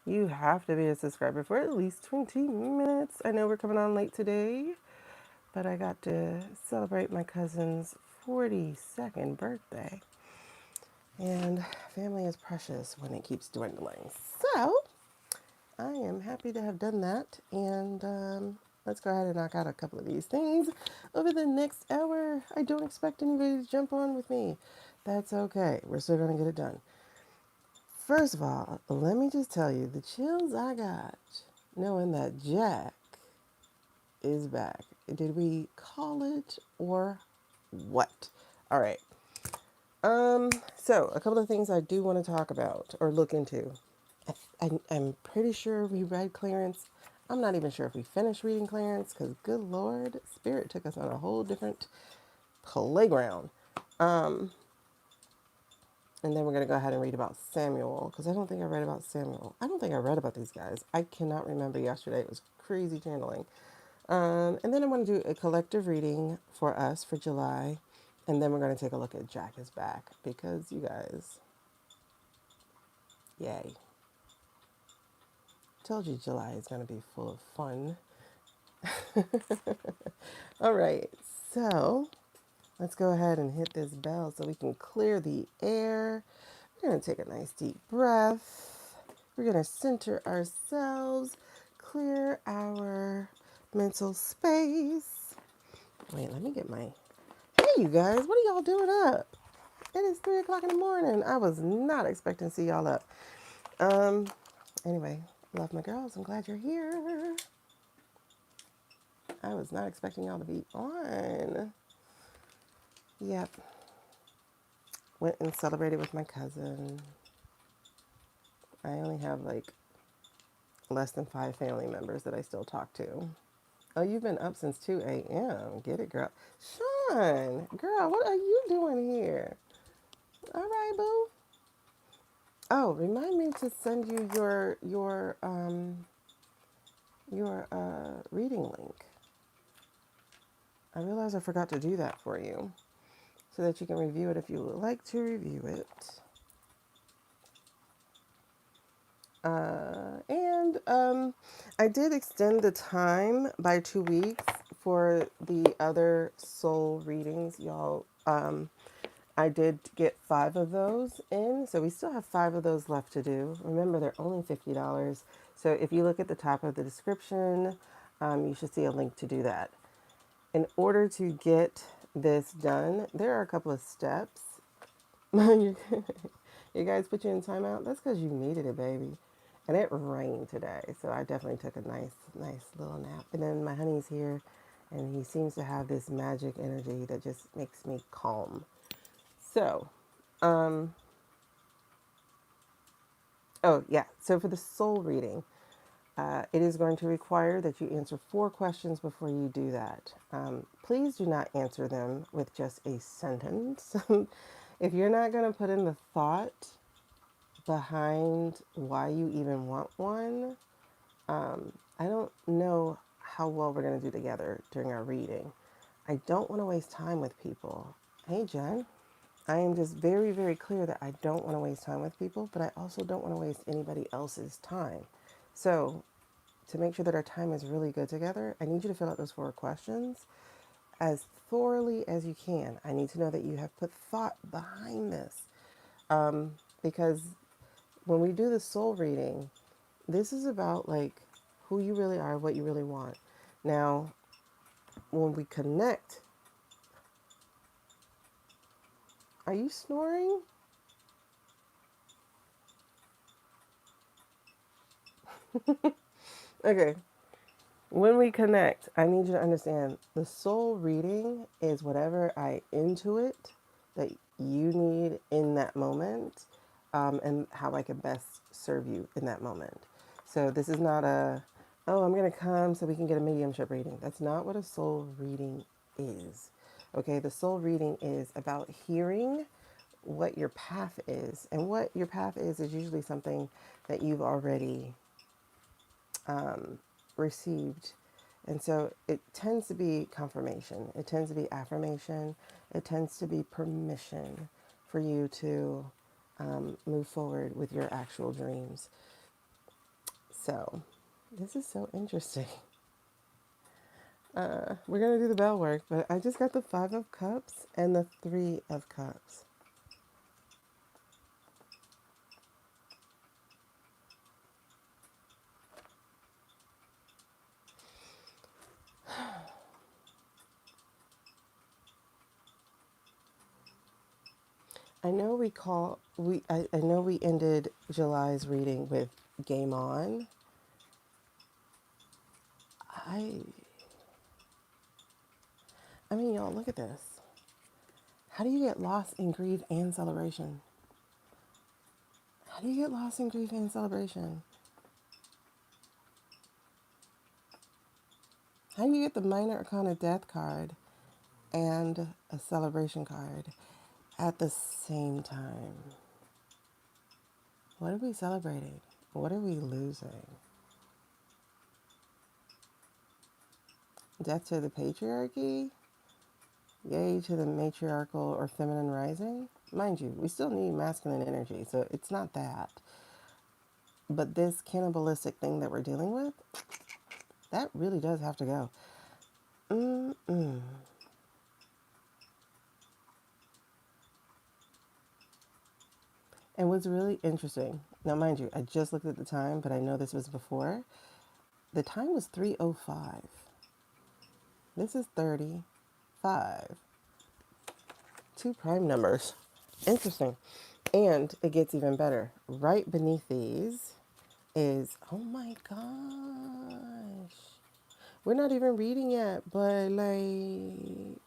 you have to be a subscriber for at least 20 minutes. I know we're coming on late today, but I got to celebrate my cousin's 42nd birthday. And family is precious when it keeps dwindling. So I am happy to have done that. And let's go ahead and knock out a couple of these things over the next hour. I don't expect anybody to jump on with me. That's okay. We're still going to get it done. First of all, let me just tell you the chills I got knowing that Jack is back. Did we call it or what? All right. So a couple of things I do want to talk about or look into. I'm pretty sure we read Clarence. I'm not even sure if we finished reading Clarence because, good Lord, Spirit took us on a whole different playground. Um, and then we're going to go ahead and read about Samuel because I don't think I read about Samuel. I don't think I read about these guys. I cannot remember yesterday. It was crazy channeling. And then I want to do a collective reading for us for July. And then we're going to take a look at Jack is Back because you guys, yay. Told you July is going to be full of fun. All right, so let's go ahead and hit this bell so we can clear the air. We're going to take a nice deep breath. We're going to center ourselves, clear our mental space. Wait, let me get my... Hey, you guys, what are y'all doing up? It is 3 o'clock in the morning. I was not expecting to see y'all up. Anyway, love my girls. I'm glad you're here. I was not expecting y'all to be on. Yep. Went and celebrated with my cousin. I only have like less than 5 family members that I still talk to. Oh, you've been up since 2 a.m. Get it, girl. Sean, girl, what are you doing here? All right, boo. Oh, remind me to send you your reading link. I realize I forgot to do that for you so that you can review it if you would like to review it. And I did extend the time by 2 weeks for the other soul readings, y'all. I did get 5 of those in, so we still have 5 of those left to do. Remember, they're only $50. So if you look at the top of the description, you should see a link to do that. In order to get this done, there are a couple of steps. you guys put you in timeout? That's because you needed it, baby. And it rained today, so I definitely took a nice little nap. And then my honey's here, and he seems to have this magic energy that just makes me calm. So, oh yeah, so for the soul reading, it is going to require that you answer 4 questions before you do that. Please do not answer them with just a sentence. If you're not going to put in the thought behind why you even want one, I don't know how well we're going to do together during our reading. I don't want to waste time with people. Hey, Jen. I am just very, very clear that I don't want to waste time with people, but I also don't want to waste anybody else's time. So, to make sure that our time is really good together, I need you to fill out those 4 questions as thoroughly as you can. I need to know that you have put thought behind this. Because when we do the soul reading, this is about like who you really are, what you really want. Now, when we connect, are you snoring? Okay. When we connect, I need you to understand the soul reading is whatever I intuit that you need in that moment, and how I can best serve you in that moment. So this is not oh, I'm going to come so we can get a mediumship reading. That's not what a soul reading is. Okay, the soul reading is about hearing what your path is. And what your path is usually something that you've already received. And so it tends to be confirmation, it tends to be affirmation, it tends to be permission for you to move forward with your actual dreams. So, this is so interesting. We're going to do the bell work, but I just got the Five of Cups and the Three of Cups. I know I know we ended July's reading with Game On. I I mean, y'all, look at this. How do you get lost in grief and celebration? How do you get lost in grief and celebration? How do you get the minor arcana death card and a celebration card at the same time? What are we celebrating? What are we losing? Death to the patriarchy? Yay to the matriarchal or feminine rising? Mind you, we still need masculine energy, so it's not that. But this cannibalistic thing that we're dealing with, that really does have to go. Mm-mm. And what's really interesting, now mind you, I just looked at the time, but I know this was before. The time was 3:05. This is 35. Two prime numbers. Interesting. And it gets even better. Right beneath these is, oh my gosh. We're not even reading yet, but like,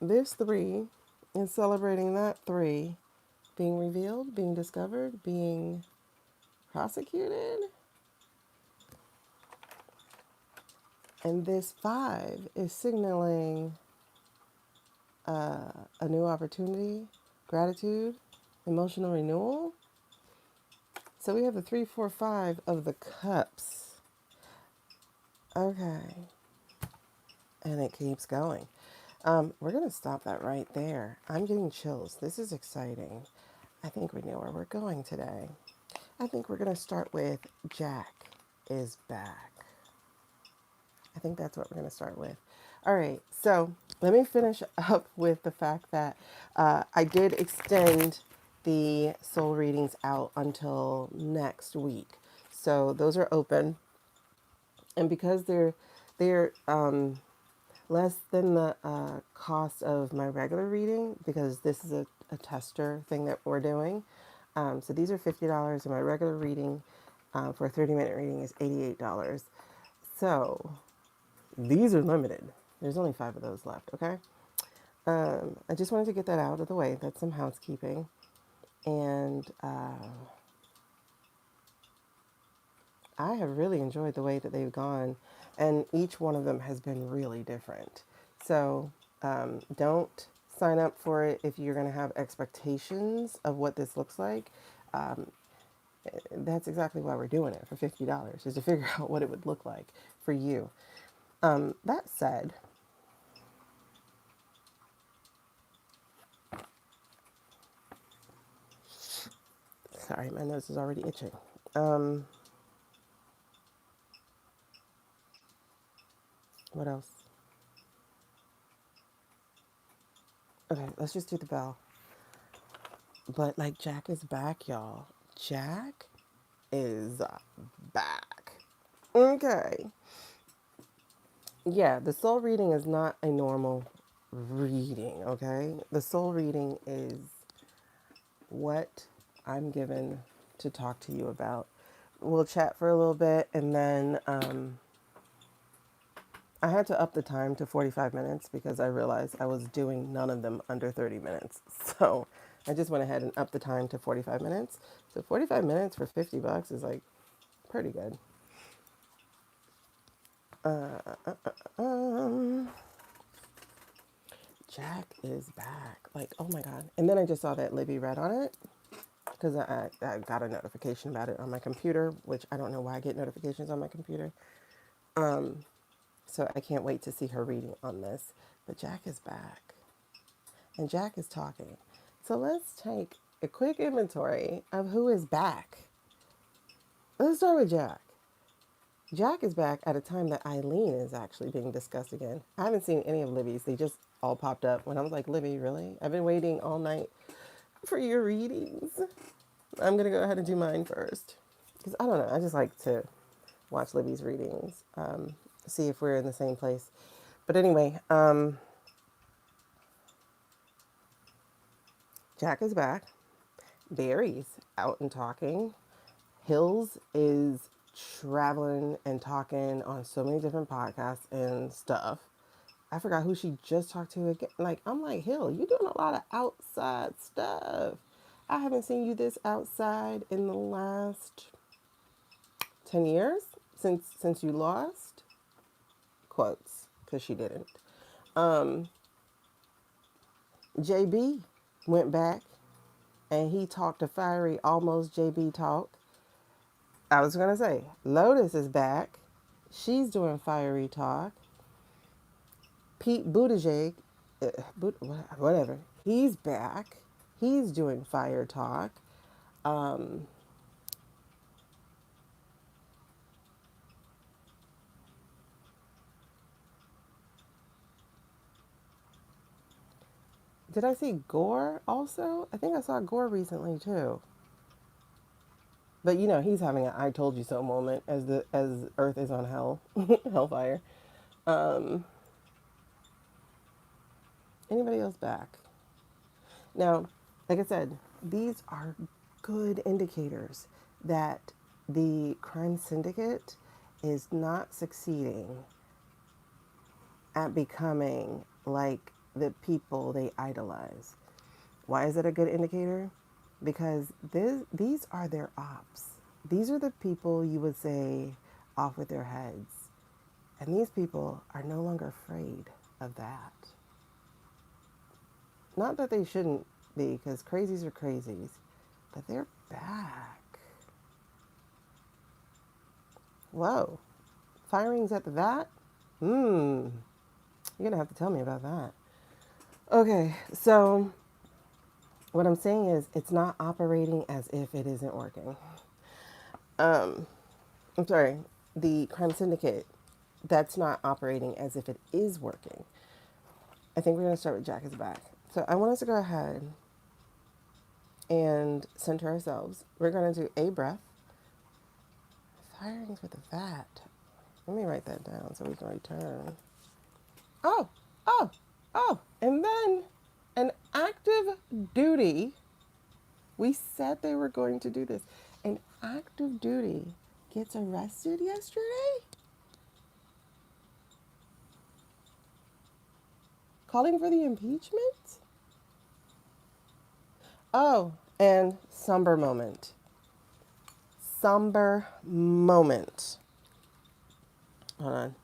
this three is celebrating that three being revealed, being discovered, being prosecuted. And this five is signaling a new opportunity, gratitude, emotional renewal. So we have the 3, 4, 5 of the cups. Okay. And it keeps going. We're going to stop that right there. I'm getting chills. This is exciting. I think we know where we're going today. I think we're going to start with Jack is back. I think that's what we're going to start with. All right, so let me finish up with the fact that I did extend the soul readings out until next week. So those are open, and because they're less than the cost of my regular reading, because this is a tester thing that we're doing. So these are $50, and my regular reading for a 30-minute reading is $88. So these are limited. There's only 5 of those left, okay? I just wanted to get that out of the way. That's some housekeeping. And I have really enjoyed the way that they've gone. And each one of them has been really different. So don't sign up for it if you're going to have expectations of what this looks like. Um, that's exactly why we're doing it for $50, is to figure out what it would look like for you. That said, sorry, my nose is already itching. What else? Okay, let's just do the bell. But like, Jack is back, y'all. Jack is back. Okay. Yeah, the soul reading is not a normal reading, okay? The soul reading is what I'm given to talk to you about. We'll chat for a little bit, and then I had to up the time to 45 minutes because I realized I was doing none of them under 30 minutes. So I just went ahead and upped the time to 45 minutes. So 45 minutes for $50 is like pretty good. Um, Jack is back. Like, oh my God. And then I just saw that Libby read on it because I got a notification about it on my computer, which I don't know why I get notifications on my computer. So I can't wait to see her reading on this. But Jack is back. and Jack is talking. So let's take a quick inventory of who is back. Let's start with Jack. Jack is back at a time that Eileen is actually being discussed again. I haven't seen any of Libby's. They just all popped up when I was like, Libby, really? I've been waiting all night for your readings. I'm going to go ahead and do mine first. Because I don't know. I just like to watch Libby's readings, see if we're in the same place. But anyway, Jack is back. Barry's out and talking. Hills is traveling and talking on so many different podcasts and stuff. I forgot who she just talked to again. Like, I'm like, Hill, you doing a lot of outside stuff. I haven't seen you this outside in the last 10 years since you lost. Quotes, because she didn't. JB went back and he talked to Fiery almost JB talk. I was going to say, Lotus is back. She's doing Fiery talk. Pete Buttigieg, whatever, he's back. He's doing fire talk. Did I see Gore also? I think I saw Gore recently too. But you know, he's having an "I told you so" moment as Earth is on hell, hellfire. Um, Anybody else back? Now, like I said, these are good indicators that the crime syndicate is not succeeding at becoming like the people they idolize. Why is it a good indicator? Because these are their ops. These are the people you would say off with their heads. And these people are no longer afraid of that. Not that they shouldn't be, because crazies are crazies, but they're back. Whoa. Firings at the vat? You're going to have to tell me about that. Okay, so what I'm saying is it's not operating as if it isn't working. I'm sorry, the crime syndicate, that's not operating as if it is working. I think we're going to start with Jack is back. So I want us to go ahead and center ourselves. We're going to do a breath. Firings with a vat. Let me write that down so we can return. Oh, oh, oh. And then an active duty. We said they were going to do this. An active duty gets arrested yesterday? Calling for the impeachment? Oh, and somber moment. Somber moment. Hold on.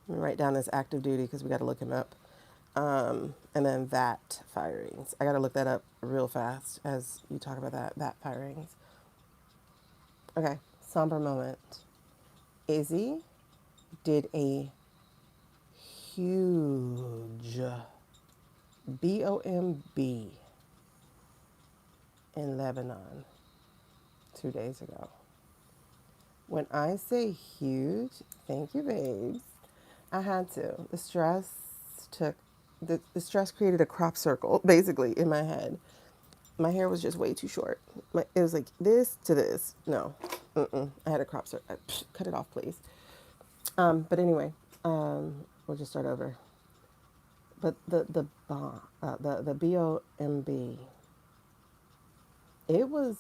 Let me write down this active duty because we got to look him up. And then that firings. I got to look that up real fast as you talk about that firings. Okay, somber moment. Izzy did a huge BOMB in Lebanon 2 days ago. When I say huge, thank you, babes. I had to. The stress created a crop circle, basically, in my head. My hair was just way too short. It was like this to this. No, I had a crop circle. Cut it off, please. But anyway, we'll just start over. But the BOMB, it was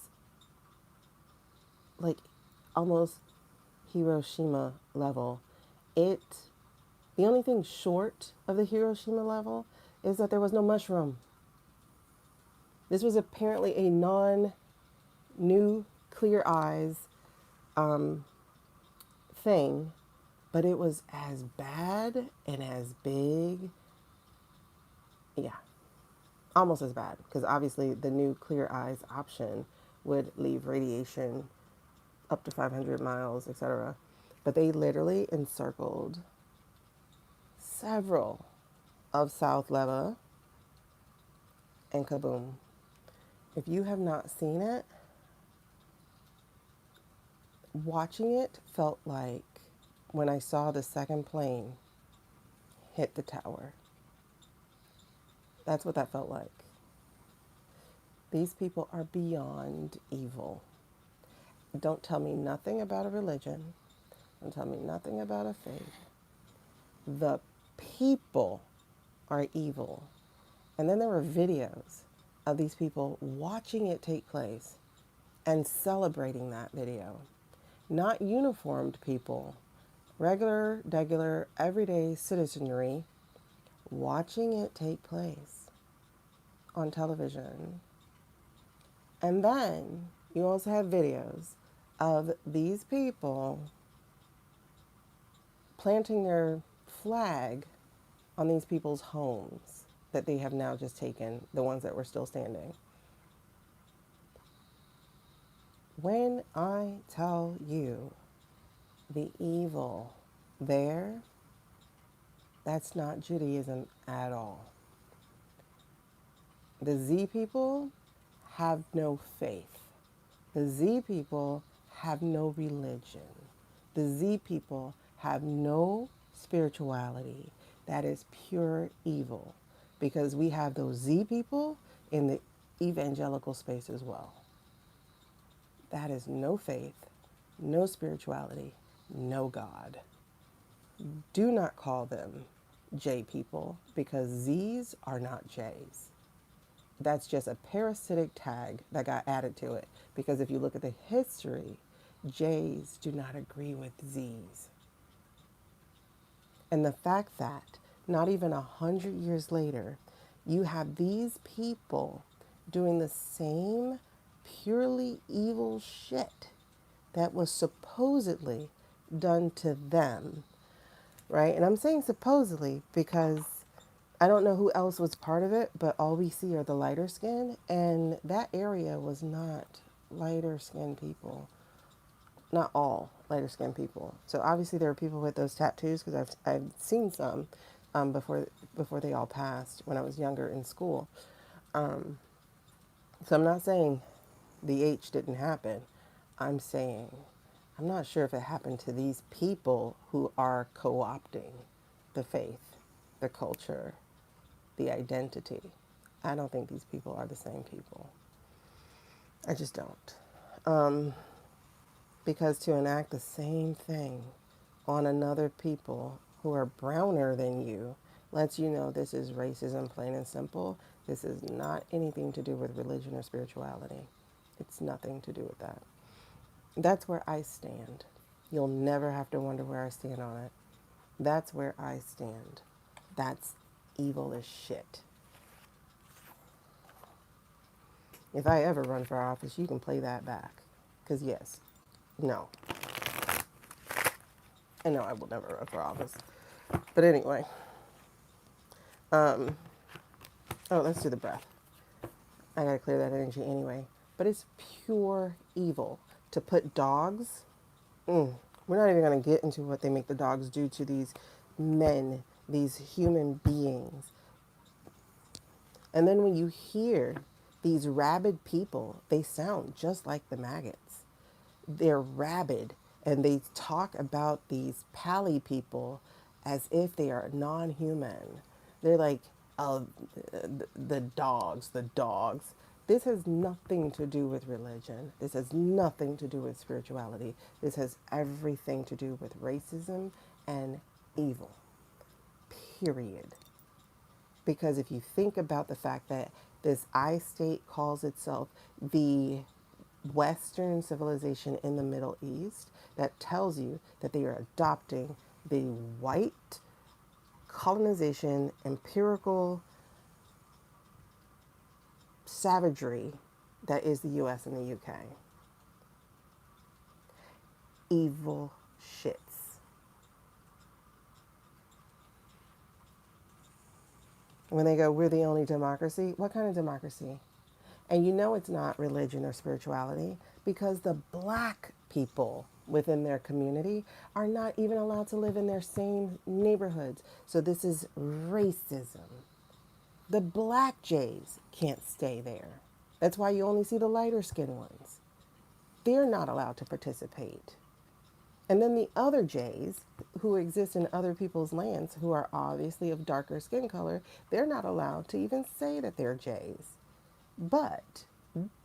like almost Hiroshima level. The only thing short of the Hiroshima level is that there was no mushroom. This was apparently a non-nuclear eyes thing, but it was as bad and as big. Yeah, almost as bad, because obviously the nuclear eyes option would leave radiation up to 500 miles, etc. But they literally encircled several of South Leva and kaboom. If you have not seen it, watching it felt like when I saw the second plane hit the tower. That's what that felt like. These people are beyond evil. Don't tell me nothing about a religion. Don't tell me nothing about a faith. The people are evil. And then there were videos of these people watching it take place and celebrating that video. Not uniformed people, regular, everyday citizenry watching it take place on television. And then you also have videos of these people planting their flag on these people's homes that they have now just taken, the ones that were still standing. When I tell you the evil there, that's not Judaism at all. The Z people have no faith. The Z people have no religion. The Z people have no spirituality. That is pure evil, because we have those Z people in the evangelical space as well. That is no faith, no spirituality, no God. Do not call them J people, because Z's are not J's. That's just a parasitic tag that got added to it, because if you look at the history, J's do not agree with Z's. And the fact that not even 100 years later, you have these people doing the same purely evil shit that was supposedly done to them, right? And I'm saying supposedly because I don't know who else was part of it, but all we see are the lighter skin, and that area was not lighter skinned people. Not all lighter skinned people. So obviously there are people with those tattoos, because I've seen some before they all passed when I was younger in school. So I'm not saying the H didn't happen. I'm saying I'm not sure if it happened to these people who are co-opting the faith, the culture, the identity. I don't think these people are the same people. I just don't. Because to enact the same thing on another people who are browner than you lets you know this is racism, plain and simple. This is not anything to do with religion or spirituality. It's nothing to do with that. That's where I stand. You'll never have to wonder where I stand on it. That's where I stand. That's evil as shit. If I ever run for office, you can play that back. Because yes, no. And no, I will never run for office. But anyway. Oh, let's do the breath. I gotta clear that energy anyway. But it's pure evil to put dogs. We're not even gonna get into what they make the dogs do to these men, these human beings. And then when you hear these rabid people, they sound just like the maggots. They're rabid, and they talk about these pally people as if they are non-human. They're like, oh, the dogs, the dogs. This has nothing to do with religion. This has nothing to do with spirituality. This has everything to do with racism and evil. Period. Because if you think about the fact that this I state calls itself the Western civilization in the Middle East, that tells you that they are adopting the white colonization, empirical savagery that is the US and the UK. Evil shits. When they go, we're the only democracy, what kind of democracy? And you know it's not religion or spirituality, because the black people within their community are not even allowed to live in their same neighborhoods. So this is racism. The black jays can't stay there. That's why you only see the lighter skinned ones. They're not allowed to participate. And then the other jays who exist in other people's lands who are obviously of darker skin color, they're not allowed to even say that they're jays. But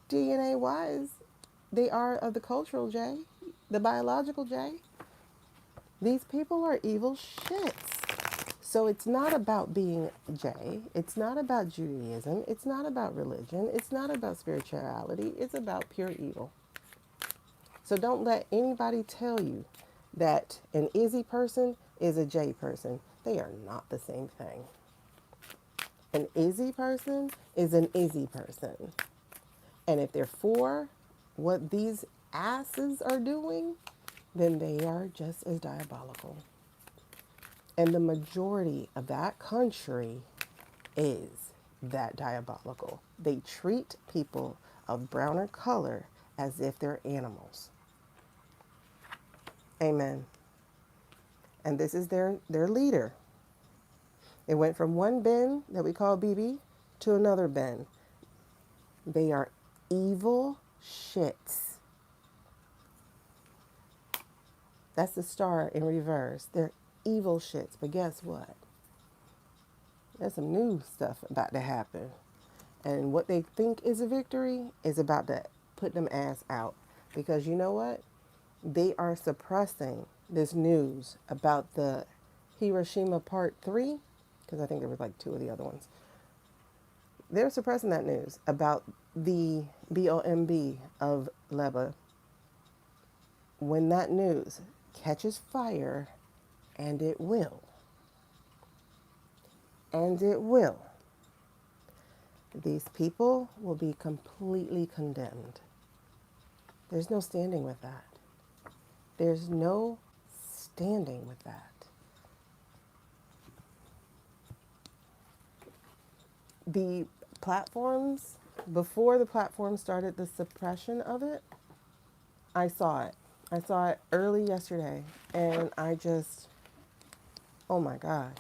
DNA wise, they are of the cultural jay, the biological jay. These people are evil shits. So it's not about being Jay. It's not about Judaism. It's not about religion. It's not about spirituality. It's about pure evil. So don't let anybody tell you that an Izzy person is a J person. They are not the same thing. An Izzy person is an Izzy person. And if they're for what these asses are doing, then they are just as diabolical. And the majority of that country is that diabolical. They treat people of browner color as if they're animals. Amen. And this is their leader. It went from one Ben that we call BB to another Ben. They are evil shits. That's the star in reverse. They're evil shits. But guess what? There's some new stuff about to happen. And what they think is a victory is about to put them ass out. Because you know what? They are suppressing this news about the Hiroshima Part 3, because I think there was like two of the other ones. They're suppressing that news about the BOMB of Lebanon. When that news catches fire, and it will, these people will be completely condemned. There's no standing with that. There's no standing with that. The platforms, before the platform started the suppression of it, I saw it. I saw it early yesterday, and I just, oh my God.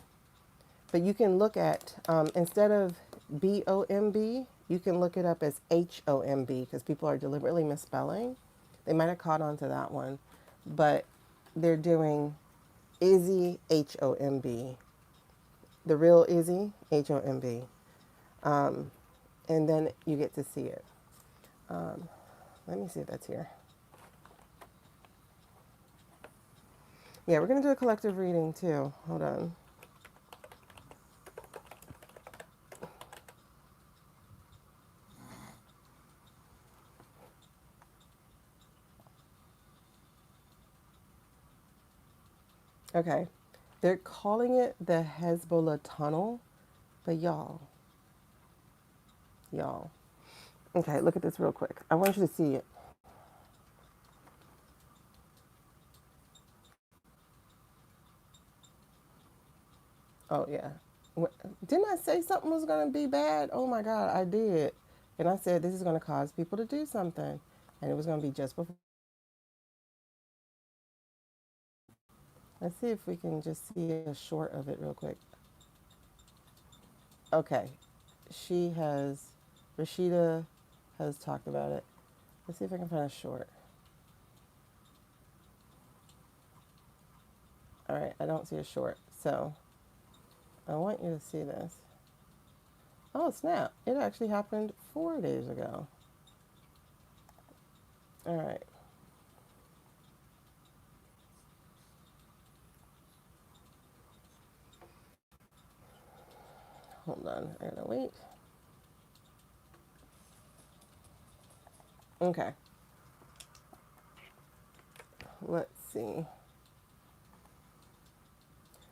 But you can look at, instead of BOMB, you can look it up as HOMB because people are deliberately misspelling. They might have caught on to that one, but they're doing Izzy HOMB. The real Izzy HOMB. And then you get to see it. Let me see if that's here. Yeah, we're going to do a collective reading too. Hold on. Okay. They're calling it the Hezbollah tunnel, but y'all. Okay, look at this real quick. I want you to see it. Oh, yeah. Didn't I say something was going to be bad? Oh, my God, I did. And I said this is going to cause people to do something. And it was going to be just before. Let's see if we can just see a short of it real quick. Okay. Rashida has talked about it. Let's see if I can find a short. All right, I don't see a short. So I want you to see this. Oh, snap. It actually happened 4 days ago. All right. Hold on. I gotta wait. Okay. Let's see.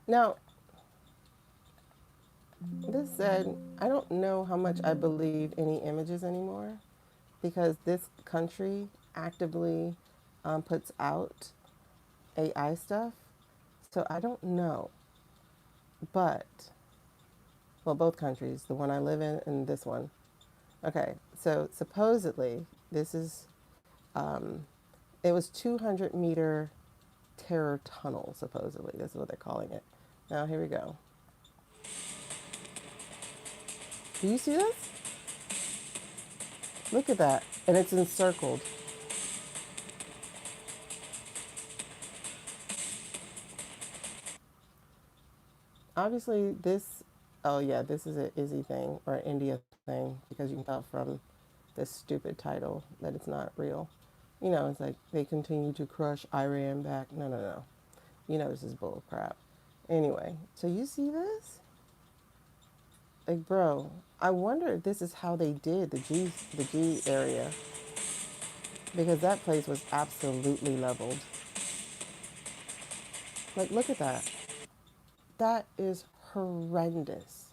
Now, this said, I don't know how much I believe any images anymore because this country actively puts out AI stuff. So I don't know. But, well, both countries, the one I live in and this one. Okay, so supposedly this is, it was 200-meter terror tunnel, supposedly. This is what they're calling it. Now, here we go. Do you see this? Look at that. And it's encircled. Obviously, this, oh yeah, this is an Izzy thing or an India thing because you can tell from this stupid title that it's not real. You know, it's like they continue to crush Iran back. No, no, no. You know, this is bull crap. Anyway, so you see this? Like, bro, I wonder if this is how they did the G area, because that place was absolutely leveled. Like, look at that. That is horrendous.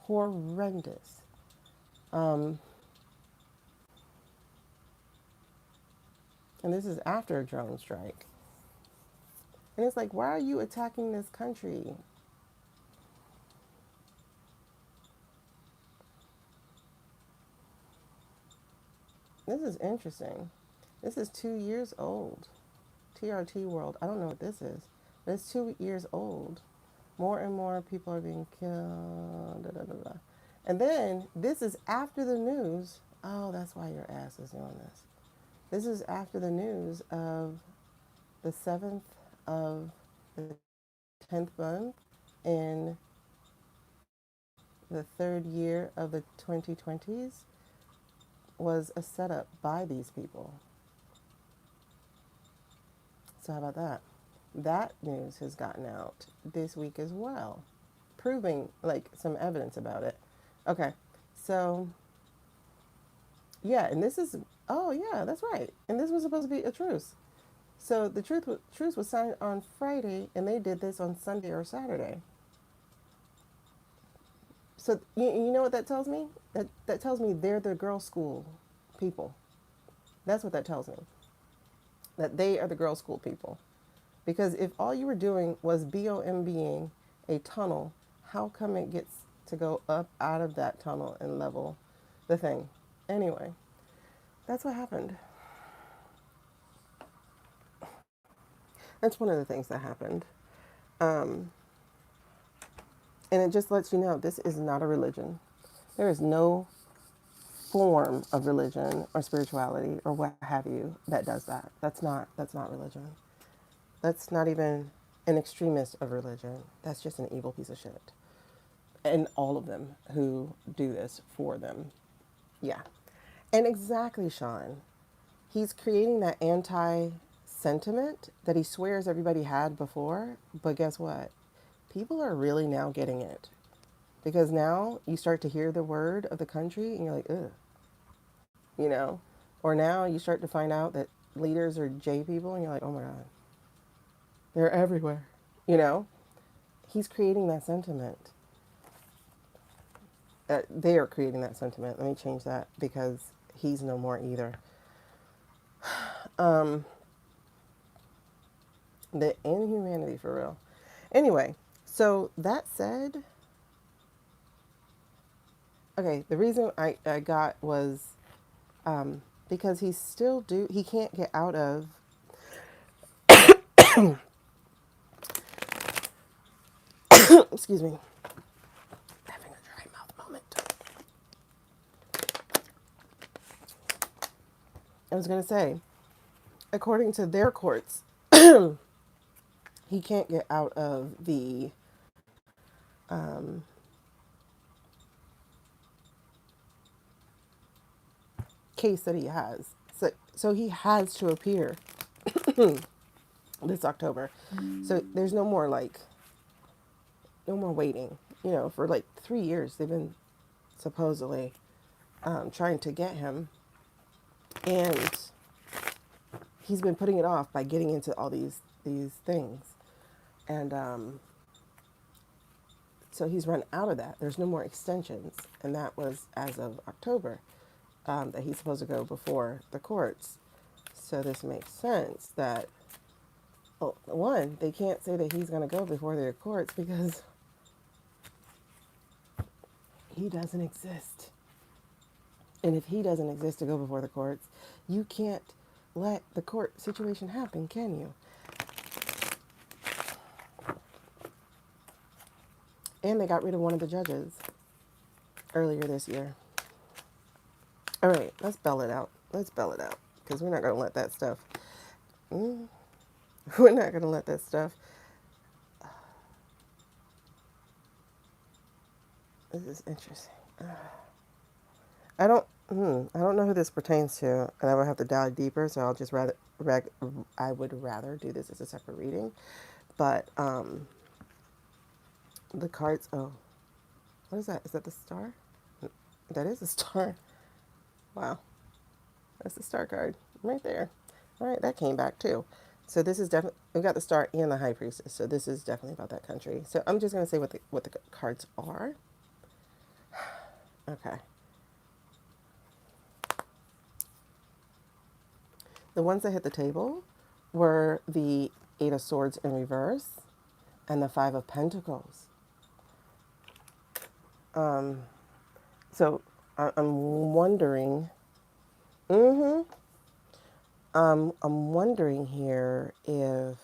Horrendous. Um, and this is after a drone strike. And it's like, why are you attacking this country? This is interesting. This is 2 years old. TRT world. I don't know what this is, but it's 2 years old. More and more people are being killed. Da, da, da, da. And then this is after the news. Oh, that's why your ass is doing this. This is after the news of the 7th of the 10th month in the third year of the 2020s was a setup by these people. So how about that? That news has gotten out this week as well, proving like some evidence about it. Okay, so yeah, and this is, oh yeah, that's right. And this was supposed to be a truce. So the truce was signed on Friday, and they did this on Sunday or Saturday. So you know what that tells me? That tells me they're the girls' school people. That's what that tells me. That they are the girls' school people. Because if all you were doing was being a tunnel, how come it gets to go up out of that tunnel and level the thing? Anyway, that's what happened. That's one of the things that happened. Um, and it just lets you know this is not a religion. There is no form of religion or spirituality or what have you that does that. That's not religion. That's not even an extremist of religion. That's just an evil piece of shit. And all of them who do this for them. Yeah. And exactly, Sean. He's creating that anti sentiment that he swears everybody had before. But guess what? People are really now getting it. Because now you start to hear the word of the country and you're like, ugh, you know? Or now you start to find out that leaders are J people and you're like, oh my God, they're everywhere, you know? He's creating that sentiment. They are creating that sentiment. Let me change that because he's no more either. Um, the inhumanity for real. Anyway, so that said, okay, the reason I got was because he can't get out of, excuse me, having a dry mouth moment. I was going to say, according to their courts, he can't get out of the um, case that he has. So he has to appear this October. So there's no more no more waiting. You know, for like 3 years they've been supposedly trying to get him, and he's been putting it off by getting into all these things, and so he's run out of that. There's no more extensions, and that was as of October that he's supposed to go before the courts. So this makes sense that, well, one, they can't say that he's going to go before their courts because he doesn't exist. And if he doesn't exist to go before the courts, you can't let the court situation happen, can you? And they got rid of one of the judges earlier this year. All right, let's bell it out. Let's bell it out because we're not going to let that stuff. Mm, we're not going to let that stuff. This is interesting. I don't know who this pertains to, and I would have to dive deeper. So I'll just I would rather do this as a separate reading. But the cards. Oh, what is that? Is that the star? That is a star. Wow, that's the star card right there. All right, that came back too. So this is definitely we got the star and the high priestess. So this is definitely about that country. So I'm just gonna say what the cards are. Okay. The ones that hit the table were the Eight of Swords in reverse and the Five of Pentacles. So I'm wondering. Mm-hmm. I'm wondering here if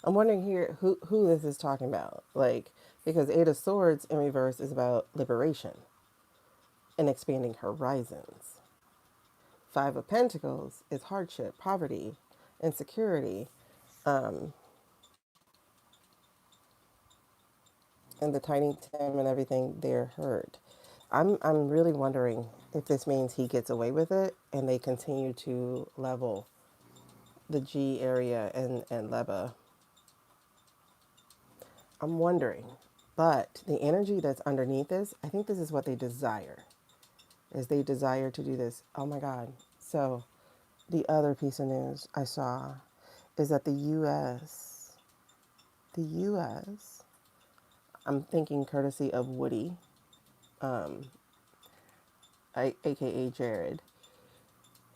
I'm wondering here who this is talking about. Like, because Eight of Swords in reverse is about liberation and expanding horizons. Five of Pentacles is hardship, poverty, insecurity, um, and the Tiny Tim and everything they're hurt. I'm really wondering if this means he gets away with it and they continue to level the G area and Leba. I'm wondering. But the energy that's underneath this, I think this is what they desire. Is they desire to do this. Oh my God. So the other piece of news I saw is that the US, I'm thinking courtesy of Woody, aka Jared,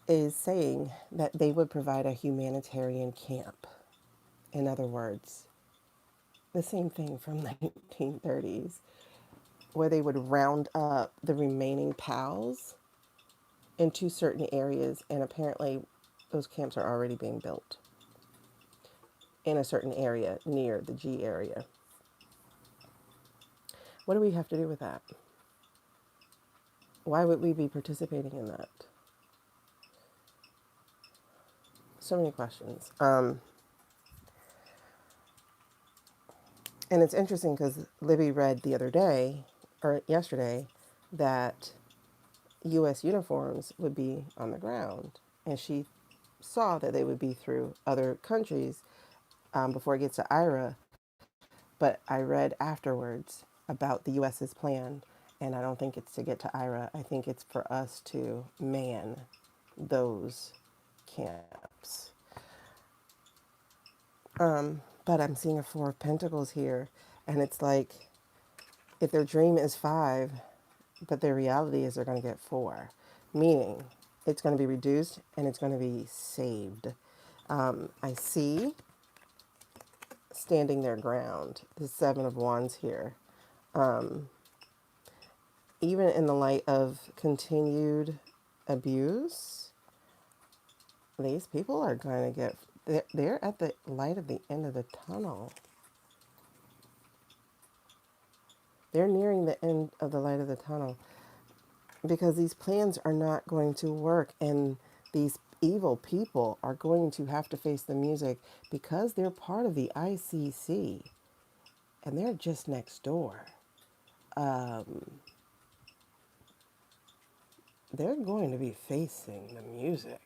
is saying that they would provide a humanitarian camp. In other words, the same thing from the 1930s, where they would round up the remaining PALs into certain areas, and apparently those camps are already being built in a certain area near the G area. What do we have to do with that? Why would we be participating in that? So many questions. And it's interesting because Libby read the other day, or yesterday, that U.S. uniforms would be on the ground. And she saw that they would be through other countries before it gets to IRA. But I read afterwards about the U.S.'s plan, and I don't think it's to get to IRA. I think it's for us to man those camps. But I'm seeing a Four of Pentacles here, and it's like if their dream is five, but their reality is they're going to get four, meaning it's going to be reduced and it's going to be saved. I see standing their ground, the Seven of Wands here. Even in the light of continued abuse, these people are going to get, they're at the light of the end of the tunnel. They're nearing the end of the light of the tunnel because these plans are not going to work, and these evil people are going to have to face the music because they're part of the ICC and they're just next door. They're going to be facing the music.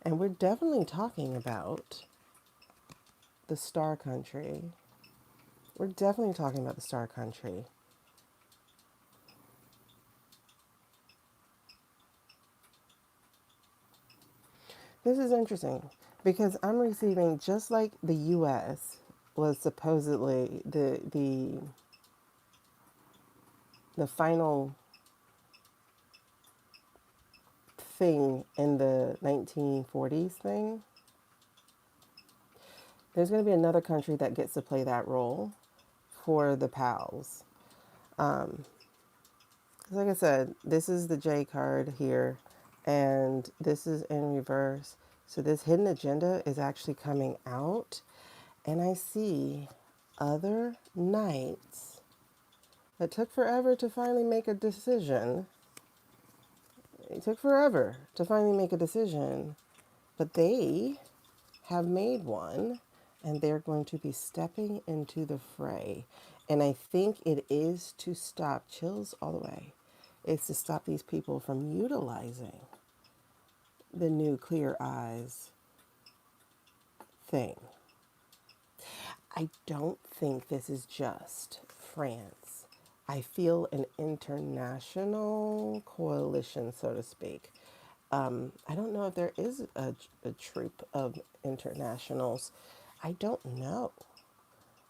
And we're definitely talking about the Star Country. We're definitely talking about the Star Country. This is interesting because I'm receiving, just like the US was supposedly the final thing in the 1940s thing. There's going to be another country that gets to play that role for the PALs. Like I said, this is the J card here, and this is in reverse. So this hidden agenda is actually coming out, and I see other knights that took forever to finally make a decision. It took forever to finally make a decision, but they have made one, and they're going to be stepping into the fray. And I think it is to stop, chills all the way, it's to stop these people from utilizing the new Clear Eyes thing. I don't think this is just France. I feel an international coalition, so to speak. I don't know if there is a troop of internationals. I don't know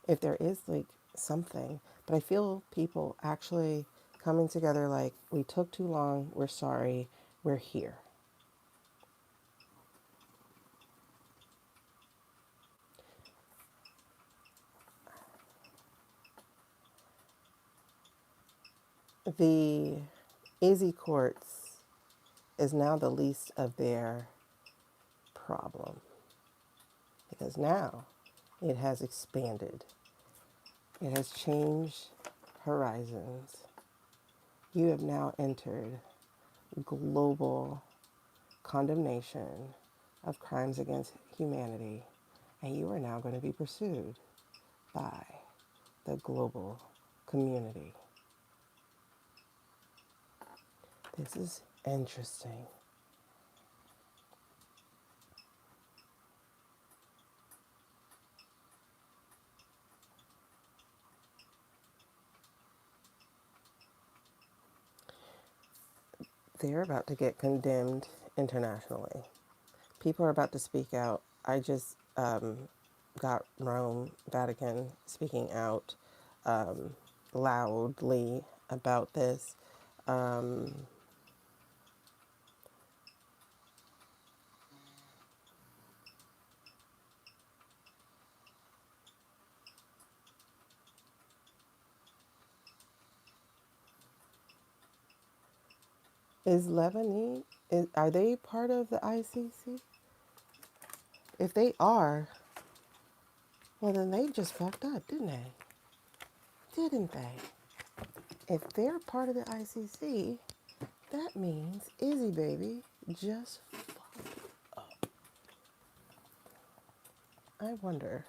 if there is like something, but I feel people actually coming together like, we took too long, we're sorry, we're here. The easy courts is now the least of their problem because now it has expanded. It has changed horizons. You have now entered global condemnation of crimes against humanity, and you are now going to be pursued by the global community. This is interesting. They're about to get condemned internationally. People are about to speak out. I just got Rome, Vatican speaking out loudly about this. Um, is Lebanon, are they part of the ICC? If they are, well, then they just fucked up, didn't they? Didn't they? If they're part of the ICC, that means Izzy baby just I wonder.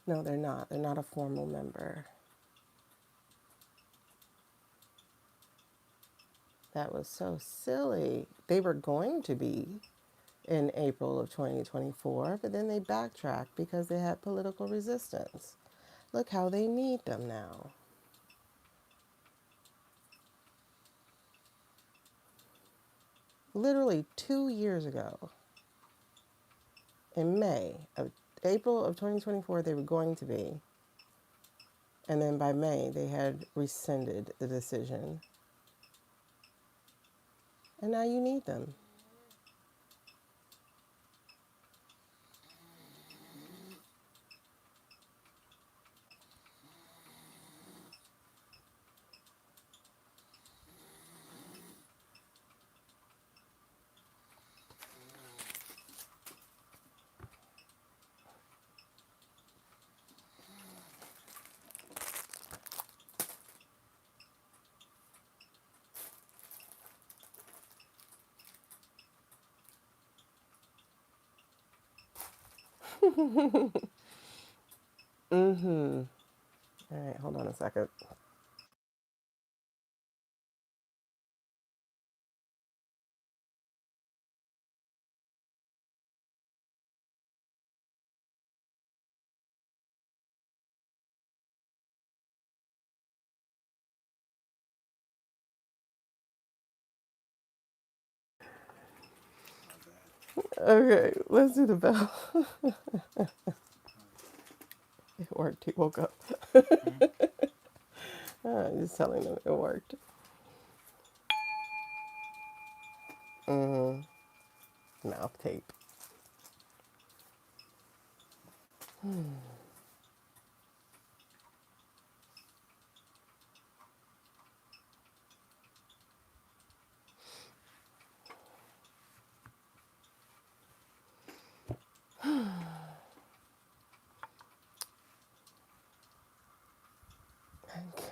No, they're not. They're not a formal member. That was so silly. They were going to be in April of 2024, but then they backtracked because they had political resistance. Look how they need them now. Literally 2 years ago, in April of 2024, they were going to be. And then by May, they had rescinded the decision. And now you need them. Mm-hmm. All right, hold on a second. Okay, let's do the bell. It worked. He woke up. Just telling them it worked. Mm-hmm. Mouth tape.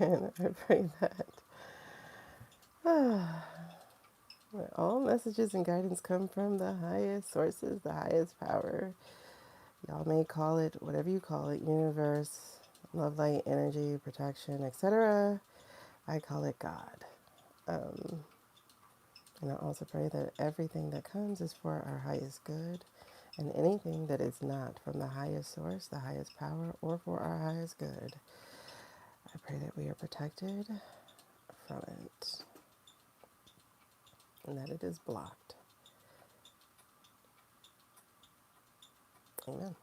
again, I pray that all messages and guidance come from the highest sources, the highest power. Y'all may call it whatever you call it, universe, love, light, energy, protection, etc. I call it God. Um, and I also pray that everything that comes is for our highest good, and anything that is not from the highest source, the highest power, or for our highest good, I pray that we are protected from it and that it is blocked. Amen.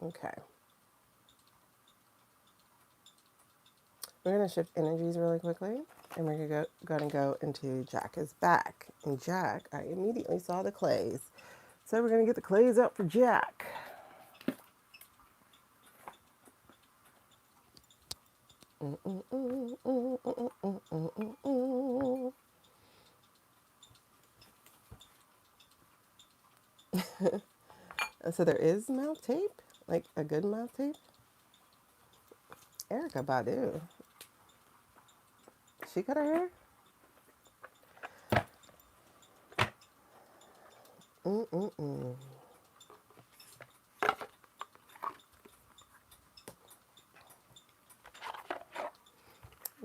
Okay. We're going to shift energies really quickly, and we're going to go into Jack is back. And Jack, I immediately saw the clays. So we're going to get the clays out for Jack. So there is mouth tape, like a good mouth tape. Erica Badu, she cut her hair? Mm-mm-mm.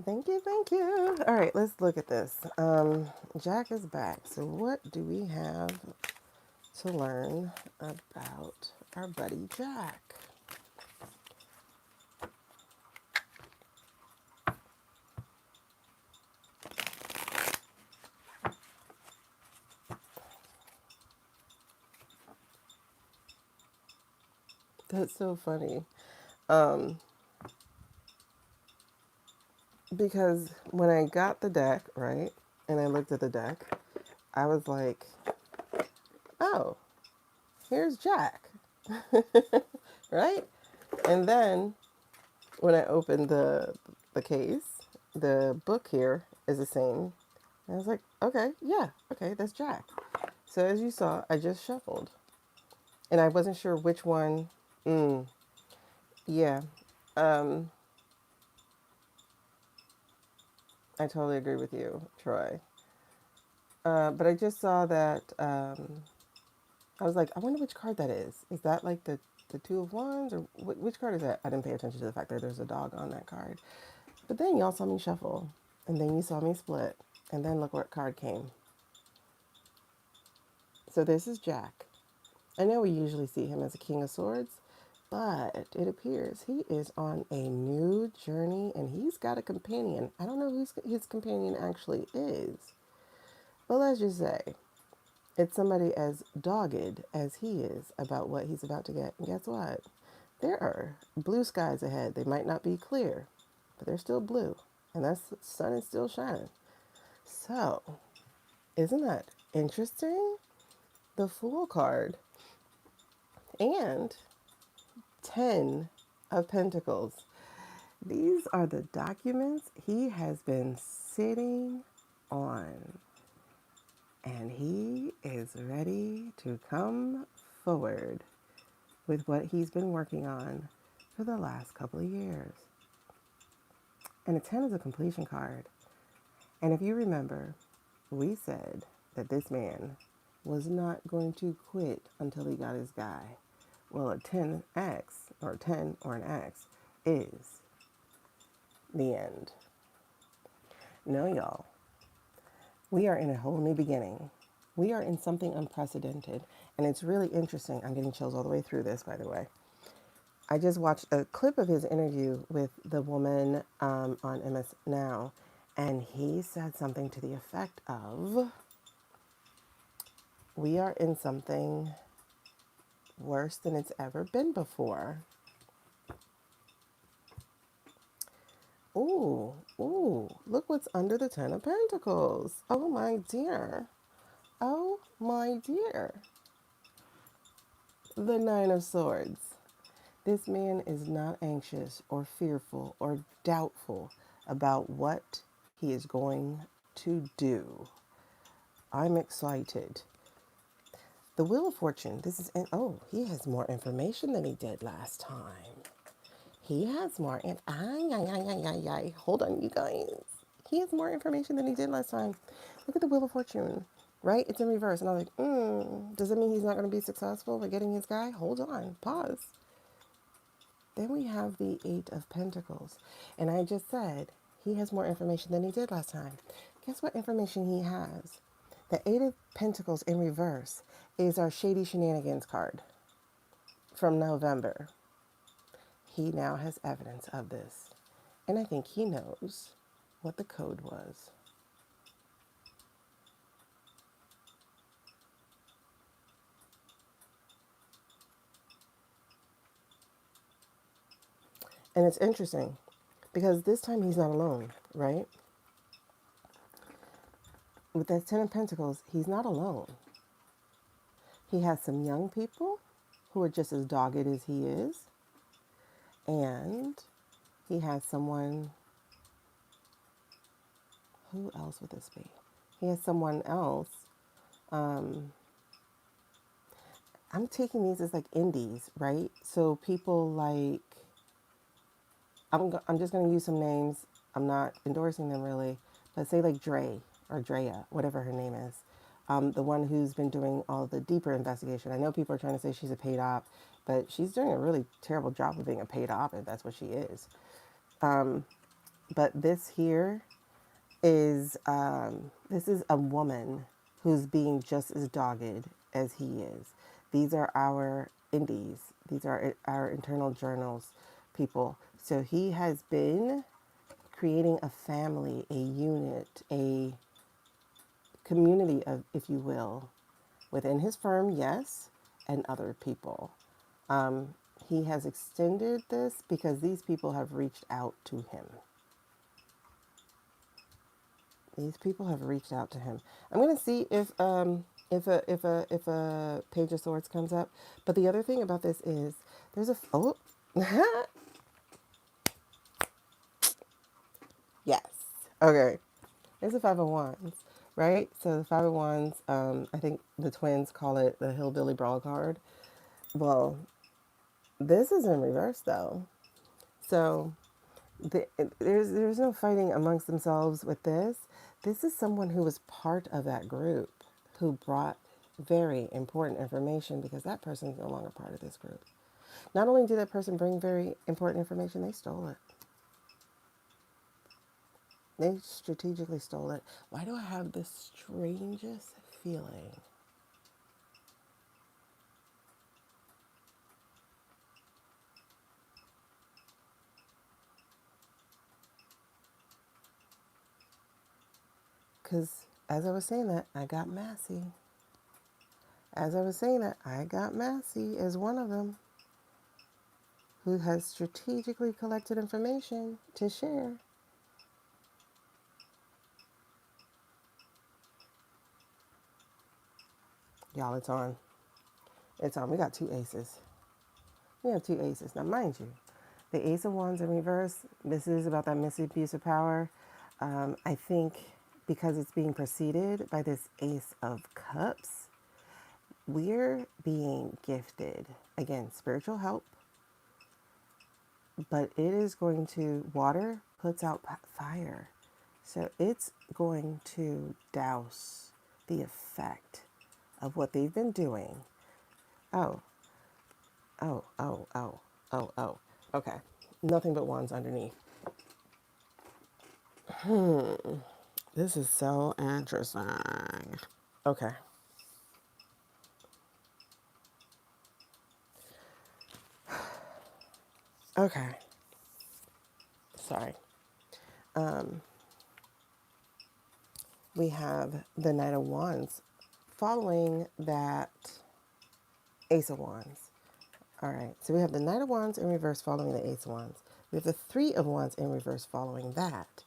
Thank you, thank you. All right, let's look at this. Jack is back. So what do we have to learn about our buddy Jack? That's so funny. Um, because when I got the deck, right, and I looked at the deck, I was like, oh, here's Jack, right? And then when I opened the case, the book here is the same. And I was like, okay, yeah, okay, that's Jack. So as you saw, I just shuffled, and I wasn't sure which one. Yeah, um, I totally agree with you, Troy. But I just saw that. I was like, I wonder which card that is. Is that like the two of wands, or which card is that? I didn't pay attention to the fact that there's a dog on that card. But then y'all saw me shuffle, and then you saw me split, and then look what card came. So this is Jack. I know we usually see him as a King of Swords, but it appears he is on a new journey, and he's got a companion. I don't know who his companion actually is, but let's just say it's somebody as dogged as he is about what he's about to get. And guess what? There are blue skies ahead. They might not be clear, but they're still blue. And the sun is still shining. So, isn't that interesting? The Fool card and 10 of Pentacles. These are the documents he has been sitting on. And he is ready to come forward with what he's been working on for the last couple of years. And a 10 is a completion card. And if you remember, we said that this man was not going to quit until he got his guy. Well, a 10x or a 10 or an X is the end. No, y'all. We are in a whole new beginning. We are in something unprecedented. And it's really interesting. I'm getting chills all the way through this, by the way. I just watched a clip of his interview with the woman on MS Now, and he said something to the effect of, we are in something worse than it's ever been before. Ooh, ooh, look what's under the Ten of Pentacles. Oh my dear. Oh my dear. The Nine of Swords. This man is not anxious or fearful or doubtful about what he is going to do. I'm excited. The Wheel of Fortune. This is, oh, he has more information than he did last time. He has more, hold on, you guys. He has more information than he did last time. Look at the Wheel of Fortune, right? It's in reverse. And I'm like, does it mean he's not going to be successful by getting his guy? Hold on, pause. Then we have the Eight of Pentacles. And I just said he has more information than he did last time. Guess what information he has? The Eight of Pentacles in reverse is our Shady Shenanigans card from November. He now has evidence of this. And I think he knows what the code was. And it's interesting because this time he's not alone, right? With that Ten of Pentacles, he's not alone. He has some young people who are just as dogged as he is. And he has someone, who else would this be? He has someone else. I'm taking these as like indies, right? So people like, I'm just going to use some names. I'm not endorsing them really, but say like Dre or Drea, whatever her name is. The one who's been doing all the deeper investigation. I know people are trying to say she's a paid op, but she's doing a really terrible job of being a paid op if that's what she is. But this here is this is a woman who's being just as dogged as he is. These are our indies. These are our internal journals people. So he has been creating a family, a unit, a community of, if you will, within his firm, yes, and other people. He has extended this because these people have reached out to him. These people have reached out to him. I'm gonna see if a Page of Swords comes up. But the other thing about this is there's a yes, okay. There's a Five of Wands, right? So the Five of Wands, I think the twins call it the Hillbilly Brawl card. Well, this is in reverse though, so there's no fighting amongst themselves with this. This is someone who was part of that group who brought very important information because that person is no longer part of this group. Not only did that person bring very important information, they stole it. They strategically stole it. Why do I have the strangest feeling? Because as I was saying that, I got Massey. As I was saying that, I got Massey as one of them who has strategically collected information to share. Y'all, it's on. It's on. We got two aces. We have two aces. Now, mind you, the Ace of Wands in reverse, this is about that misabuse of power. I think because it's being preceded by this Ace of Cups, we're being gifted, again, spiritual help, but it is going to, water puts out fire. So it's going to douse the effect of what they've been doing. Oh, oh. Okay. Nothing but wands underneath. This is so interesting. Okay. Okay. Sorry. We have the Knight of Wands following that Ace of Wands. All right. So we have the Knight of Wands in reverse following the Ace of Wands. We have the Three of Wands in reverse following that.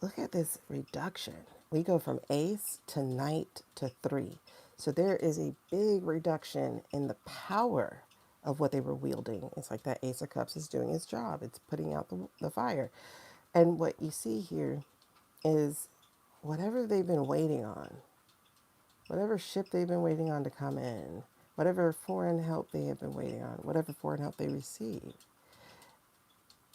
Look at this reduction. We go from Ace to Knight to Three. So there is a big reduction in the power of what they were wielding. It's like that Ace of Cups is doing its job. It's putting out the fire. And what you see here is whatever they've been waiting on, whatever ship they've been waiting on to come in, whatever foreign help they have been waiting on, whatever foreign help they receive,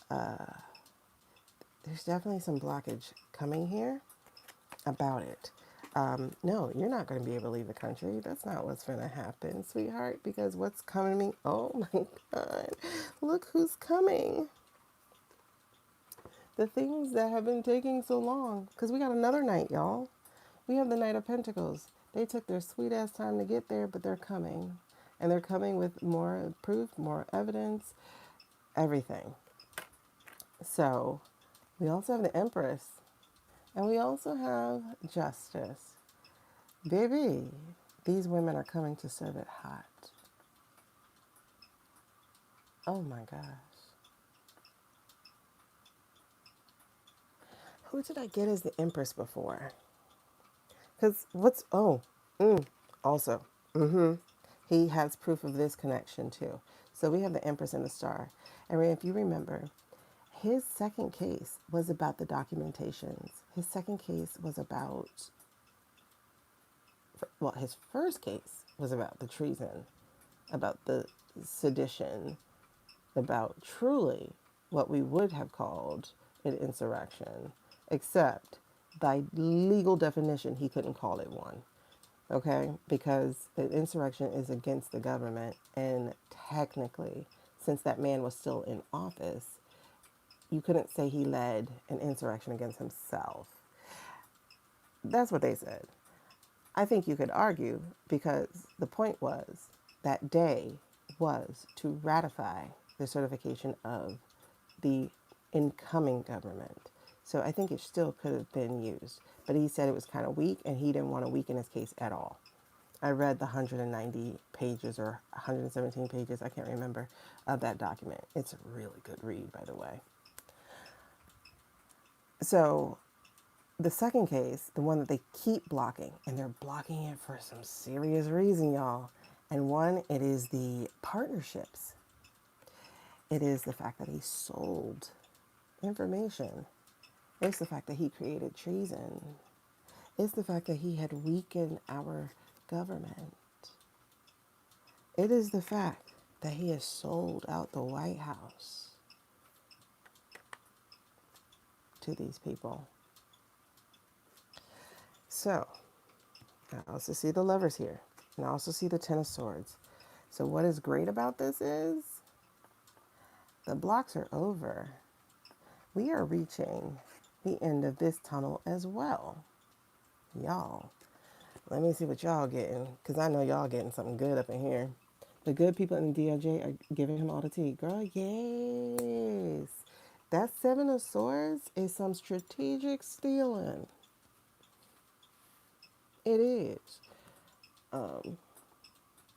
there's definitely some blockage coming here about it. No, you're not going to be able to leave the country. That's not what's going to happen, sweetheart, because what's coming, oh my God, look who's coming. The things that have been taking so long, because we got another night, y'all. We have the Knight of Pentacles. They took their sweet ass time to get there, but they're coming. And they're coming with more proof, more evidence, everything. So we also have the Empress. And we also have Justice. Baby, these women are coming to serve it hot. Oh my gosh. Who did I get as the Empress before? Because also, he has proof of this connection too. So we have the Empress and the Star. And if you remember, his second case was about the documentations. His second case was about, well, his first case was about the treason, about the sedition, about truly what we would have called an insurrection, except by legal definition, he couldn't call it one. Okay? Because an insurrection is against the government, and technically, since that man was still in office, you couldn't say he led an insurrection against himself. That's what they said. I think you could argue because the point was that day was to ratify the certification of the incoming government. So I think it still could have been used. But he said it was kind of weak and he didn't want to weaken his case at all. I read the 190 pages or 117 pages, I can't remember, of that document. It's a really good read, by the way. So the second case, the one that they keep blocking, and they're blocking it for some serious reason, y'all. And one, it is the partnerships. It is the fact that he sold information. It's the fact that he created treason. It's the fact that he had weakened our government. It is the fact that he has sold out the White House to these people. So, I also see the Lovers here. And I also see the Ten of Swords. So what is great about this is the blocks are over. We are reaching the end of this tunnel as well. Y'all, let me see what y'all getting, because I know y'all getting something good up in here. The good people in the DOJ are giving him all the tea. Girl, yes. That Seven of Swords is some strategic stealing. It is.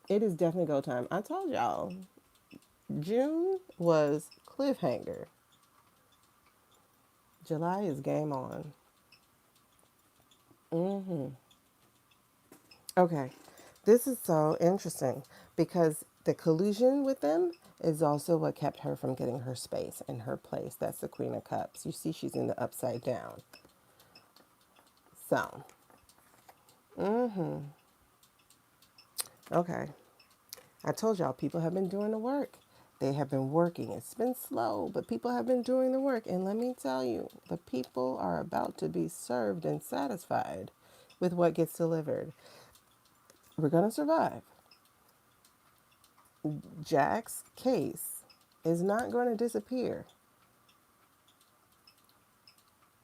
It is definitely go time. I told y'all, June was cliffhanger. July is game on. Okay, this is so interesting because the collusion with them is also what kept her from getting her space and her place. That's the Queen of Cups. You see she's in the upside down. So, okay. I told y'all people have been doing the work. They have been working. It's been slow, but people have been doing the work. And let me tell you, the people are about to be served and satisfied with what gets delivered. We're going to survive. Jack's case is not going to disappear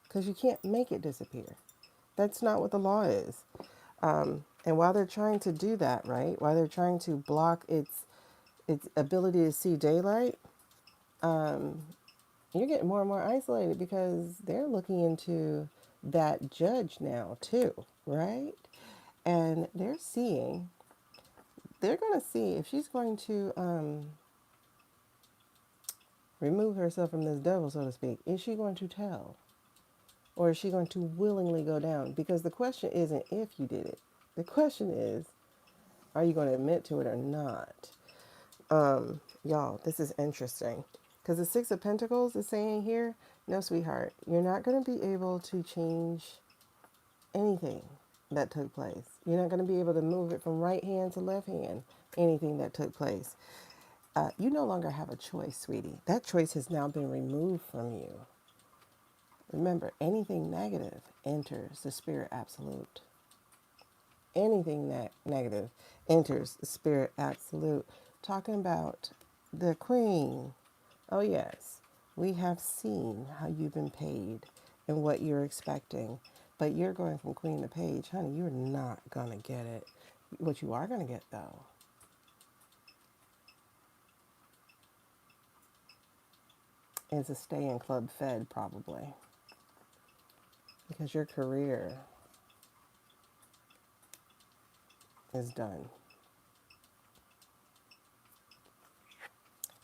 because you can't make it disappear. That's not what the law is. And while they're trying to do that, right, while they're trying to block its ability to see daylight, you're getting more and more isolated because they're looking into that judge now too, right? And they're going to see if she's going to remove herself from this devil, so to speak. Is she going to tell? Or is she going to willingly go down? Because the question isn't if you did it. The question is, are you going to admit to it or not? Y'all, this is interesting. Because the Six of Pentacles is saying here, no, sweetheart, you're not going to be able to change anything that took place. You're not going to be able to move it from right hand to left hand, anything that took place. You no longer have a choice, sweetie. That choice has now been removed from you. Remember, anything negative enters the spirit absolute. Anything negative enters the spirit absolute. Talking about the queen. Oh, yes, we have seen how you've been paid and what you're expecting. But you're going from queen to page. Honey, you're not going to get it. What you are going to get, though, is a stay in club fed, probably. Because your career is done.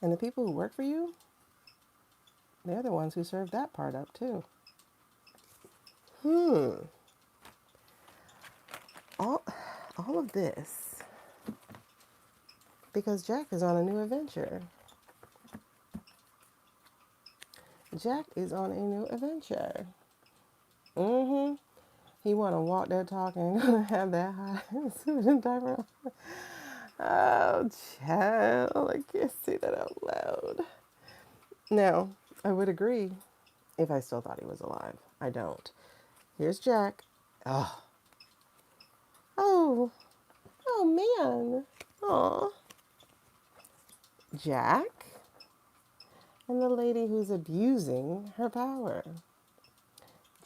And the people who work for you, they're the ones who serve that part up, too. All, all of this because Jack is on a new adventure. Jack is on a new adventure. He want to walk that talk and have that high suit and diaper. Oh, child, I can't say that out loud. Now, I would agree if I still thought he was alive. I don't. Here's Jack. Oh, oh, oh man. Oh, Jack and the lady who's abusing her power.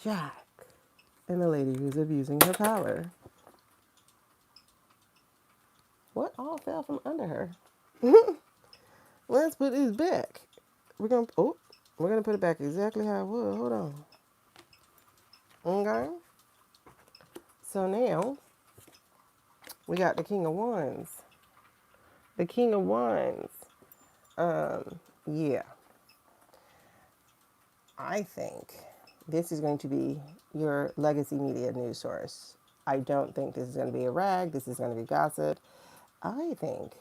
Jack and the lady who's abusing her power. What all fell from under her? Let's put this back. We're gonna put it back exactly how it was. Hold on. Okay. So now we got the King of Wands. The King of Wands. Yeah. I think this is going to be your legacy media news source. I don't think this is going to be a rag. This is going to be gossip. I think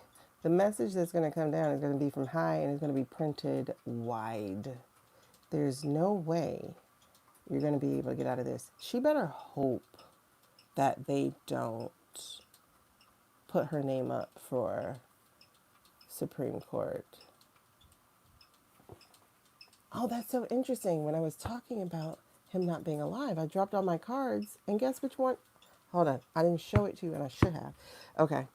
the message that's going to come down is going to be from high and it's going to be printed wide. There's no way you're going to be able to get out of this. She better hope that they don't put her name up for Supreme Court. Oh, that's so interesting. When I was talking about him not being alive, I dropped all my cards, and guess which one? Hold on. I didn't show it to you, and I should have. Okay.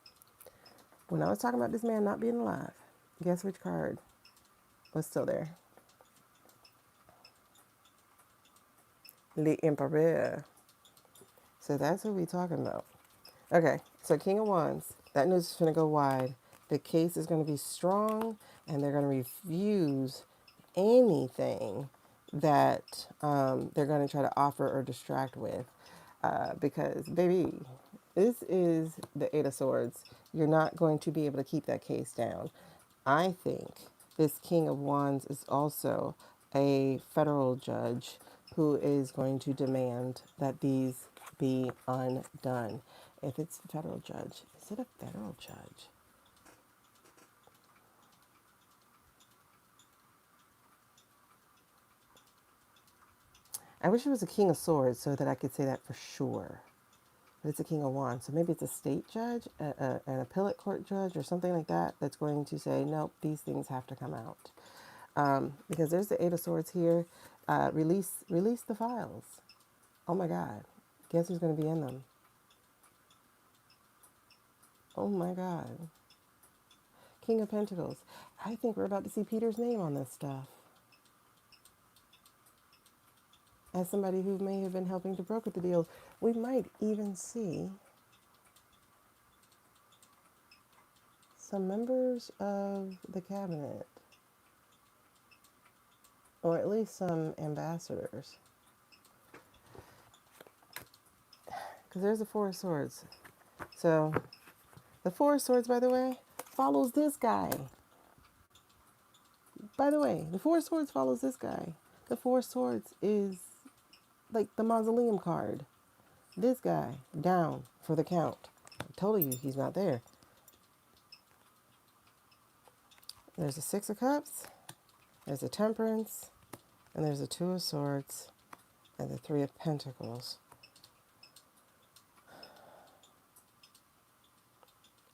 When I was talking about this man not being alive, guess which card was still there? The Emperor. So that's what we're talking about. Okay, so King of Wands. That news is going to go wide. The case is going to be strong, and they're going to refuse anything that they're going to try to offer or distract with. Because, baby, this is the Eight of Swords. You're not going to be able to keep that case down. I think this King of Wands is also a federal judge who is going to demand that these be undone. If it's a federal judge, is it a federal judge? I wish it was a King of Swords so that I could say that for sure. But it's a King of Wands. So maybe it's a state judge, an appellate court judge, or something like that that's going to say, nope, these things have to come out. Because there's the Eight of Swords here. Release the files. Oh my God. Guess who's going to be in them? Oh my God. King of Pentacles. I think we're about to see Peter's name on this stuff. As somebody who may have been helping to broker the deals, we might even see some members of the cabinet, or at least some ambassadors. Because there's the Four of Swords. So the Four of Swords, by the way, follows this guy. By the way, the Four of Swords follows this guy. The Four of Swords is like the mausoleum card. This guy, down for the count. I told you he's not there. There's a Six of Cups, there's a Temperance, and there's a Two of Swords, and the Three of Pentacles.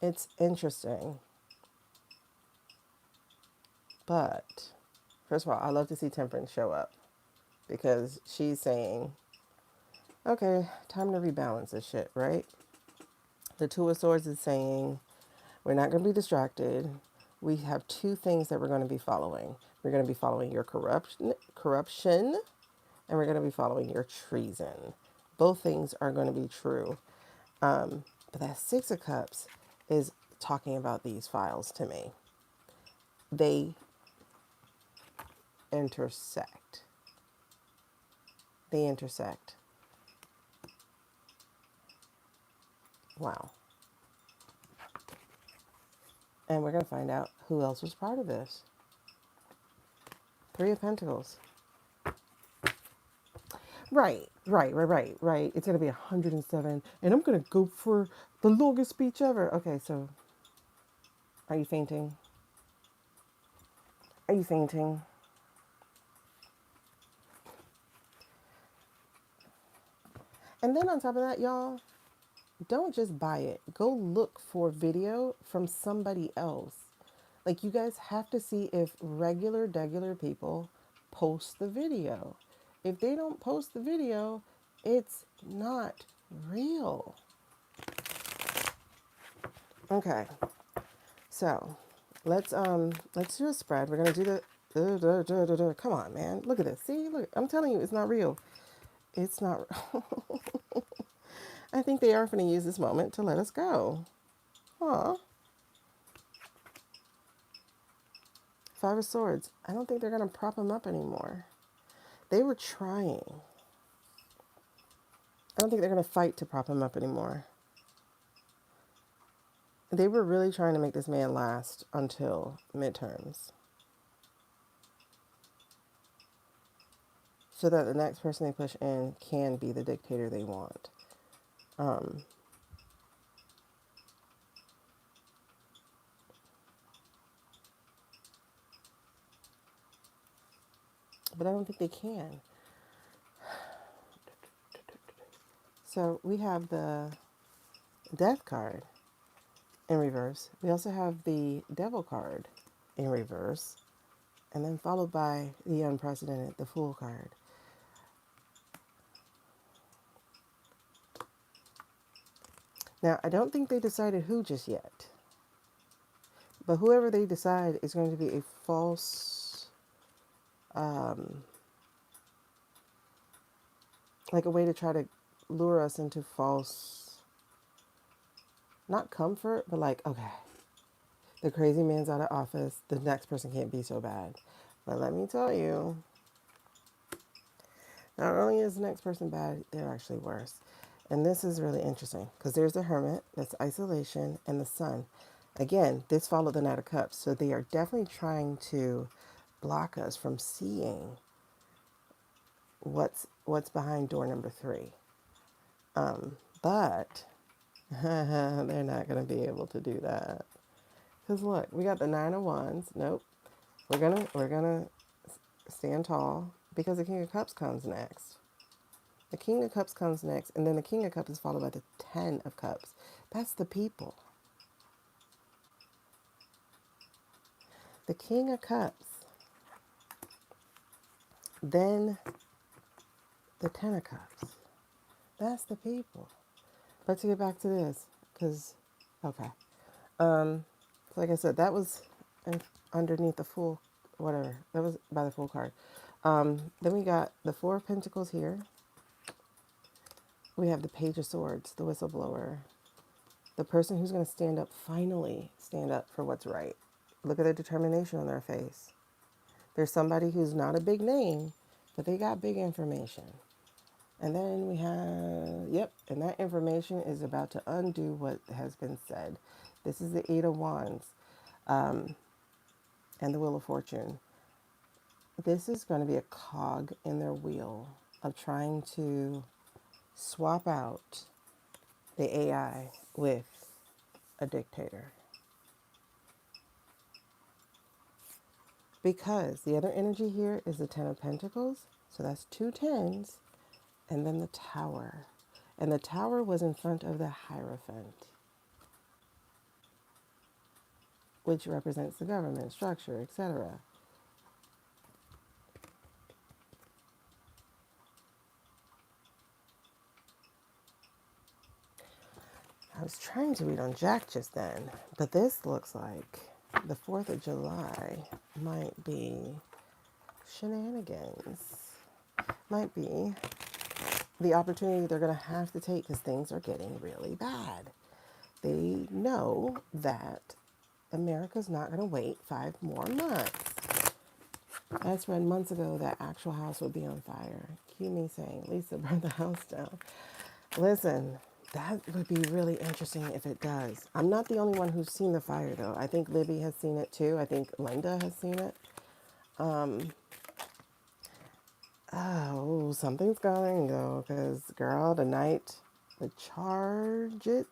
It's interesting, but first of all, I love to see Temperance show up because she's saying, okay, time to rebalance this shit, right? The Two of Swords is saying, we're not going to be distracted. We have two things that we're going to be following. We're going to be following your corruption, and we're going to be following your treason. Both things are going to be true. But that Six of Cups is talking about these files to me. They intersect. They intersect. Wow. And we're going to find out who else was part of this. Three of Pentacles. Right. It's going to be 107. And I'm going to go for the longest speech ever. Okay, so are you fainting? Are you fainting? And then on top of that, y'all, don't just buy it. Go look for video from somebody else. Like, you guys have to see if regular people post the video. If they don't post the video, it's not real. Okay. So, let's do a spread. We're going to do the come on, man. Look at this. See? Look. I'm telling you, it's not real. It's not. I think they are going to use this moment to let us go. Aw. Five of Swords. I don't think they're going to prop him up anymore. They were trying. I don't think they're going to fight to prop him up anymore. They were really trying to make this man last until midterms, so that the next person they push in can be the dictator they want. But I don't think they can. So we have the Death card in reverse. We also have the Devil card in reverse. And then followed by the Unprecedented, the Fool card. Now, I don't think they decided who just yet. But whoever they decide is going to be a false, like a way to try to lure us into false, not comfort, but like, okay, the crazy man's out of office. The next person can't be so bad. But let me tell you, not only is the next person bad, they're actually worse. And this is really interesting because there's the Hermit, that's isolation, and the Sun. Again, this followed the Knight of Cups. So they are definitely trying to block us from seeing what's behind door number 3. But they're not going to be able to do that. Because look, we got the Nine of Wands. Nope. We're gonna stand tall because the King of Cups comes next. The King of Cups comes next, and then the King of Cups is followed by the Ten of Cups. That's the people. The King of Cups. Then the Ten of Cups. That's the people. But to get back to this, because, okay. So like I said, that was underneath the Fool, whatever. That was by the Fool card. Then we got the Four of Pentacles here. We have the Page of Swords, the Whistleblower. The person who's going to stand up, finally stand up for what's right. Look at the determination on their face. There's somebody who's not a big name, but they got big information. And then we have, yep, and that information is about to undo what has been said. This is the Eight of Wands and the Wheel of Fortune. This is going to be a cog in their wheel of trying to swap out the AI with a dictator. Because the other energy here is the Ten of Pentacles. So that's 2 tens. And then the Tower. And the Tower was in front of the Hierophant. which represents the government, structure, etc. I was trying to read on Jack just then, but this looks like the 4th of July might be shenanigans. Might be the opportunity they're going to have to take because things are getting really bad. They know that America's not going to wait 5 more months. I had read months ago that actual house would be on fire. Cue me saying, Lisa, burn the house down. Listen, that would be really interesting if it does. I'm not the only one who's seen the fire, though. I think Libby has seen it, too. I think Linda has seen it. Oh, something's going, though, because, girl, tonight, the charge it.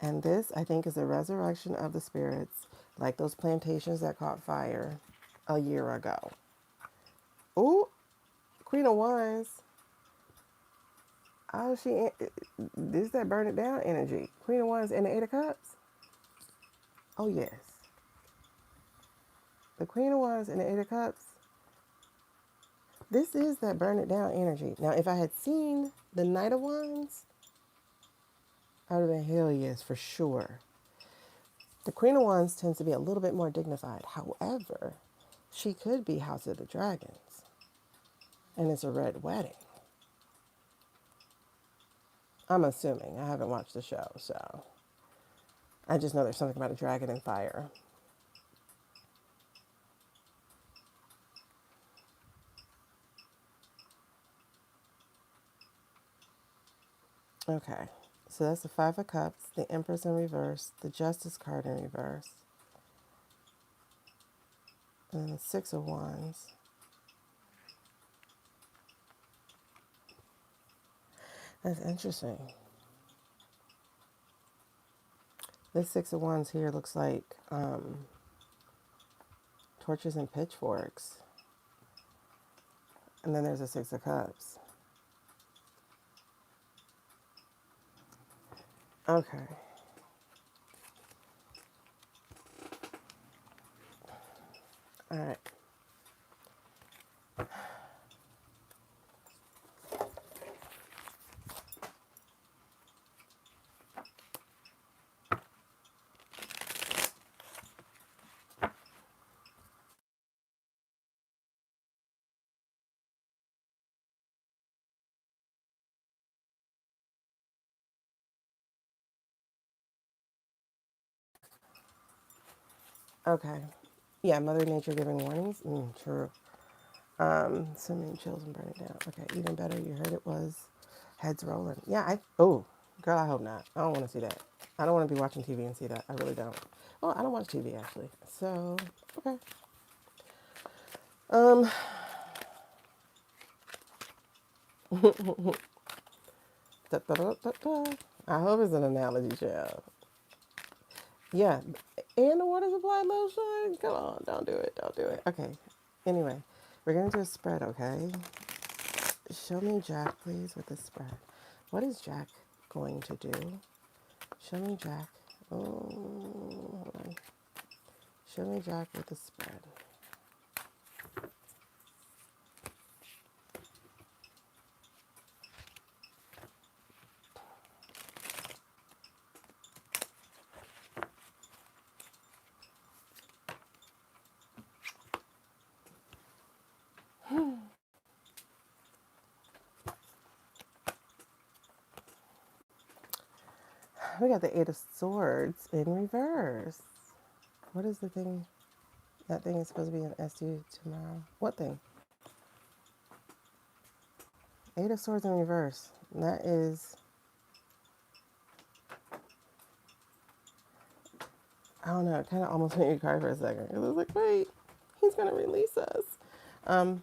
And this, I think, is a resurrection of the spirits, like those plantations that caught fire a year ago. Ooh, Queen of Wands. Oh, this is that burn it down energy. Queen of Wands and the Eight of Cups. Oh, yes. The Queen of Wands and the Eight of Cups. This is that burn it down energy. Now, if I had seen the Knight of Wands, I would have been, hell yes, for sure. The Queen of Wands tends to be a little bit more dignified. However, she could be House of the Dragons. And it's a red wedding. I'm assuming. I haven't watched the show, so I just know there's something about a dragon and fire. Okay, so that's the Five of Cups, the Empress in reverse, the Justice card in reverse, and then the Six of Wands. That's interesting. This Six of Wands here looks like torches and pitchforks. And then there's a Six of Cups. Okay. All right. Okay. Yeah, Mother Nature giving warnings. True. So many chills and burning down. Okay, even better. You heard it was heads rolling. Yeah, oh, girl, I hope not. I don't want to see that. I don't want to be watching TV and see that. I really don't. Well, I don't watch TV actually. So, okay. Um, da, da, da, da, da. I hope it's an analogy, child. Yeah, and the water supply lotion. Come on, don't do it. Don't do it. Okay. Anyway, we're gonna do a spread, okay? Show me Jack, please, with the spread. What is Jack going to do? Show me Jack. Oh, hold on. Show me Jack with the spread. We got the Eight of Swords in reverse. What is the thing? That thing is supposed to be an SU tomorrow. What thing? Eight of Swords in reverse. And that is, I don't know, it kind of almost made me cry for a second. It was like, wait, he's going to release us. Um,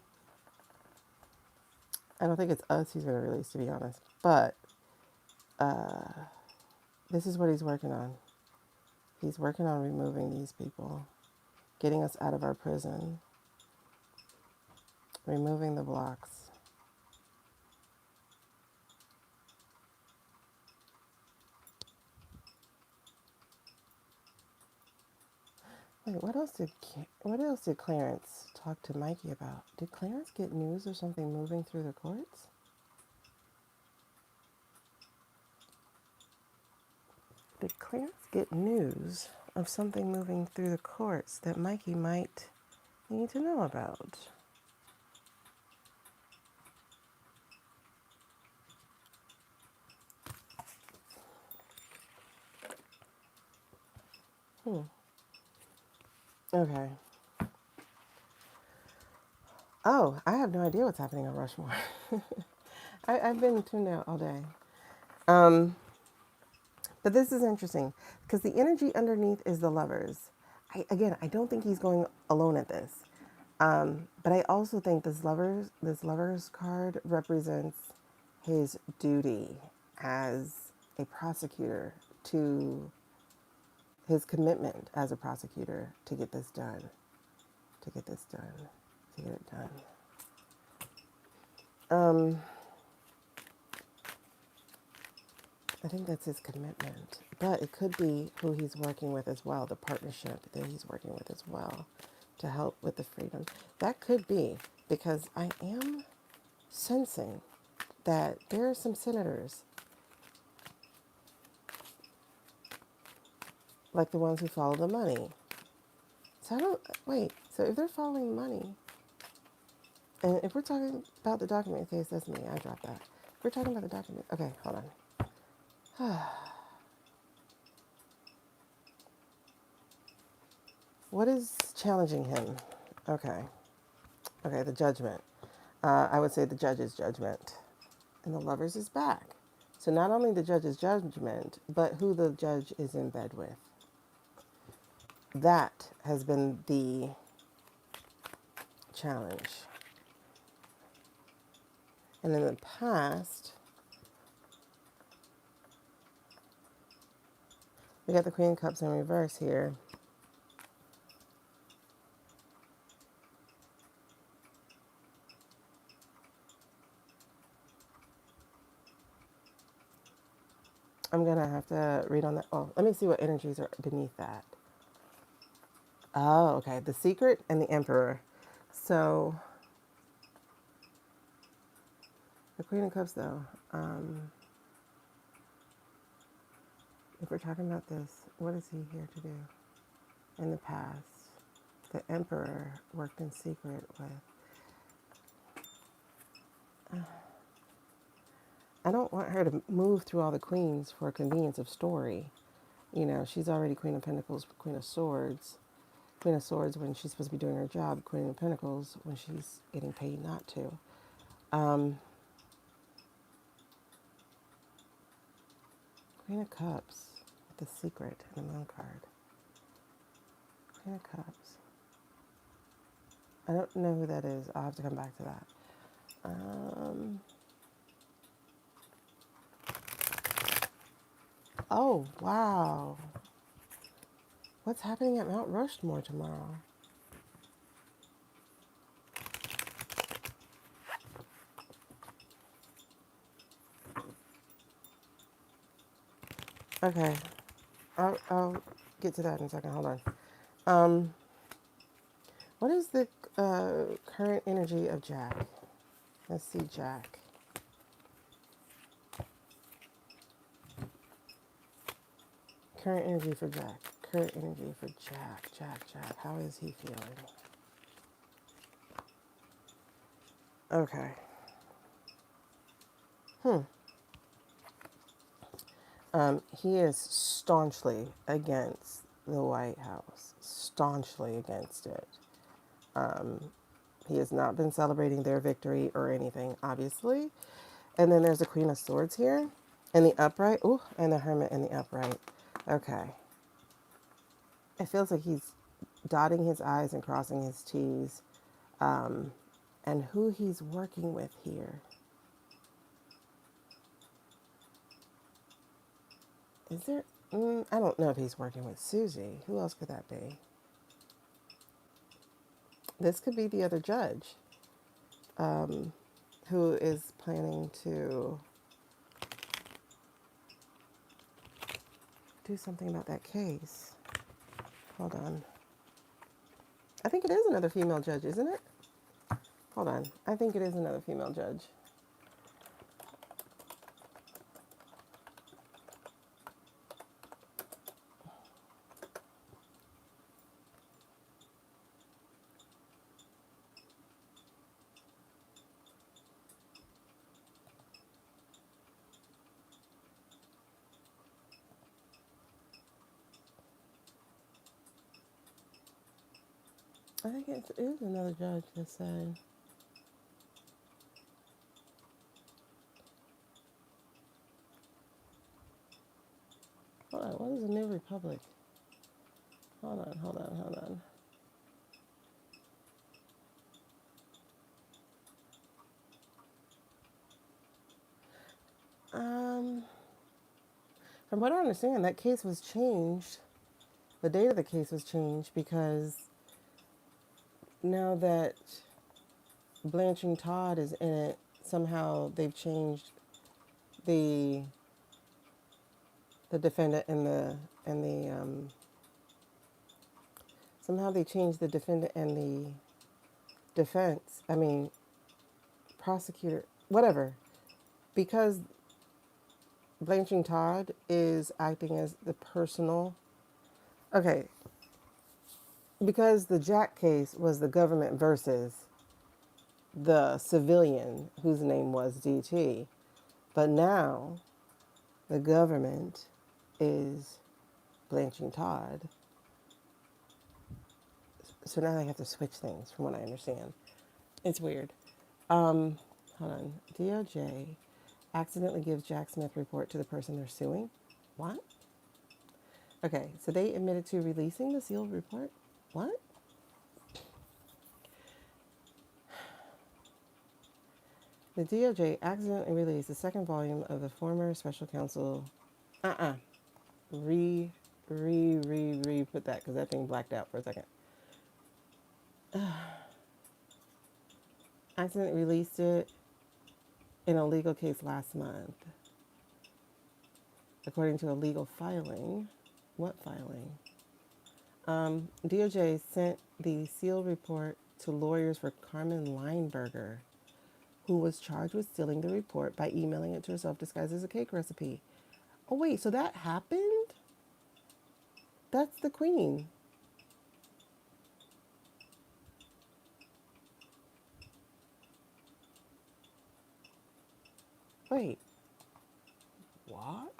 I don't think it's us he's going to release, to be honest. But this is what he's working on. He's working on removing these people, getting us out of our prison, removing the blocks. Wait, what else did Clarence talk to Mikey about? Did Clarence get news of something moving through the courts? Did Clarence get news of something moving through the courts that Mikey might need to know about? Hmm. Okay. Oh, I have no idea what's happening on Rushmore. I've been tuned out all day. Um, but this is interesting because the energy underneath is the lovers. I don't think he's going alone at this. But I also think this lovers card represents his duty as a prosecutor, to his commitment as a prosecutor to get this done, to get this done, to get it done. I think that's his commitment, but it could be who he's working with as well, the partnership that he's working with as well to help with the freedom. That could be, because I am sensing that there are some senators, like the ones who follow the money. So I don't, wait, so if they're following the money, and if we're talking about the document case, that's me, I dropped that. If we're talking about the document, okay, hold on. What is challenging him? Okay. Okay, the judgment. I would say the judge's judgment. And the lovers is back. So not only the judge's judgment, but who the judge is in bed with. That has been the challenge. And in the past, we got the Queen of Cups in reverse here. I'm going to have to read on that. Oh, let me see what energies are beneath that. Oh, okay. The Secret and the Emperor. So, the Queen of Cups, though. If we're talking about this, what is he here to do? In the past, the Emperor worked in secret with. I don't want her to move through all the queens for convenience of story. You know, she's already Queen of Pentacles, Queen of Swords. Queen of Swords when she's supposed to be doing her job. Queen of Pentacles when she's getting paid not to. Queen of Cups with the Secret and the Moon card. Queen of Cups. I don't know who that is. I'll have to come back to that. Oh, wow. What's happening at Mount Rushmore tomorrow? Okay. I'll get to that in a second. Hold on. Um, what is the current energy of Jack? Let's see, Jack. Current energy for Jack. Current energy for Jack. Jack. How is he feeling? Okay. He is staunchly against the White House. Staunchly against it. He has not been celebrating their victory or anything, obviously. And then there's the Queen of Swords here. And the upright. Ooh, and the Hermit in the upright. Okay. It feels like he's dotting his I's and crossing his T's. And who he's working with here. Is there... I don't know if he's working with Susie. Who else could that be? This could be the other judge. Who is planning to do something about that case. Hold on. I think it is another female judge, isn't it? Hold on. I think it is another female judge. I think it is another judge that said, hold on, what is a New Republic? Hold on, hold on, hold on. From what I understand, that case was changed. The date of the case was changed because now that Blanching Todd is in it, somehow they've changed the defendant and the somehow they changed the defendant and the defense. I mean, prosecutor, whatever, because Blanching Todd is acting as the personal. Okay, because the Jack case was the government versus the civilian whose name was DT, but now the government is Blanching Todd. So now they have to switch things, from what I understand. It's weird. Hold on. DOJ accidentally gives Jack Smith report to the person they're suing. What? Okay, so they admitted to releasing the sealed report. What? The DOJ accidentally released the second volume of the former special counsel. Put that because that thing blacked out for a second. Accidentally released it in a legal case last month, according to a legal filing. What filing? DOJ sent the sealed report to lawyers for Carmen Lineberger, who was charged with stealing the report by emailing it to herself disguised as a cake recipe. Oh, wait, so that happened? That's the queen. Wait, what?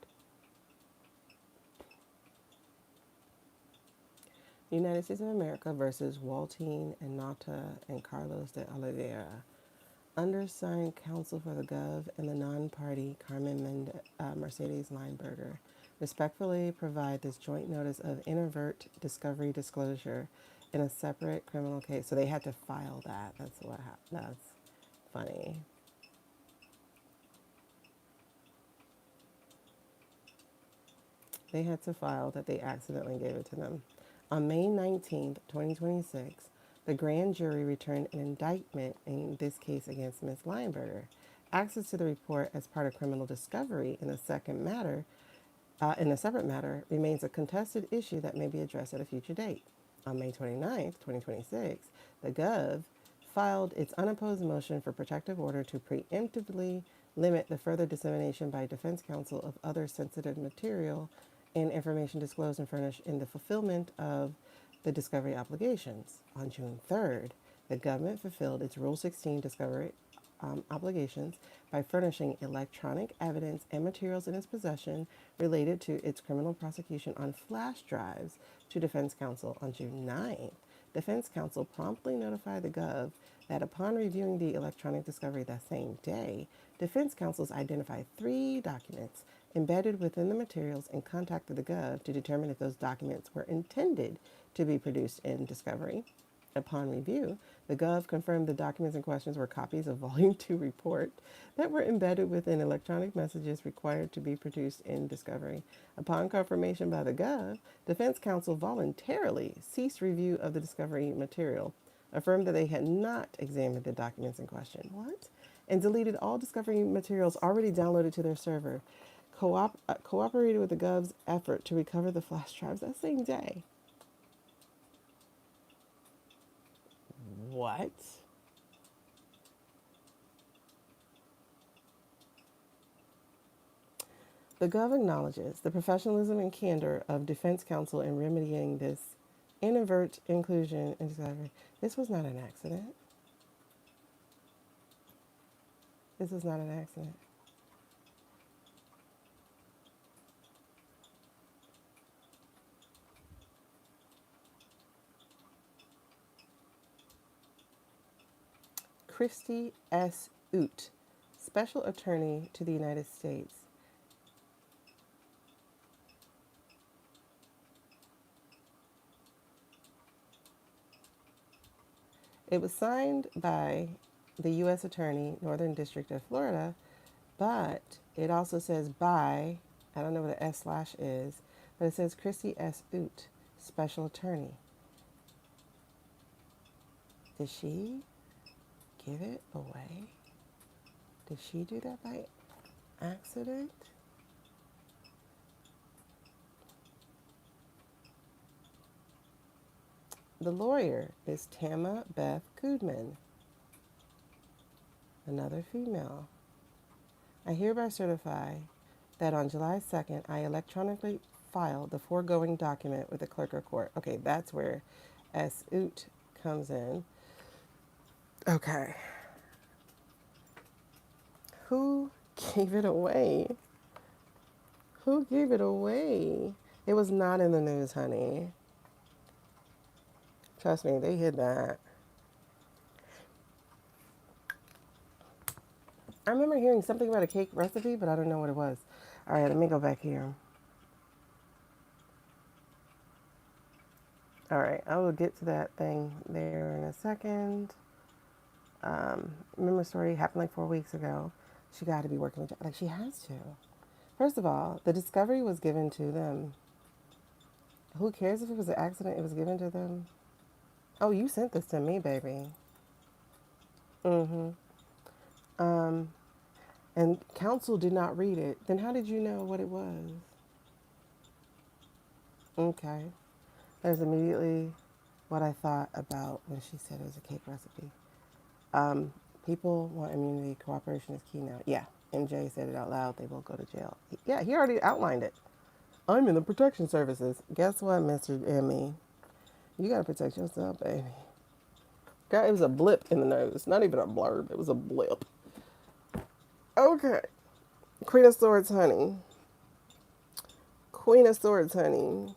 United States of America versus Waltine and Nata and Carlos de Oliveira. Undersigned counsel for the Gov and the non-party Carmen Mercedes Lineberger respectfully provide this joint notice of inadvertent discovery disclosure in a separate criminal case. So they had to file that. That's what happened. That's funny. They had to file that they accidentally gave it to them. On May 19th, 2026, the grand jury returned an indictment in this case against Ms. Lineberger. Access to the report as part of criminal discovery in a separate matter remains a contested issue that may be addressed at a future date. On May 29th, 2026, the Gov filed its unopposed motion for protective order to preemptively limit the further dissemination by defense counsel of other sensitive material and information disclosed and furnished in the fulfillment of the discovery obligations. On June 3rd, the government fulfilled its Rule 16 discovery obligations by furnishing electronic evidence and materials in its possession related to its criminal prosecution on flash drives to defense counsel on June 9th. Defense counsel promptly notified the Gov that upon reviewing the electronic discovery that same day, defense counsels identified 3 documents embedded within the materials and contacted the Gov to determine if those documents were intended to be produced in discovery. Upon review, the Gov confirmed the documents in questions were copies of Volume 2 report that were embedded within electronic messages required to be produced in discovery. Upon confirmation by the Gov, defense counsel voluntarily ceased review of the discovery material, affirmed that they had not examined the documents in question. What? And deleted all discovery materials already downloaded to their server. Cooperated with the Gov's effort to recover the flash drives that same day. What? The Gov acknowledges the professionalism and candor of defense counsel in remedying this inadvertent inclusion and discovery. This was not an accident. This is not an accident. Christy S. Oot, Special Attorney to the United States. It was signed by the U.S. Attorney, Northern District of Florida, but it also says by, I don't know what an S slash is, but it says Christy S. Oot, Special Attorney. Did she give it away? Did she do that by accident? The lawyer is Tama Beth Goodman, another female. I hereby certify that on July 2nd, I electronically filed the foregoing document with the clerk of court. Okay, that's where S. Oot comes in. Okay. Who gave it away? Who gave it away? It was not in the news, honey. Trust me, they hid that. I remember hearing something about a cake recipe, but I don't know what it was. All right, let me go back here. All right, I will get to that thing there in a second. Remember a story happened like 4 weeks ago. She got to be working with, like she has to. First of all, the discovery was given to them. Who cares if it was an accident? It was given to them. Oh, you sent this to me, baby. Mm-hmm. Um, and counsel did not read it. Then how did you know what it was? Okay. That's immediately what I thought about when she said it was a cake recipe. People want immunity. Cooperation is key now. Yeah. And Jay said it out loud. They will go to jail. Yeah, he already outlined it. I'm in the protection services. Guess what, Mr. Emmy? You got to protect yourself, baby. God, it was a blip in the nose. Not even a blurb. It was a blip. Okay. Queen of Swords, honey. Queen of Swords, honey.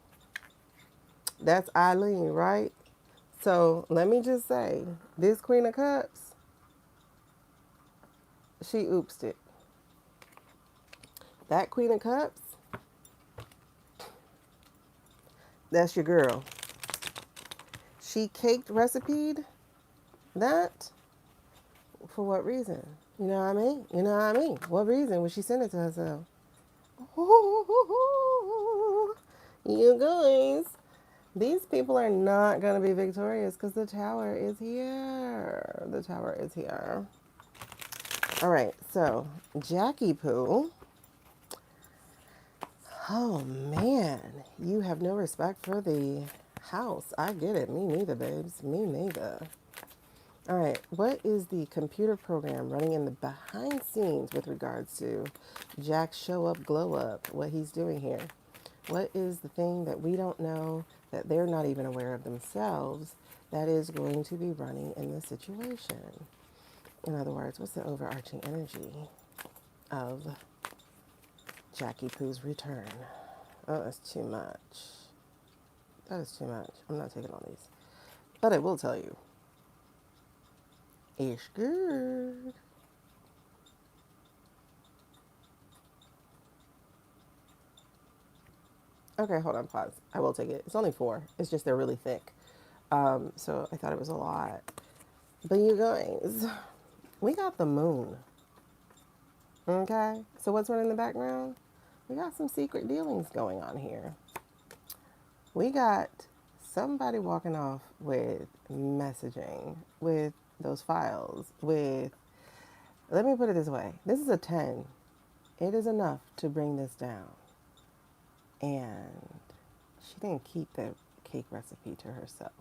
That's Eileen, right? So let me just say, this Queen of Cups, she oopsed it. That Queen of Cups, that's your girl. She caked recipe'd that for what reason? You know what I mean? You know what I mean? What reason would she send it to herself? Ooh, you guys, these people are not going to be victorious because the tower is here. The tower is here. All right, so Jackie Poo. Oh man, you have no respect for the house. I get it. Me neither, babes. Me neither. All right, what is the computer program running in the behind scenes with regards to Jack's show up, glow up, what he's doing here? What is the thing that we don't know, that they're not even aware of themselves, that is going to be running in this situation? In other words, what's the overarching energy of Jackie Poo's return? Oh, that's too much. That is too much. I'm not taking all these. But I will tell you, it's good. Okay, hold on, pause. I will take it. It's only 4. It's just they're really thick. So I thought it was a lot. But you guys, we got the moon. Okay? So what's running in the background? We got some secret dealings going on here. We got somebody walking off with messaging, with those files, with, let me put it this way. This is a 10. It is enough to bring this down. And she didn't keep the cake recipe to herself.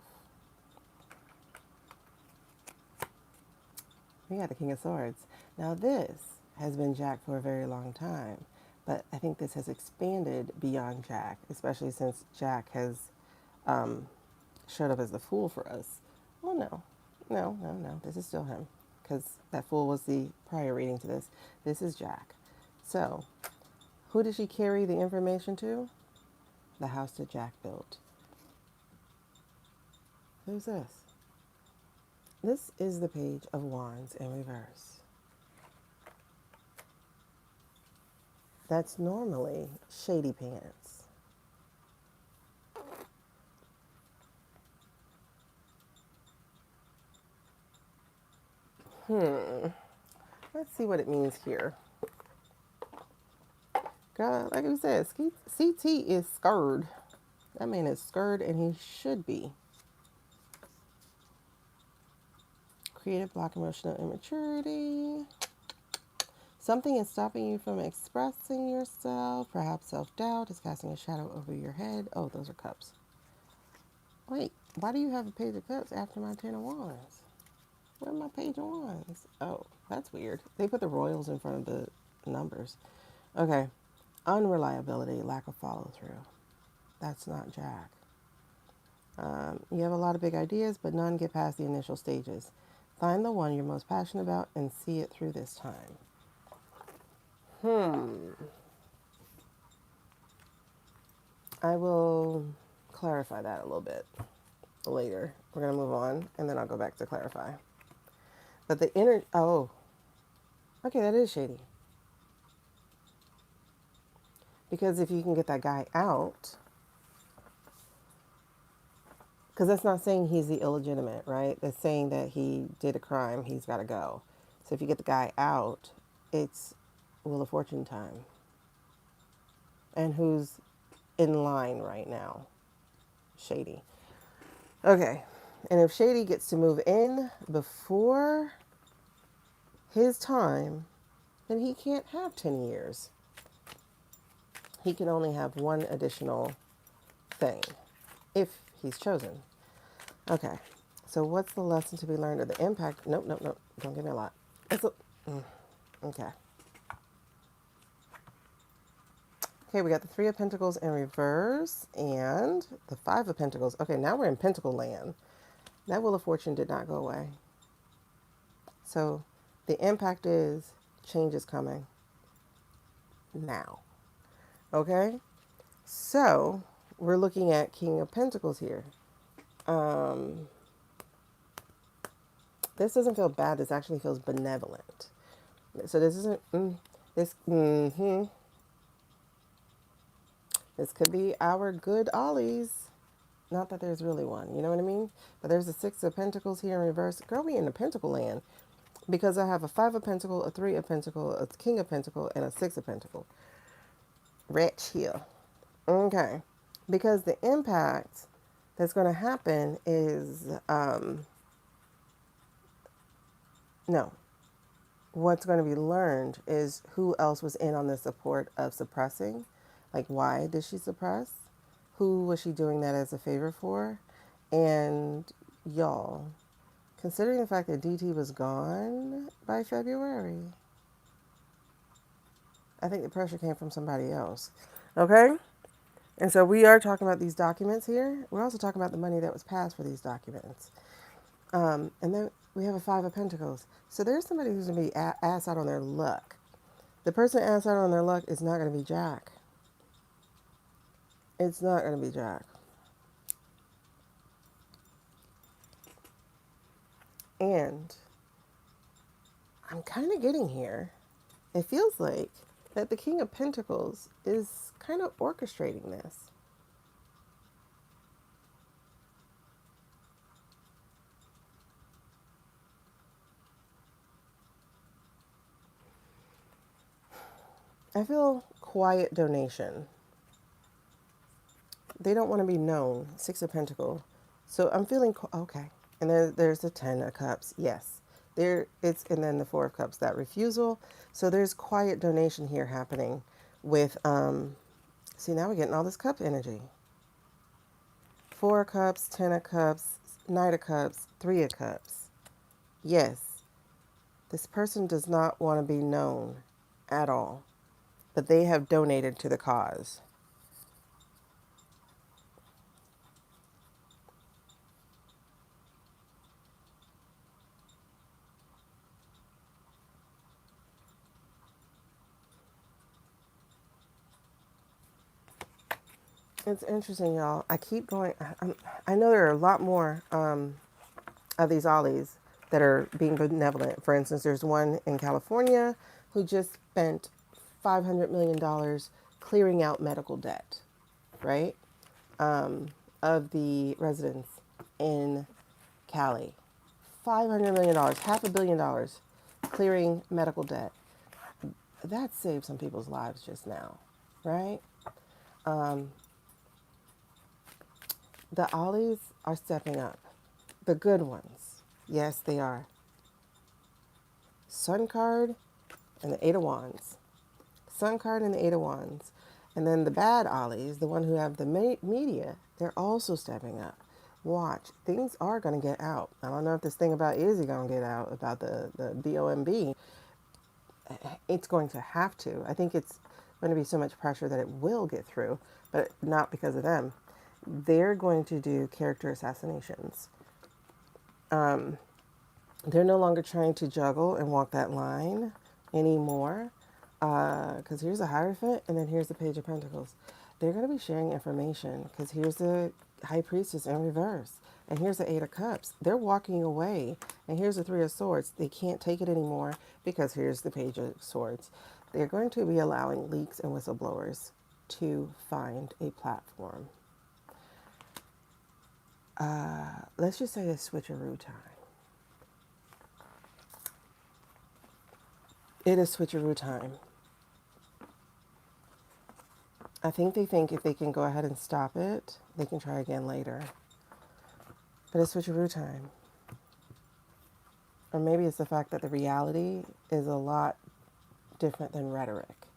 We got the King of Swords. Now this has been Jack for a very long time, but I think this has expanded beyond Jack, especially since Jack has um, showed up as the Fool for us. Well, no. This is still him, because that Fool was the prior reading to this. This is Jack. So, who did she carry the information to? The house that Jack built. Who's this? This is the Page of Wands in reverse. That's normally Shady Pants. Let's see what it means here. God, like we said, CT is scared. That man is scared, and he should be. Creative block, emotional immaturity. Something is stopping you from expressing yourself. Perhaps self-doubt is casting a shadow over your head. Oh, those are cups. Wait, why do you have a Page of Cups after my Ten of Wands? Where's my Page of Wands? Oh, that's weird. They put the royals in front of the numbers. Okay. Unreliability, lack of follow-through. That's not Jack. You have a lot of big ideas, but none get past the initial stages. Find the one you're most passionate about and see it through this time. I will clarify that a little bit later. We're going to move on, and then I'll go back to clarify. But the inner... Oh. Okay, that is shady. Because if you can get that guy out... Because that's not saying he's the illegitimate, right? That's saying that he did a crime. He's got to go. So if you get the guy out, it's Wheel of Fortune time. And who's in line right now? Shady. Okay. And if Shady gets to move in before his time, then he can't have 10 years. He can only have one additional thing if he's chosen. Okay. So what's the lesson to be learned or the impact? Nope. Don't give me a lot. Okay. Okay, we got the Three of Pentacles in reverse and the Five of Pentacles. Okay, now we're in Pentacle land. That Wheel of Fortune did not go away. So the impact is change is coming now. Okay? So we're looking at King of Pentacles here. This doesn't feel bad. This actually feels benevolent. So this isn't... This could be our good Ollies. Not that there's really one, you know what I mean? But there's a Six of Pentacles here in reverse. Girl, we in the Pentacle land. Because I have a Five of Pentacles, a Three of Pentacles, a King of Pentacles, and a Six of Pentacles. Rich here. Okay. Because the impact that's going to happen is... no. What's going to be learned is who else was in on the support of suppressing. Like, why did she suppress? Who was she doing that as a favor for? And y'all, considering the fact that DT was gone by February, I think the pressure came from somebody else. Okay? And so we are talking about these documents here. We're also talking about the money that was passed for these documents. And then we have a Five of Pentacles. So there's somebody who's going to be ass out on their luck. The person ass out on their luck is not going to be Jack. It's not going to be Jack. And I'm kind of getting here. It feels like that the King of Pentacles is kind of orchestrating this. I feel quiet donation. They don't want to be known. Six of Pentacles. So I'm feeling, okay. And then there's the Ten of Cups. Yes. And then the Four of Cups, that refusal. So there's quiet donation here happening with, see, now we're getting all this cup energy. Four of Cups, Ten of Cups, Knight of Cups, Three of Cups. Yes. This person does not want to be known at all, but they have donated to the cause. It's interesting, y'all. I keep going. I know there are a lot more of these ollies that are being benevolent. For instance, there's one in California who just spent $500 million clearing out medical debt, right? Of the residents in Cali. $500 million, $500 million clearing medical debt. That saved some people's lives just now, right? The ollies are stepping up. The good ones. Yes, they are. Sun card and the Eight of Wands. Sun card and the Eight of Wands. And then the bad ollies, the one who have the media, they're also stepping up. Watch. Things are going to get out. I don't know if this thing about Izzy going to get out, about the BOMB. It's going to have to. I think it's going to be so much pressure that it will get through, but not because of them. They're going to do character assassinations. They're no longer trying to juggle and walk that line anymore. Because here's a Hierophant, and then here's the Page of Pentacles. They're going to be sharing information, because here's the High Priestess in reverse, and here's the Eight of Cups. They're walking away, and here's the Three of Swords. They can't take it anymore, because here's the Page of Swords. They're going to be allowing leaks and whistleblowers to find a platform. Let's just say it's switcheroo time. It is switcheroo time. I think they think if they can go ahead and stop it, they can try again later. But it's switcheroo time. Or maybe it's the fact that the reality is a lot different than rhetoric.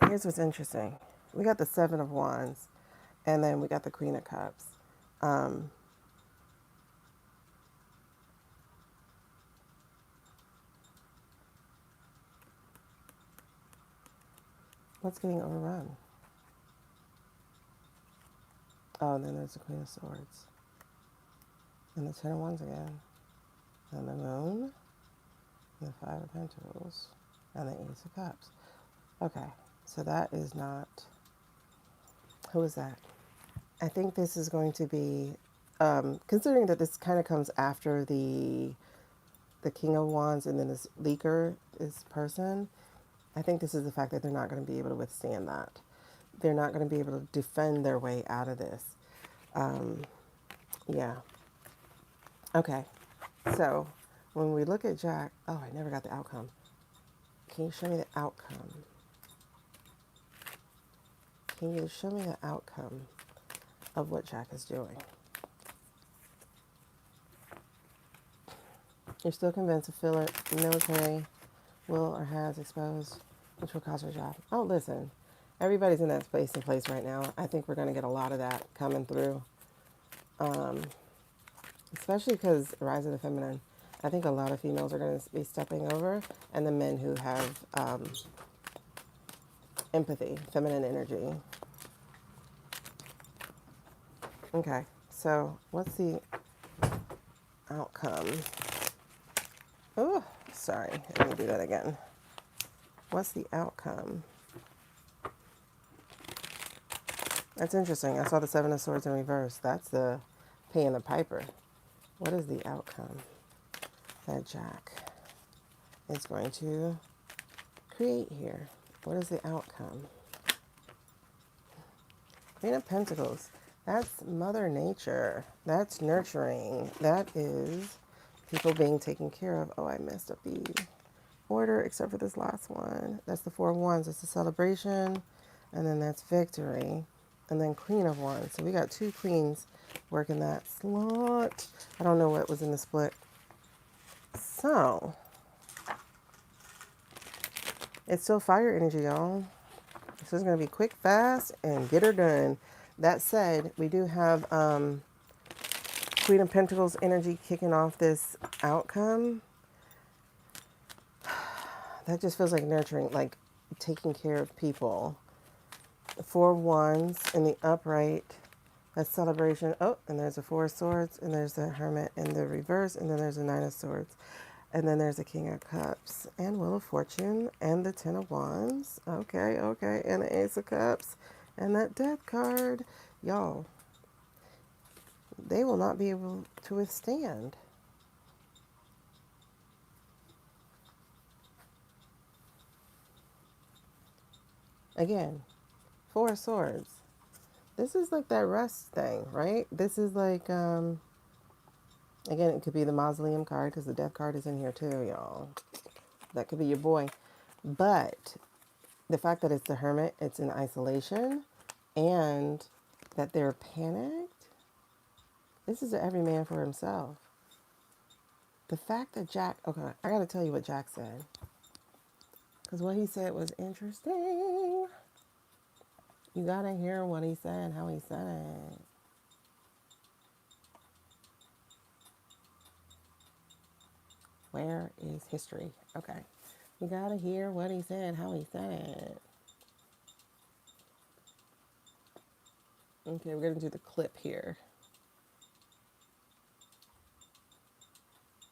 Here's what's interesting. We got the Seven of Wands, and then we got the Queen of Cups. What's getting overrun? Oh, and then there's the Queen of Swords. And the Ten of Wands again. And the Moon. And the Five of Pentacles. And the Ace of Cups. Okay, so that is not... Who is that? I think this is going to be... considering that this kind of comes after the King of Wands and then this leaker, this person, I think this is the fact that they're not going to be able to withstand that. They're not going to be able to defend their way out of this. Yeah. Okay. So when we look at Jack, oh, I never got the outcome. Can you show me the outcome? Can you show me the outcome of what Jack is doing? You're still convinced the military will or has exposed, which will cause her job. Oh, listen, everybody's in that space and place right now. I think we're going to get a lot of that coming through, especially because Rise of the Feminine. I think a lot of females are going to be stepping over, and the men who have empathy, feminine energy. Okay, so what's the outcome? Oh, sorry, let me do that again. What's the outcome? That's interesting. I saw the Seven of Swords in reverse. That's the paying the piper. What is the outcome that Jack is going to create here? What is the outcome? Queen of Pentacles. That's Mother Nature. That's nurturing. That is people being taken care of. Oh, I messed up the order except for this last one. That's the Four of Wands. It's a celebration. And then that's victory. And then Queen of Wands. So we got two queens working that slot. I don't know what was in the split. So it's still fire energy, y'all. This is going to be quick, fast, and get her done. That said, we do have Queen of Pentacles energy kicking off this outcome. That just feels like nurturing, like taking care of people. Four of Wands in the upright. That's celebration. Oh, and there's a Four of Swords, and there's the Hermit in the reverse, and then there's a Nine of Swords. And then there's a King of Cups, and Wheel of Fortune, and the Ten of Wands. Okay, okay, and the Ace of Cups, and that Death card. Y'all, they will not be able to withstand. Again, Four of Swords. This is like that rest thing, right? This is like, again, it could be the Mausoleum card because the Death card is in here too, y'all. That could be your boy. But the fact that it's the Hermit, it's in isolation, and that they're panicked, this is every man for himself. The fact that Jack, okay, I got to tell you what Jack said. Because what he said was interesting. You got to hear what he said, how he said it. Where is history? Okay. You got to hear what he said, how he said it. Okay, we're going to do the clip here.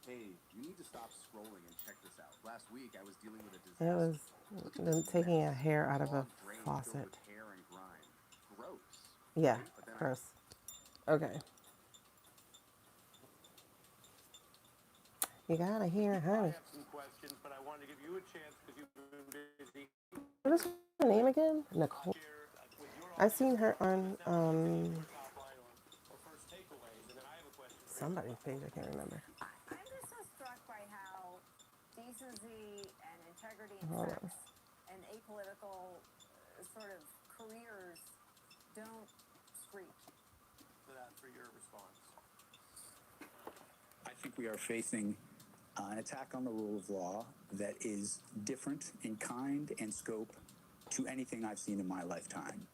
Hey, you need to stop scrolling and check this out. Last week I was dealing with a That disaster. was them taking a hair out of a faucet. With hair and grime. Gross. Yeah, Right? But then gross. Okay. You gotta hear, honey. I have some questions, but I wanted to give you a chance because you've been busy. What is her name again? Nicole. I've seen her on somebody's page. I can't remember. I'm just so struck by how decency and integrity and Hold sex on. and apolitical sort of careers don't screech. For your response. I think we are facing an attack on the rule of law that is different in kind and scope to anything I've seen in my lifetime.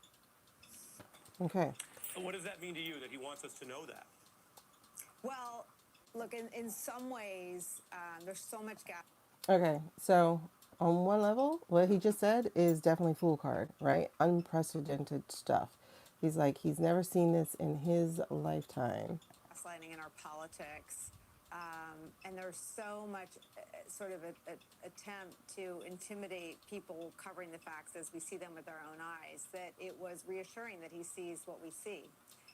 Okay. What does that mean to you that he wants us to know that? Well, look, in some ways, there's so much gap. Okay. So on one level, what he just said is definitely fool card, right? Unprecedented stuff. He's like, he's never seen this in his lifetime. Gaslighting in our politics. And there's so much sort of a attempt to intimidate people covering the facts as we see them with our own eyes, that it was reassuring that he sees what we see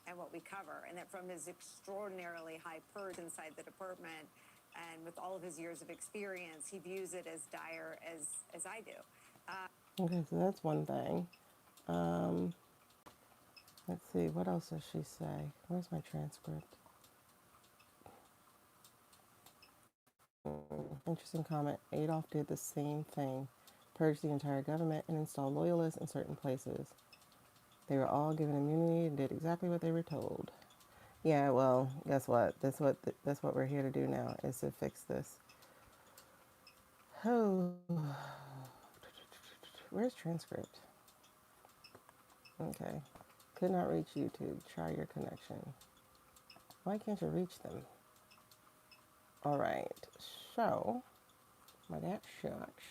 and what we cover, and that from his extraordinarily high perch inside the department and with all of his years of experience, he views it as dire as I do. Okay, so that's one thing. Let's see, what else does she say? Where's my transcript? Interesting comment. Adolf did the same thing, purged the entire government and installed loyalists in certain places. They were all given immunity and did exactly what they were told. Yeah, well, guess what? That's what we're here to do now, is to fix this. Oh, where's transcript? Okay, could not reach YouTube. Try your connection. Why can't you reach them? All right, so my that sucks.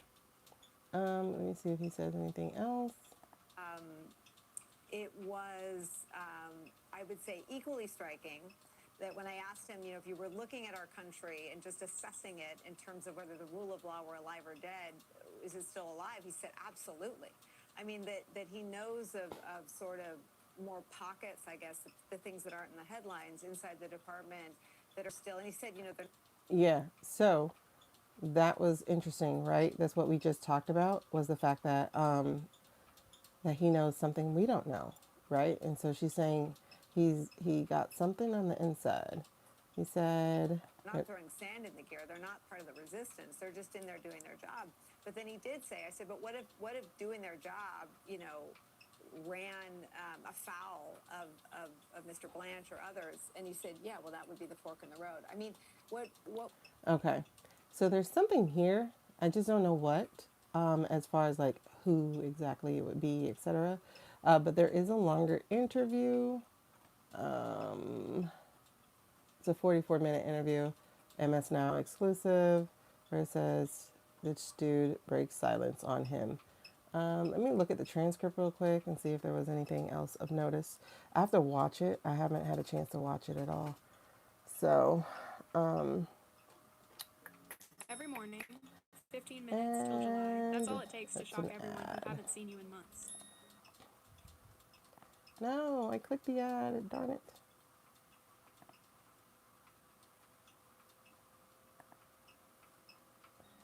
Let me see if he says anything else. It was, I would say, equally striking that when I asked him, if you were looking at our country and just assessing it in terms of whether the rule of law were alive or dead, is it still alive? He said, absolutely. I mean, that he knows of sort of more pockets, I guess, the things that aren't in the headlines inside the department that are still, and he said, they're... Yeah, so that was interesting, right? That's what we just talked about, was the fact that that he knows something we don't know, right? And so she's saying he got something on the inside. He said, not throwing sand in the gear. They're not part of the resistance. They're just in there doing their job. But then he did say, I said, but what if doing their job, ran afoul of Mr. Blanche or others? And he said, yeah, well, that would be the fork in the road. I mean, what? Okay, so there's something here. I just don't know what, as far as like who exactly it would be, etc. But there is a longer interview. It's a 44-minute interview. MS Now exclusive, where it says, this dude breaks silence on him. Let me look at the transcript real quick and see if there was anything else of notice. I have to watch it. I haven't had a chance to watch it at all. So, Every morning, 15 minutes till July. That's all and it takes to that's shock an everyone who ad. haven't seen you in months. No, I clicked the ad. Darn it.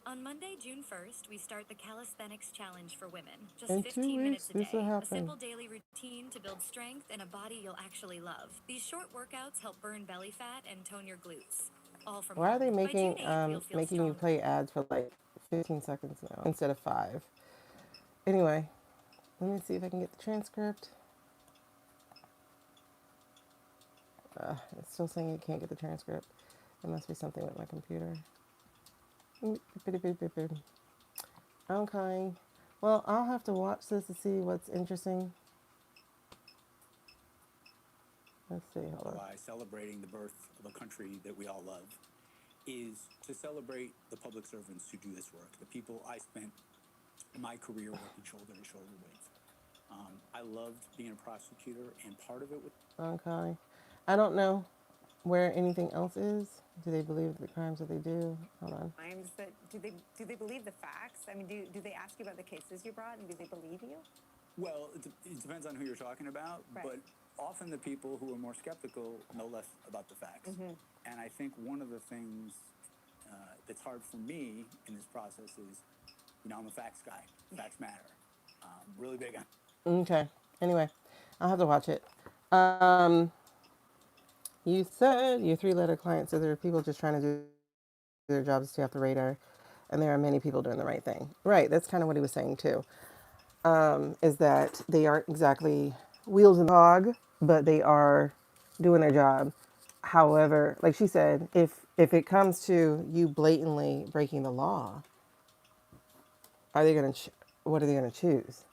On Monday, June 1st, we start the Calisthenics Challenge for women. Just In 2 15 weeks, minutes a this will day. A happen. simple daily routine to build strength and a body you'll actually love. These short workouts help burn belly fat and tone your glutes. All from Why are home. they By June making 8th, you'll feel making you stronger. play ads for like 15 seconds now instead of 5? Anyway, let me see if I can get the transcript. It's still saying it can't get the transcript. It must be something with my computer. Okay. Well, I'll have to watch this to see what's interesting. Let's see. Hold on. Why celebrating the birth of a country that we all love is to celebrate the public servants who do this work, the people I spent my career working shoulder to shoulder with. I loved being a prosecutor, and part of it was Okay. I don't know where anything else is. Do they believe the crimes that they do? Hold on. Times that do they believe the facts? I mean, do they ask you about the cases you brought, and do they believe you? well, it depends on who you're talking about, Right. but often the people who are more skeptical know less about the facts. And I think one of the things that's hard for me in this process is, I'm a facts guy. Facts matter. Really big on. Okay. Anyway, I'll have to watch it. You said your 3-letter client said there are people just trying to do their jobs to stay off the radar, and there are many people doing the right thing. Right. That's kind of what he was saying too. Is that they aren't exactly wheels and hog, but they are doing their job. However, like she said, if it comes to you blatantly breaking the law, are they gonna what are they gonna choose?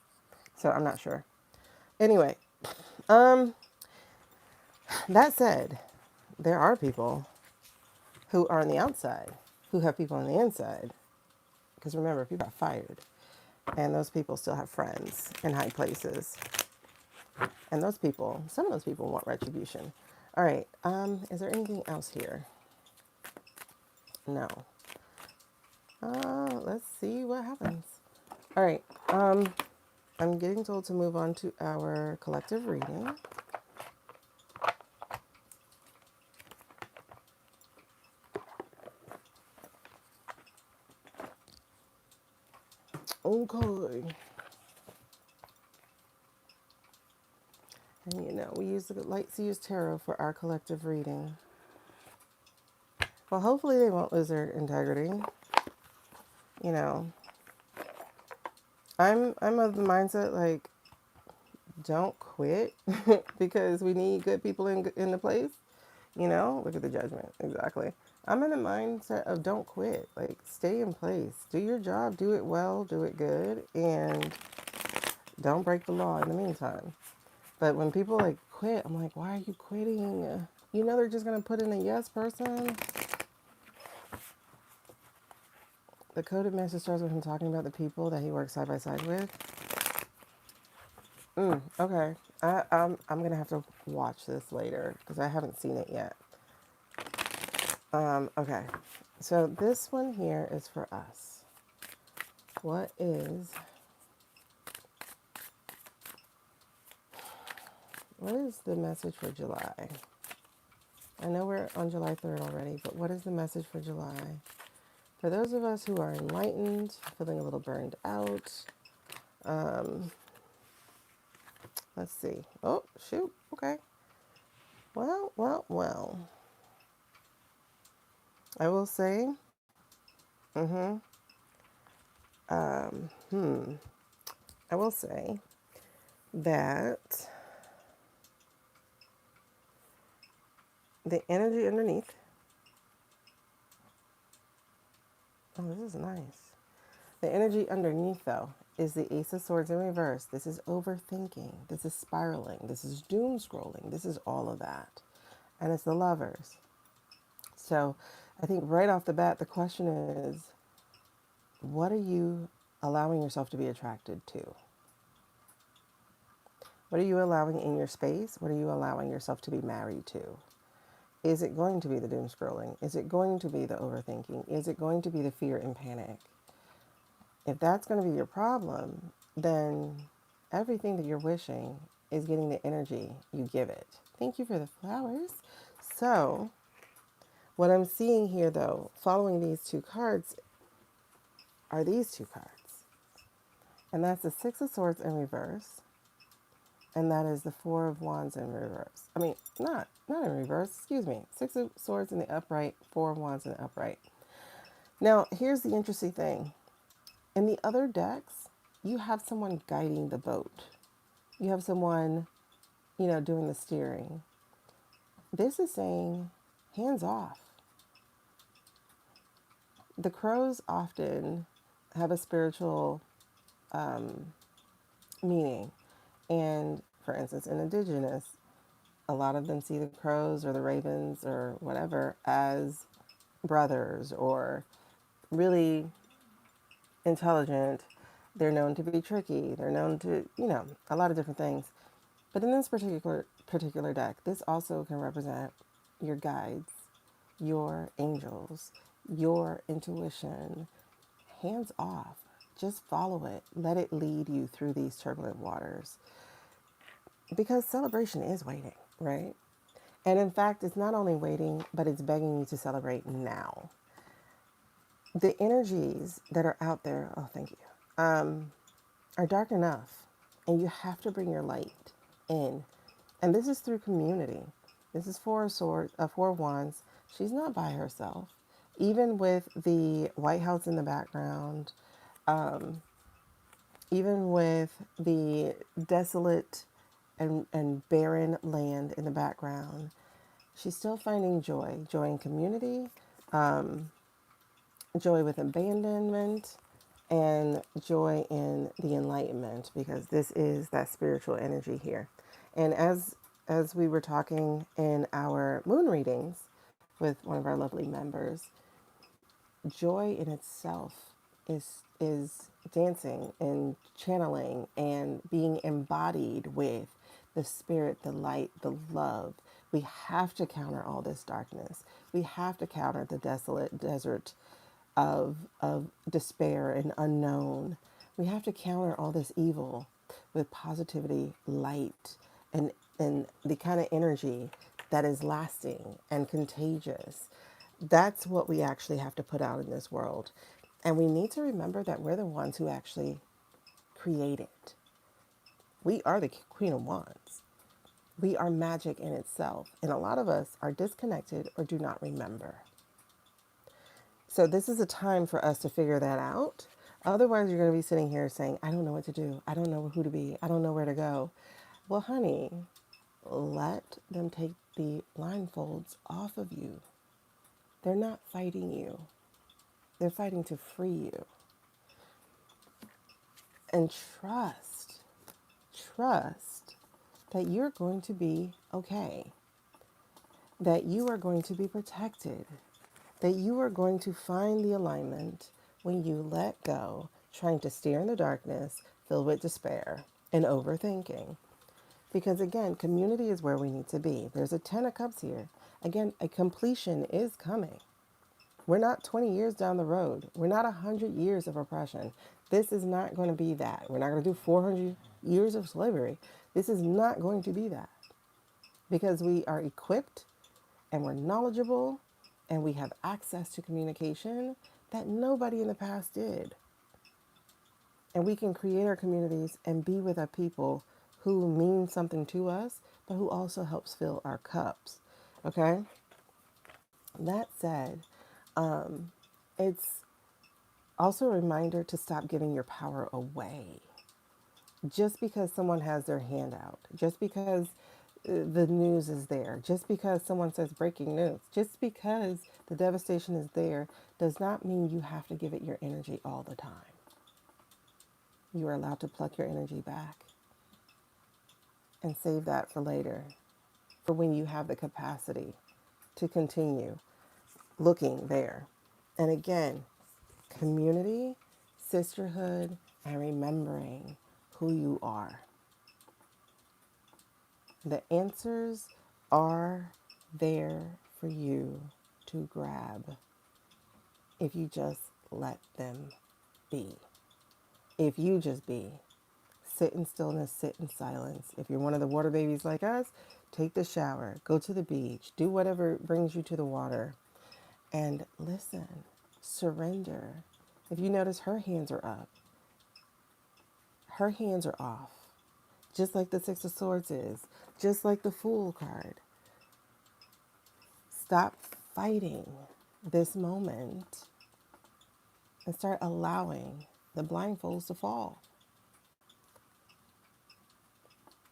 So I'm not sure. Anyway, that said, there are people who are on the outside who have people on the inside. Because remember, people got fired, and those people still have friends in high places. And those people, some of those people want retribution. All right. Is there anything else here? No. Let's see what happens. All right. I'm getting told to move on to our collective reading. Okay. And we like to use tarot for our collective reading. Well, hopefully they won't lose their integrity. You know, I'm of the mindset like, don't quit because we need good people in the place. Look at the judgment. Exactly. I'm in the mindset of don't quit. Like, stay in place. Do your job. Do it well. Do it good. And don't break the law in the meantime. But when people like quit, I'm like, why are you quitting? They're just going to put in a yes person. The coded message starts with him talking about the people that he works side by side with. Okay. I'm going to have to watch this later because I haven't seen it yet. Okay. So this one here is for us. What is the message for July? I know we're on July 3rd already, but what is the message for July? For those of us who are enlightened, feeling a little burned out, let's see. Oh, shoot. Okay. Well. I will say, I will say that the energy underneath, oh, this is nice. The energy underneath, though, is the Ace of Swords in reverse. This is overthinking. This is spiraling. This is doom scrolling. This is all of that. And it's the Lovers. So I think right off the bat, the question is, what are you allowing yourself to be attracted to? What are you allowing in your space? What are you allowing yourself to be married to? Is it going to be the doom scrolling? Is it going to be the overthinking? Is it going to be the fear and panic? If that's going to be your problem, then everything that you're wishing is getting the energy you give it. Thank you for the flowers. So, what I'm seeing here, though, following these two cards, are these two cards. And that's the Six of Swords in reverse, and that is the Four of Wands in reverse. I mean, not in reverse, excuse me. Six of Swords in the upright, Four of Wands in the upright. Now, here's the interesting thing. In the other decks, you have someone guiding the boat. You have someone, doing the steering. This is saying hands off. The crows often have a spiritual meaning. And for instance, in indigenous, a lot of them see the crows or the ravens or whatever as brothers or really intelligent. They're known to be tricky. They're known to, a lot of different things. But in this particular deck, this also can represent your guides, your angels, your intuition. Hands off. Just follow it. Let it lead you through these turbulent waters. Because celebration is waiting, right? And in fact, it's not only waiting, but it's begging you to celebrate now. The energies that are out there, oh, thank you, are dark enough. And you have to bring your light in. And this is through community. This is Four of Swords, Four of Wands. She's not by herself. Even with the White House in the background, even with the desolate and barren land in the background, she's still finding joy. Joy in community, joy with abandonment, and joy in the enlightenment, because this is that spiritual energy here. And as we were talking in our moon readings with one of our lovely members, joy in itself is dancing and channeling and being embodied with the spirit, the light, the love. We have to counter all this darkness. We have to counter the desolate desert of despair and unknown. We have to counter all this evil with positivity, light, and the kind of energy that is lasting and contagious. That's what we actually have to put out in this world. And we need to remember that we're the ones who actually create it. We are the Queen of Wands. We are magic in itself. And a lot of us are disconnected or do not remember. So this is a time for us to figure that out. Otherwise, you're going to be sitting here saying, I don't know what to do. I don't know who to be. I don't know where to go. Well, honey, let them take the blindfolds off of you. They're not fighting you. They're fighting to free you. And trust that you're going to be okay, that you are going to be protected, that you are going to find the alignment when you let go, trying to steer in the darkness, filled with despair and overthinking. Because again, community is where we need to be. There's a 10 of Cups here. Again, a completion is coming. We're not 20 years down the road. We're not 100 years of oppression. This is not going to be that. We're not going to do 400 years of slavery. This is not going to be that. Because we are equipped and we're knowledgeable and we have access to communication that nobody in the past did. And we can create our communities and be with our people who mean something to us, but who also helps fill our cups. Okay? That said, it's also a reminder to stop giving your power away. Just because someone has their hand out, just because the news is there, just because someone says breaking news, just because the devastation is there, does not mean you have to give it your energy all the time. You are allowed to pluck your energy back and save that for later, for when you have the capacity to continue looking there. And again, community, sisterhood, and remembering who you are. The answers are there for you to grab if you just let them be. If you just be. Sit in stillness, sit in silence. If you're one of the water babies like us, take the shower, go to the beach, do whatever brings you to the water, and listen, surrender. If you notice her hands are up, her hands are off, just like the Six of Swords is, just like the Fool card. Stop fighting this moment and start allowing the blindfolds to fall.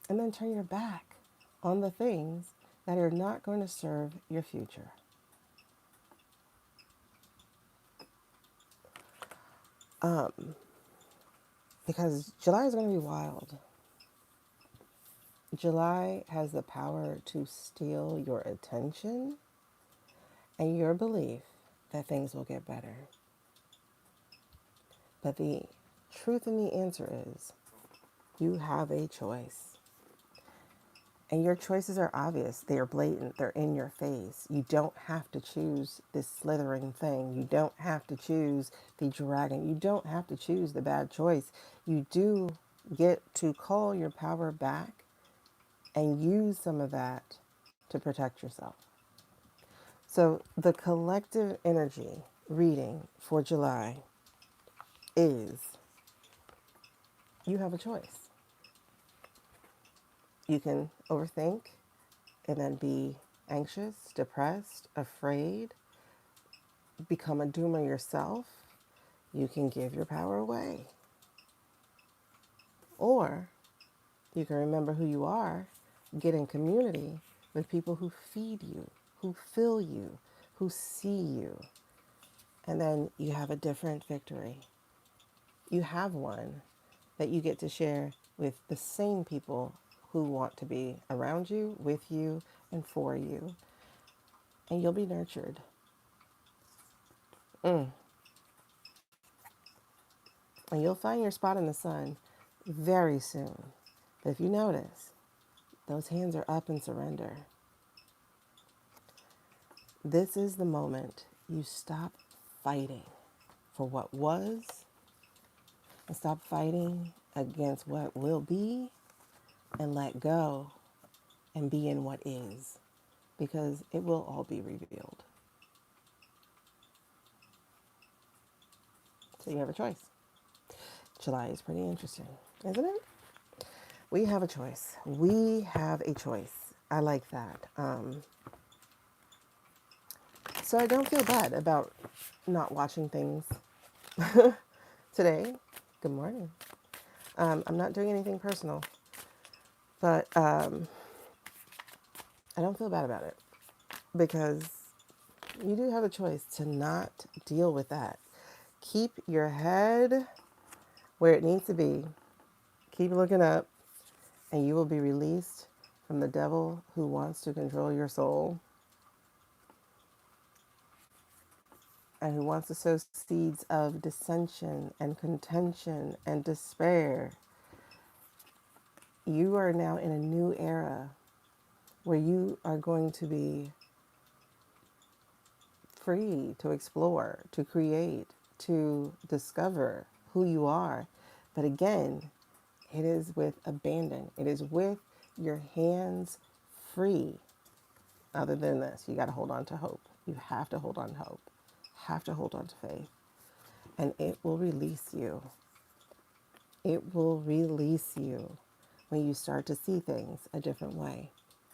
And then turn your back on the things that are not going to serve your future. Because July is going to be wild. July has the power to steal your attention and your belief that things will get better. But the truth and the answer is you have a choice. And your choices are obvious. They are blatant. They're in your face. You don't have to choose this slithering thing. You don't have to choose the dragon. You don't have to choose the bad choice. You do get to call your power back and use some of that to protect yourself. So the collective energy reading for July is you have a choice. You can overthink and then be anxious, depressed, afraid, become a doomer yourself. You can give your power away. Or you can remember who you are, get in community with people who feed you, who fill you, who see you. And then you have a different victory. You have one that you get to share with the same people who want to be around you, with you, and for you. And you'll be nurtured. And you'll find your spot in the sun very soon. But if you notice, those hands are up in surrender. This is the moment you stop fighting for what was and stop fighting against what will be and let go and be in what is, because it will all be revealed. So you have a choice. July is pretty interesting, isn't it? We have a choice. We have a choice. I like that. So I don't feel bad about not watching things today. Good morning. I'm not doing anything personal, but I don't feel bad about it because you do have a choice to not deal with that. Keep your head where it needs to be. Keep looking up, and you will be released from the devil who wants to control your soul and who wants to sow seeds of dissension and contention and despair. You are now in a new era where you are going to be free to explore, to create, to discover who you are. But again, it is with abandon. It is with your hands free. Other than this, you got to hold on to hope. You have to hold on to hope. Have to hold on to faith. And it will release you. It will release you when you start to see things a different way.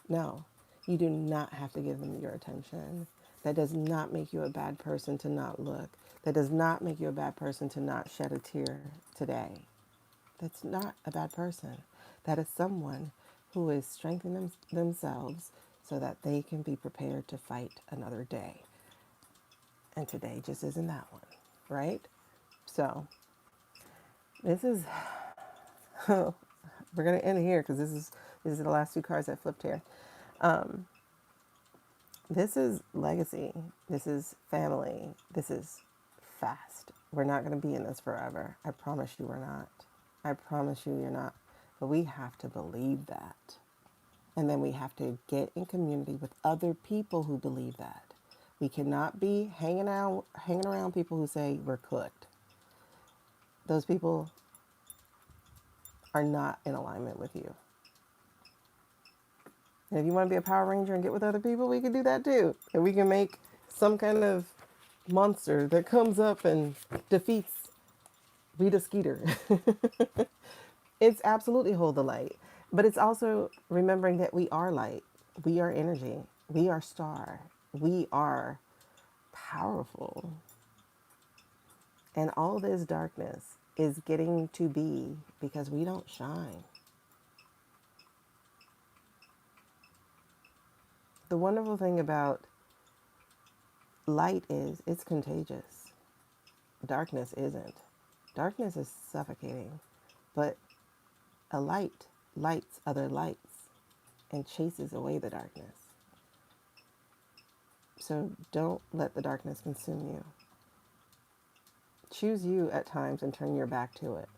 No, you do not have to give them your attention. That does not make you a bad person to not look. That does not make you a bad person to not shed a tear today. That's not a bad person. That is someone who is strengthening themselves so that they can be prepared to fight another day. And today just isn't that one, right? So this is, we're going to end here because this is the last two cards I flipped here. This is legacy. This is family. This is fast. We're not going to be in this forever. I promise you we're not. I promise you you're not. But we have to believe that. And then we have to get in community with other people who believe that. We cannot be hanging around people who say we're cooked. Those people are not in alignment with you. And if you want to be a Power Ranger and get with other people, we can do that too. And we can make some kind of monster that comes up and defeats Rita Skeeter. It's absolutely hold the light. But it's also remembering that we are light. We are energy. We are star. We are powerful. And all this darkness is getting to be because we don't shine. The wonderful thing about light is it's contagious. Darkness isn't. Darkness is suffocating, but a light lights other lights and chases away the darkness. So don't let the darkness consume you. Choose you at times and turn your back to it.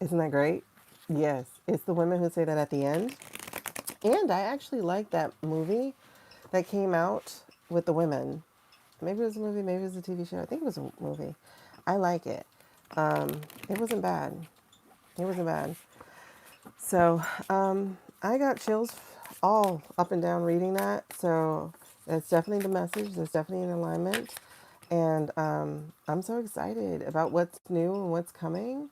Isn't that great? Yes, it's the women who say that at the end. And I actually like that movie that came out with the women. Maybe it was a movie, maybe it was a TV show. I think it was a movie. I like it. It wasn't bad. It wasn't bad. So I got chills all up and down reading that. So that's definitely the message. There's definitely an alignment. And I'm so excited about what's new and what's coming.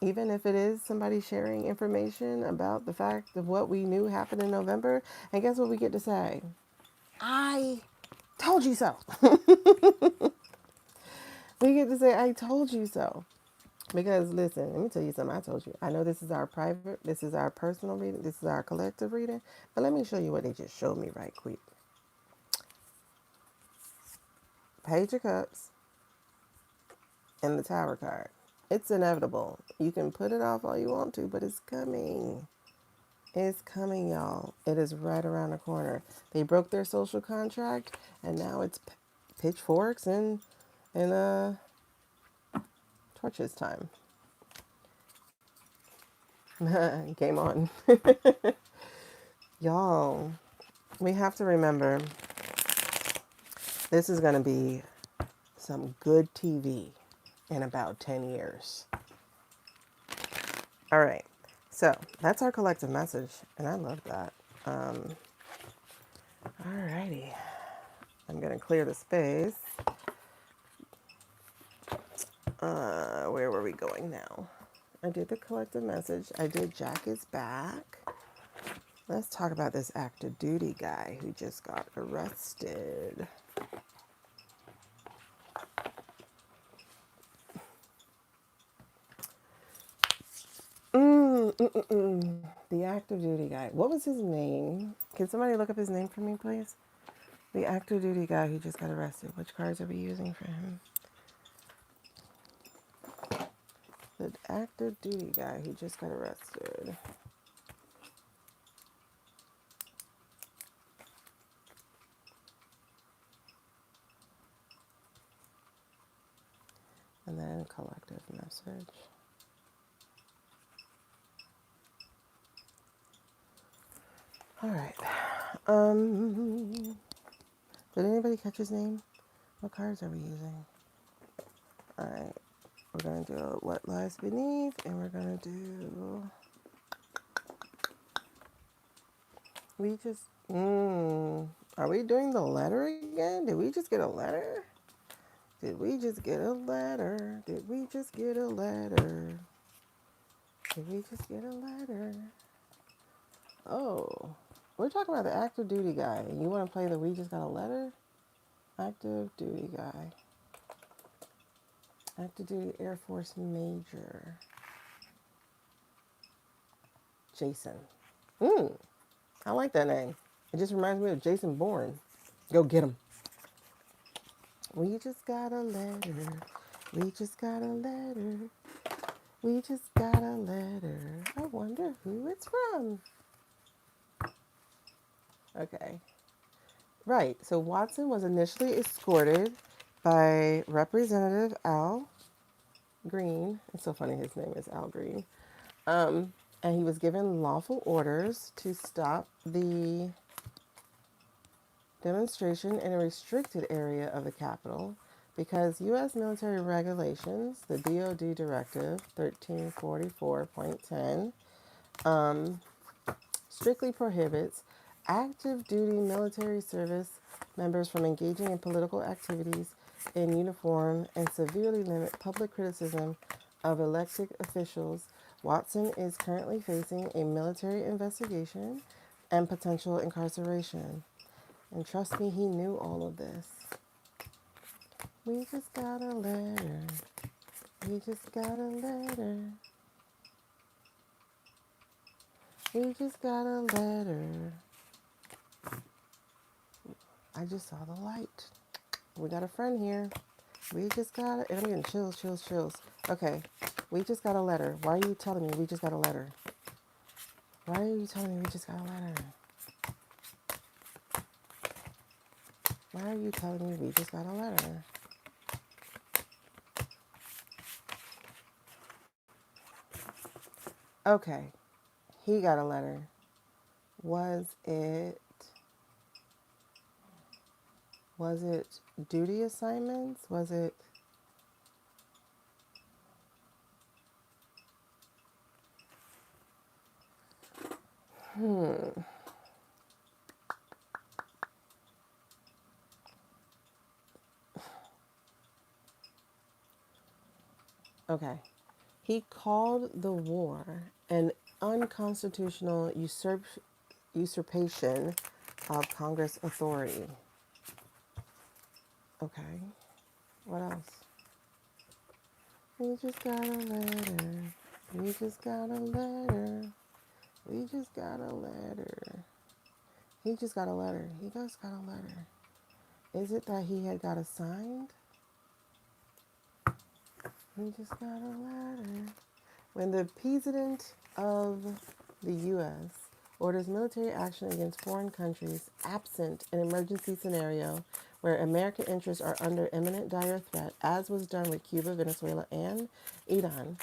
Even if it is somebody sharing information about the fact of what we knew happened in November. And guess what we get to say? I told you so. We get to say, I told you so. Because listen, let me tell you something I told you. I know this is our private, this is our personal reading, this is our collective reading. But let me show you what they just showed me right quick. Page of Cups and the Tower card. It's inevitable. You can put it off all you want to, but it's coming. It's coming, y'all. It is right around the corner. They broke their social contract, and now it's pitchforks and torches time. Game on. Y'all, we have to remember this is going to be some good TV in about 10 years. All right. So that's our collective message, and I love that. All righty. I'm going to clear the space. Where were we going now? I did the collective message. I did Jack is back. Let's talk about this active duty guy who just got arrested. The active duty guy. What was his name? Can somebody look up his name for me, please? The active duty guy who just got arrested. Which cards are we using for him? The active duty guy who just got arrested. And then collective message. All right. Did anybody catch his name? What cards are we using? All right. We're going to do What Lies Beneath, and we're going to do... Are we doing the letter again? Did we just get a letter? Did we just get a letter? Did we just get a letter? Did we just get a letter? Oh, we're talking about the active duty guy. You want to play the We Just Got a Letter? Active duty guy. Active duty Air Force Major. Jason. I like that name. It just reminds me of Jason Bourne. Go get him. We just got a letter. We just got a letter. We just got a letter. I wonder who it's from. Okay. Right. So Watson was initially escorted by Representative Al Green. It's so funny his name is Al Green. And he was given lawful orders to stop the demonstration in a restricted area of the Capitol because U.S. military regulations, the DoD Directive 1344.10, strictly prohibits active duty military service members from engaging in political activities in uniform and severely limit public criticism of elected officials. Watson is currently facing a military investigation and potential incarceration. And trust me, he knew all of this. We just got a letter. We just got a letter. We just got a letter. I just saw the light. We got a friend here. We just got it. And I'm getting chills, chills, chills. Okay. We just got a letter. Why are you telling me we just got a letter? Why are you telling me we just got a letter? Why are you telling me we just got a letter? Okay. He got a letter. Was it duty assignments? Was it okay. He called the war an unconstitutional usurpation of Congress authority. Okay. What else? We just got a letter. We just got a letter. We just got a letter. He just got a letter. He just got a letter. Is it that he had got assigned? He just got a letter. When the President of the U.S. orders military action against foreign countries absent an emergency scenario where American interests are under imminent dire threat, as was done with Cuba, Venezuela, and Iran,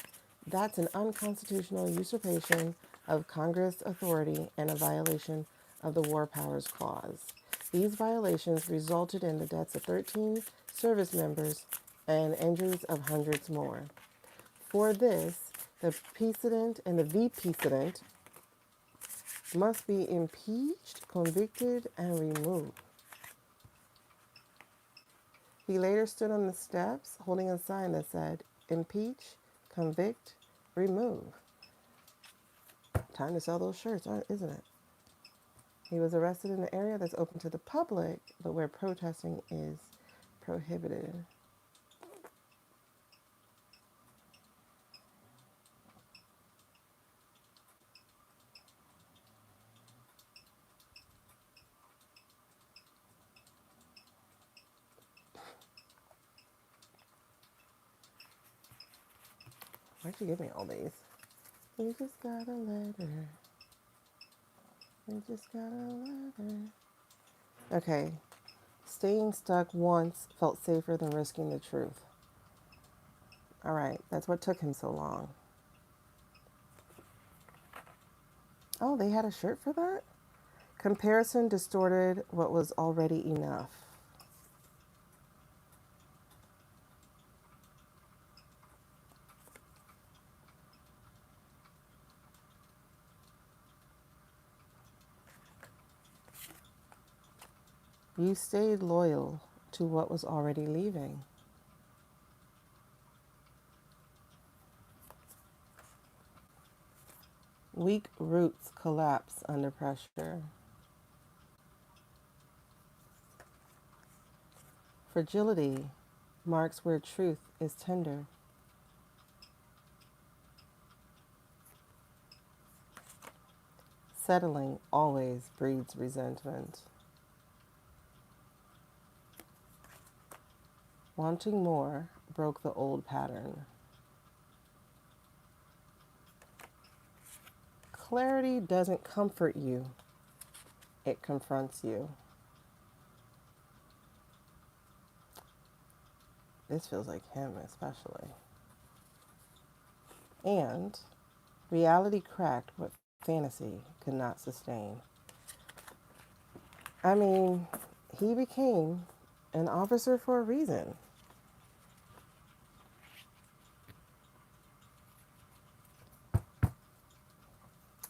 that's an unconstitutional usurpation of Congress authority and a violation of the War Powers Clause. These violations resulted in the deaths of 13 service members and injuries of hundreds more. For this, the President and the Vice-President must be impeached, convicted, and removed. He later stood on the steps holding a sign that said, impeach, convict, remove. Time to sell those shirts, isn't it? He was arrested in an area that's open to the public, but where protesting is prohibited. Why'd you give me all these? We just got a letter. We just got a letter. Okay. Staying stuck once felt safer than risking the truth. All right. That's what took him so long. Oh, they had a shirt for that? Comparison distorted what was already enough. You stayed loyal to what was already leaving. Weak roots collapse under pressure. Fragility marks where truth is tender. Settling always breeds resentment. Wanting more broke the old pattern. Clarity doesn't comfort you. it confronts you. This feels like him especially. And reality cracked what fantasy could not sustain. I mean, he became an officer for a reason.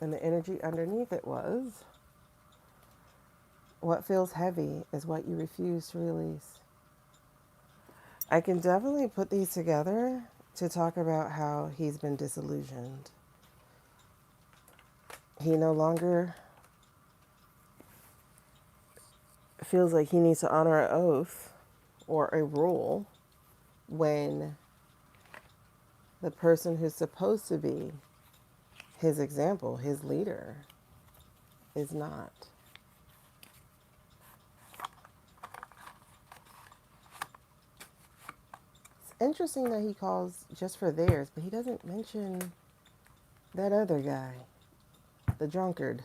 And the energy underneath it was, what feels heavy is what you refuse to release. I can definitely put these together to talk about how he's been disillusioned. He no longer feels like he needs to honor an oath or a rule when the person who's supposed to be his example, his leader, is not. It's interesting that he calls just for theirs, but he doesn't mention that other guy, the drunkard.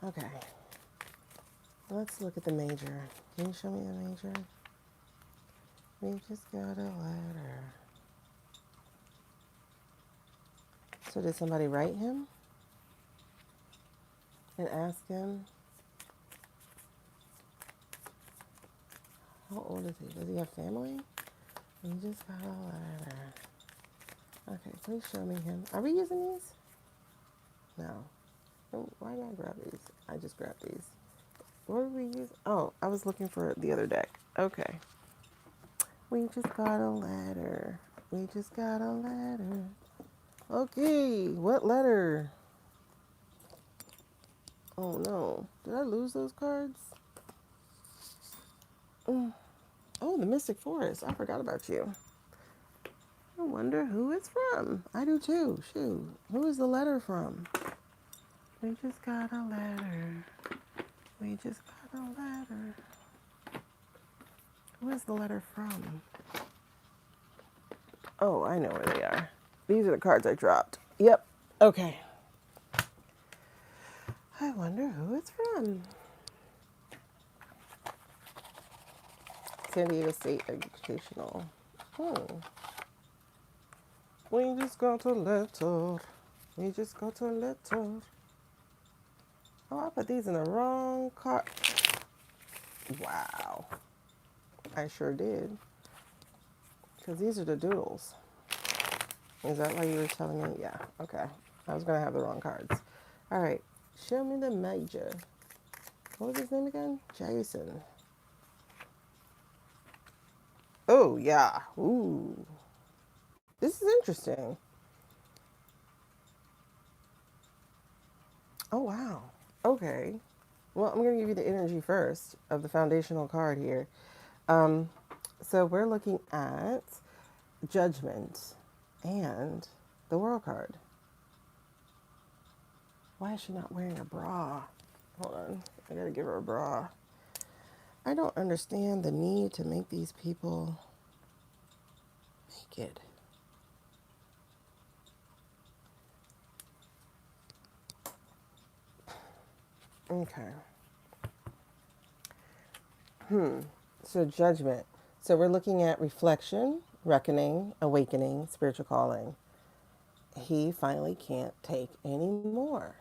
Okay, let's look at the major. Can you show me the major? We just got a letter. So did somebody write him and ask him, how old is he? Does he have family? We just got a letter. Okay, please show me him. Are we using these? No. Oh, why did I grab these? I just grabbed these. What did we use? Oh, I was looking for the other deck. Okay. We just got a letter. We just got a letter. Okay, what letter? Oh no. Did I lose those cards? Oh, the Mystic Forest. I forgot about you. I wonder who it's from. I do too. Shoot. Who is the letter from? We just got a letter. We just got a letter. Who is the letter from? Oh, I know where they are. These are the cards I dropped. Yep. Okay. I wonder who it's from. San Diego State Educational. We just got a letter. We just got a letter. Oh, I put these in the wrong card. Wow. I sure did. Because these are the doodles. Is that why you were telling me? Yeah, okay. I was going to have the wrong cards. All right. Show me the major. What was his name again? Jason. Oh, yeah. Ooh. This is interesting. Oh, wow. Okay. Well, I'm going to give you the energy first of the foundational card here. So we're looking at Judgment and the World card. Why is she not wearing a bra? Hold on. I got to give her a bra. I don't understand the need to make these people naked. Okay. So judgment. So we're looking at reflection, reckoning, awakening, spiritual calling. He finally can't take any more.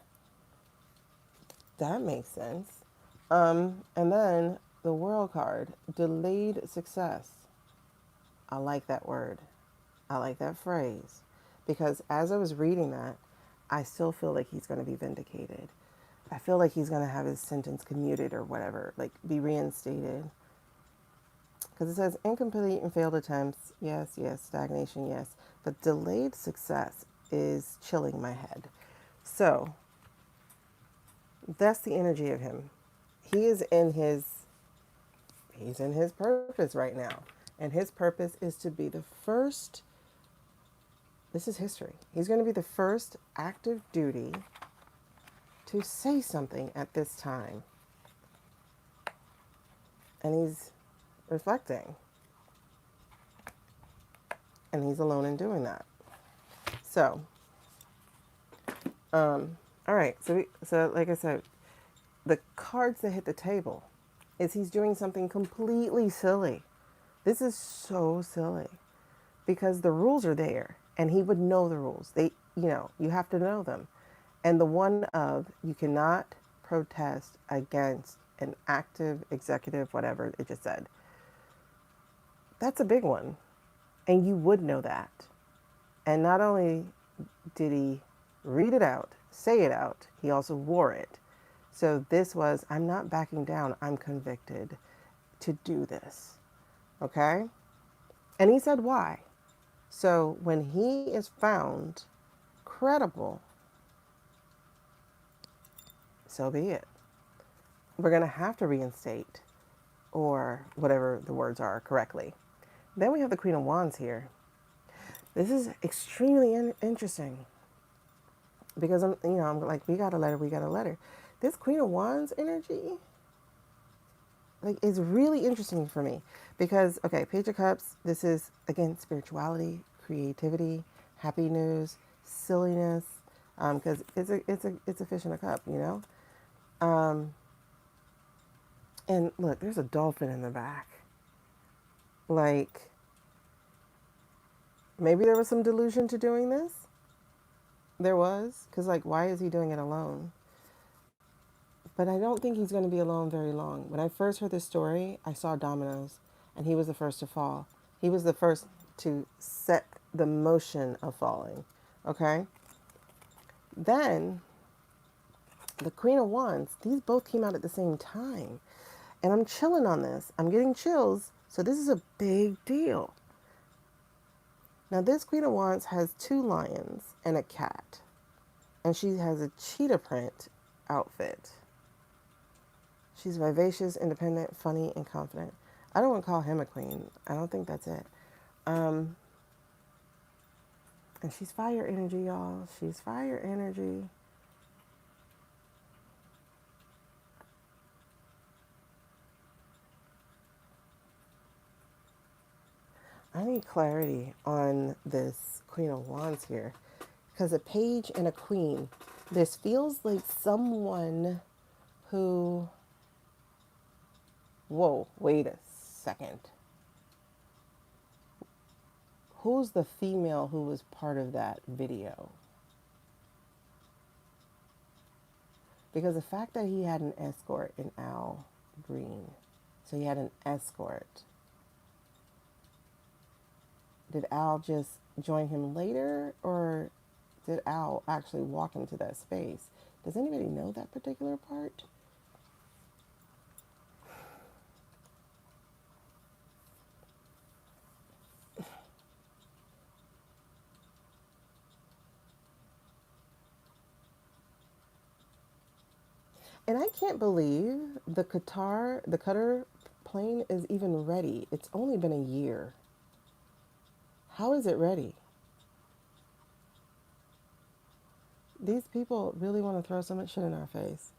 That makes sense. And then the world card, delayed success. I like that word. I like that phrase. Because as I was reading that, I still feel like he's going to be vindicated. I feel like he's going to have his sentence commuted or whatever, like be reinstated. Because it says incomplete and failed attempts. Yes, yes. Stagnation, yes. But delayed success is chilling my head. So that's the energy of him. He is in his he's in his purpose right now. And his purpose is to be the first. This is history. He's going to be the first active duty to say something at this time. And he's reflecting. And he's alone in doing that. So, All right. So like I said, the cards that hit the table is he's doing something completely silly. This is so silly because the rules are there and he would know the rules. You have to know them. And the one of you cannot protest against an active executive, whatever it just said. That's a big one. And you would know that. And not only did he read it out, say it out, he also wore it. So this was, I'm not backing down. I'm convicted to do this. Okay? And he said why. So when he is found credible, so be it. We're going to have to reinstate or whatever the words are correctly. Then we have the Queen of Wands here. This is extremely interesting because I'm like, we got a letter, we got a letter. This Queen of Wands energy, like, is really interesting for me because, okay, Page of Cups, this is, again, spirituality, creativity, happy news, silliness, because it's a fish in a cup, and look, there's a dolphin in the back. Like, maybe there was some delusion to doing this. There was, because, like, why is he doing it alone? But I don't think he's going to be alone very long. When I first heard this story, I saw dominoes, and he was the first to fall. He was the first to set the motion of falling. Okay? Then, the Queen of Wands, these both came out at the same time. And I'm chilling on this. I'm getting chills. So this is a big deal. Now, this Queen of Wands has 2 lions and a cat. And she has a cheetah print outfit. She's vivacious, independent, funny, and confident. I don't want to call him a queen. I don't think that's it. And she's fire energy, y'all. She's fire energy. I need clarity on this Queen of Wands here. Because a page and a queen, this feels like someone who... Whoa, wait a second. Who's the female who was part of that video? Because the fact that he had an escort in Al Green, so he had an escort. Did Al just join him later, or did Al actually walk into that space? Does anybody know that particular part? And I can't believe the Qatar plane is even ready. It's only been a year. How is it ready? These people really want to throw so much shit in our face.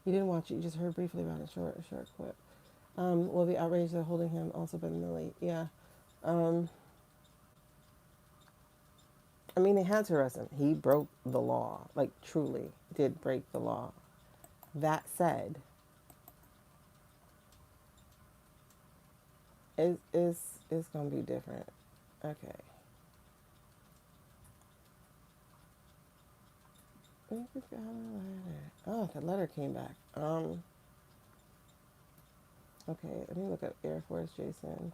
You didn't watch it. You just heard briefly about it. Short clip. Will be outraged they're holding him also by Millie. Yeah. I mean, they had to arrest him. He broke the law. Like, truly did break the law. That said, it's going to be different. Okay. Oh, the letter came back. Okay, let me look up Air Force Jason.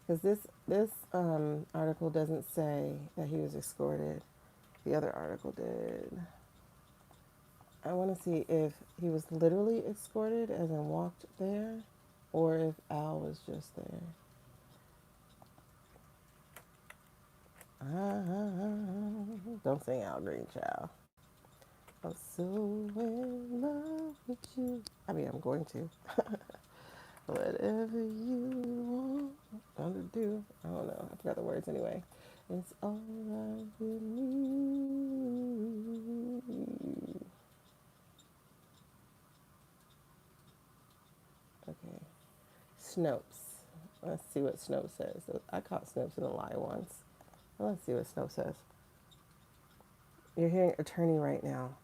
Because this article doesn't say that he was escorted. The other article did. I want to see if he was literally escorted as in walked there, or if Al was just there. Don't sing Al Green, child. I'm so in love with you. I mean, I'm going to. Whatever you want to do. I don't know. I forgot the words anyway. It's all right with me. Okay. Snopes. Let's see what Snopes says. I caught Snopes in a lie once. Let's see what Snopes says. You're hearing attorney right now.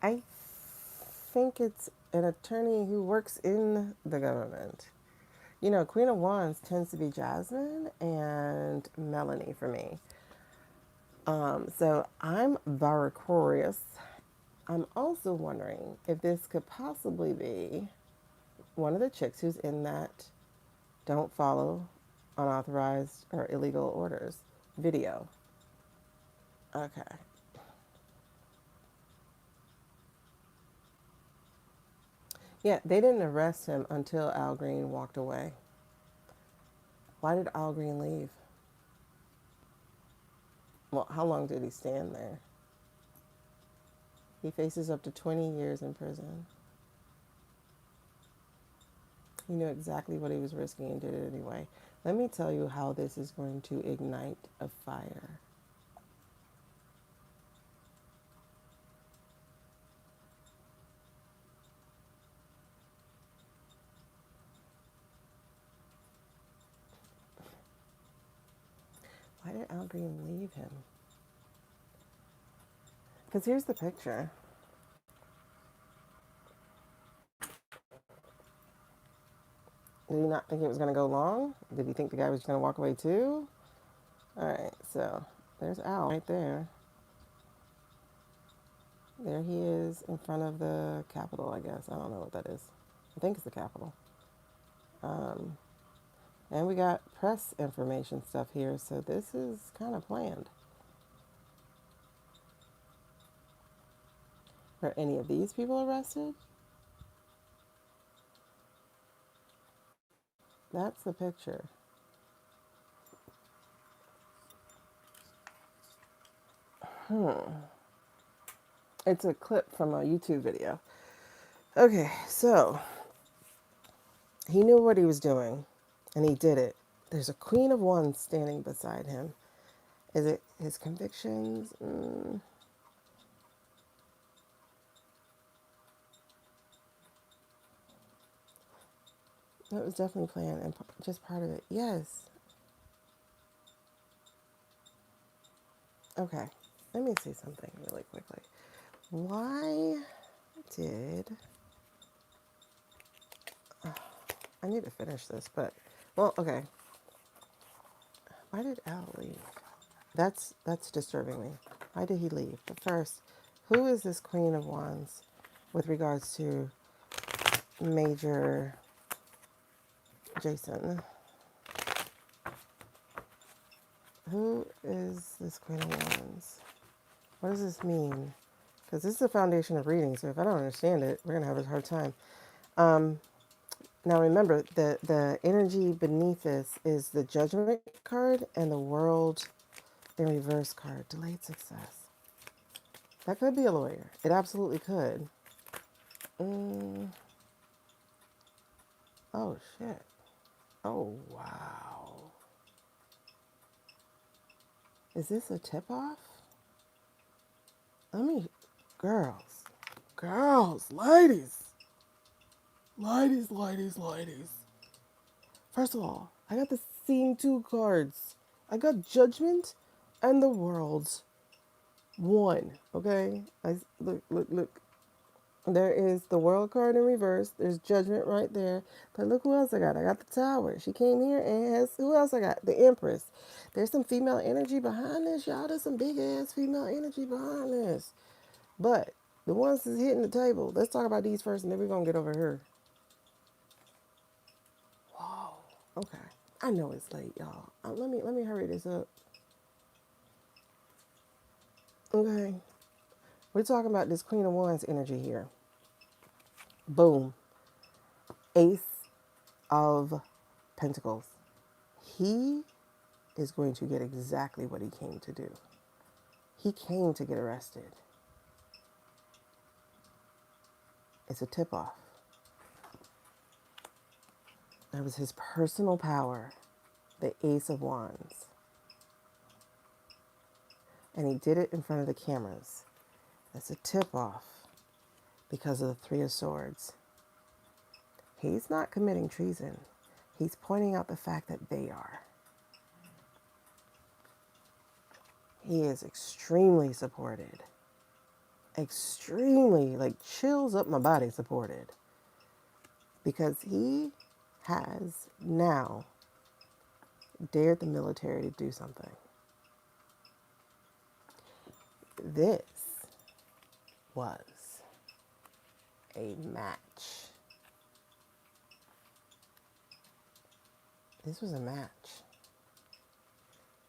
I think it's an attorney who works in the government. You know, Queen of Wands tends to be Jasmine and Melanie for me. So I'm very curious. I'm also wondering if this could possibly be one of the chicks who's in that don't follow unauthorized or illegal orders video. Okay. Yeah, they didn't arrest him until Al Green walked away. Why did Al Green leave? Well, how long did he stand there? He faces up to 20 years in prison. He knew exactly what he was risking and did it anyway. Let me tell you how this is going to ignite a fire. Why did Al Green leave him? Because here's the picture. Did he not think it was going to go long? Did he think the guy was going to walk away too? All right, so there's Al right there. There he is in front of the Capitol, I guess. I don't know what that is. I think it's the Capitol. Um, and we got press information stuff here, so this is kind of planned. Are any of these people arrested? That's the picture. It's a clip from a YouTube video. Okay, so he knew what he was doing, and he did it. There's a Queen of Wands standing beside him. Is it his convictions? That was definitely planned and just part of it. Yes. Okay. Let me say something really quickly. Why did I need to finish this? But well, okay. Why did Al leave? That's disturbing me. Why did he leave? But first, who is this Queen of Wands with regards to Major Jason? Who is this Queen of Wands? What does this mean? Because this is the foundation of reading, so if I don't understand it, we're going to have a hard time. Now remember, the energy beneath this is the Judgment card and the World in Reverse card. Delayed success. That could be a lawyer. It absolutely could. Oh, shit. Oh, wow. Is this a tip-off? Let me... Girls. Girls. Ladies. First of all, I got the Scene 2 cards. I got Judgment and the World's one, okay? Look. There is the World card in reverse. There's Judgment right there. But look who else I got. I got the Tower. She came here and has... Who else I got? The Empress. There's some female energy behind this, y'all. There's some big-ass female energy behind this. But the ones that's hitting the table, let's talk about these first, and then we're going to get over here. Whoa. Okay. I know it's late, y'all. Let me hurry this up. Okay. We're talking about this Queen of Wands energy here. Boom. Ace of Pentacles. He is going to get exactly what he came to do. He came to get arrested. It's a tip-off. That was his personal power, the Ace of Wands. And he did it in front of the cameras. That's a tip-off because of the Three of Swords. He's not committing treason. He's pointing out the fact that they are. He is extremely supported. extremely, like, chills up my body supported, because he has now dared the military to do something. This was a match. This was a match.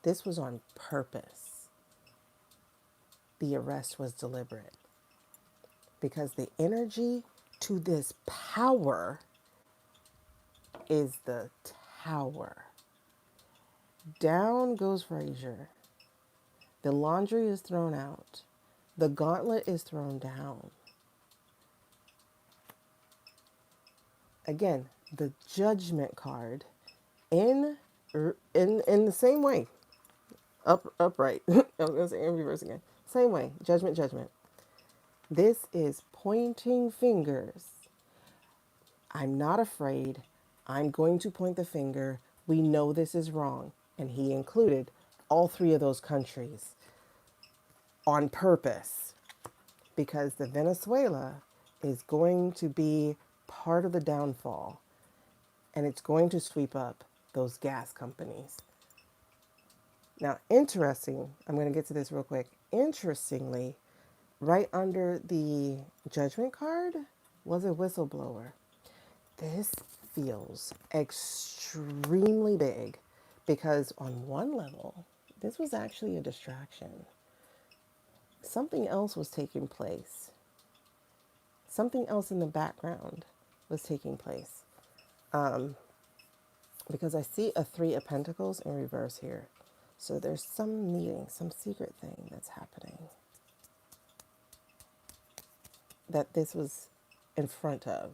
This was on purpose. The arrest was deliberate because the energy to this power is the tower. Down goes Frazier. The laundry is thrown out. The gauntlet is thrown down. Again, the judgment card in the same way. Upright. I was gonna say in reverse again. Same way. Judgment, judgment. This is pointing fingers. I'm not afraid. I'm going to point the finger. We know this is wrong. And he included all three of those countries on purpose, because the Venezuela is going to be part of the downfall, and it's going to sweep up those gas companies. Now, interesting, I'm going to get to this real quick. Interestingly, right under the judgment card was a whistleblower. This feels extremely big because, on one level, this was actually a distraction. Something else was taking place. Something else in the background was taking place. Because I see a Three of Pentacles in reverse here. So there's some meeting, some secret thing that's happening that this was in front of.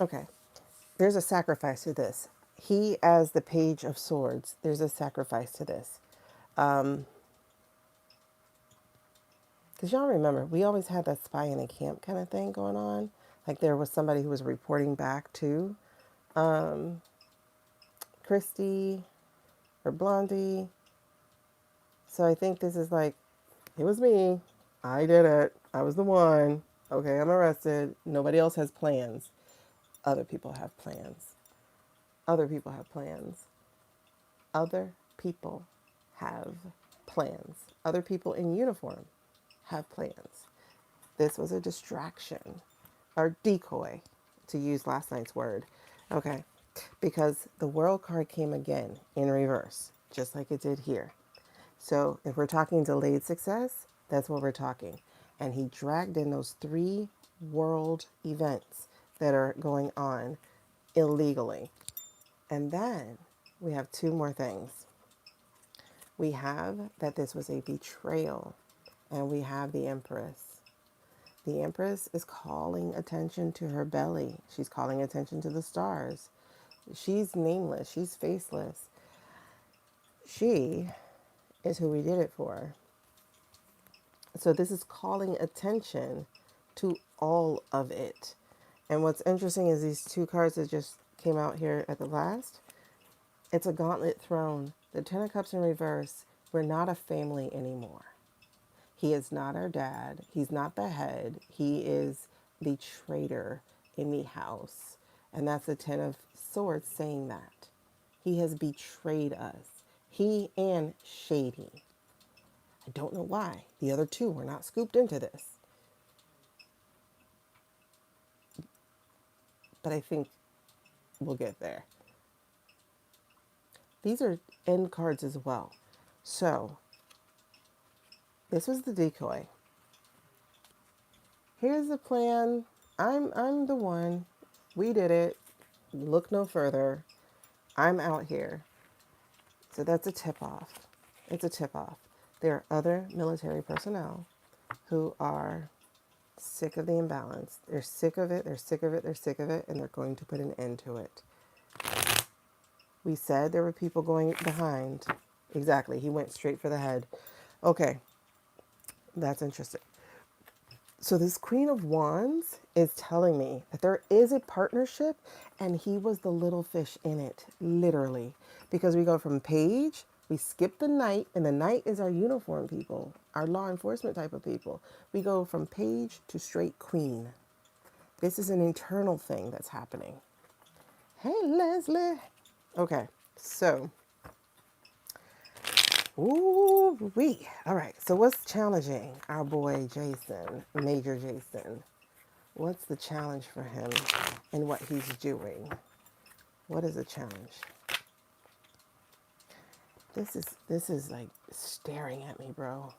Okay, there's a sacrifice to this. He, as the Page of Swords, there's a sacrifice to this. Because y'all remember, we always had that spy in a camp kind of thing going on. Like there was somebody who was reporting back to Christy or Blondie. So I think this is like, it was me. I did it. I was the one. Okay, I'm arrested. Nobody else has plans. Other people have plans. Other people have plans. Other people have plans. Other people in uniform have plans. This was a distraction or decoy, to use last night's word. Okay, because the world card came again in reverse, just like it did here. So if we're talking delayed success, that's what we're talking. And he dragged in those three world events that are going on illegally. And then we have two more things. We have that this was a betrayal, and we have the Empress. The Empress is calling attention to her belly. She's calling attention to the stars. She's nameless. She's faceless. She is who we did it for. So this is calling attention to all of it. And what's interesting is these two cards that just came out here at the last. It's a gauntlet thrown. The Ten of Cups in reverse. We're not a family anymore. He is not our dad. He's not the head. He is the traitor in the house. And that's the Ten of Swords saying that. He has betrayed us. He and Shady. I don't know why. The other two were not scooped into this. But I think we'll get there. These are end cards as well. So, this was the decoy. Here's the plan. I'm the one. We did it. Look no further. I'm out here. So that's a tip off. It's a tip off. There are other military personnel who are sick of the imbalance. They're sick of it. They're sick of it. They're sick of it. And they're going to put an end to it. We said there were people going behind. Exactly. He went straight for the head. Okay. That's interesting. So this Queen of Wands is telling me that there is a partnership, and he was the little fish in it, literally. Because we go from Page, We skip the knight, and the knight is our uniform people, our law enforcement type of people. We go from page to straight queen. This is an internal thing that's happening. Hey, Leslie. Okay, so, ooh, wee. All right, so what's challenging our boy Jason, Major Jason? What's the challenge for him in what he's doing? What is the challenge? This is like staring at me, bro.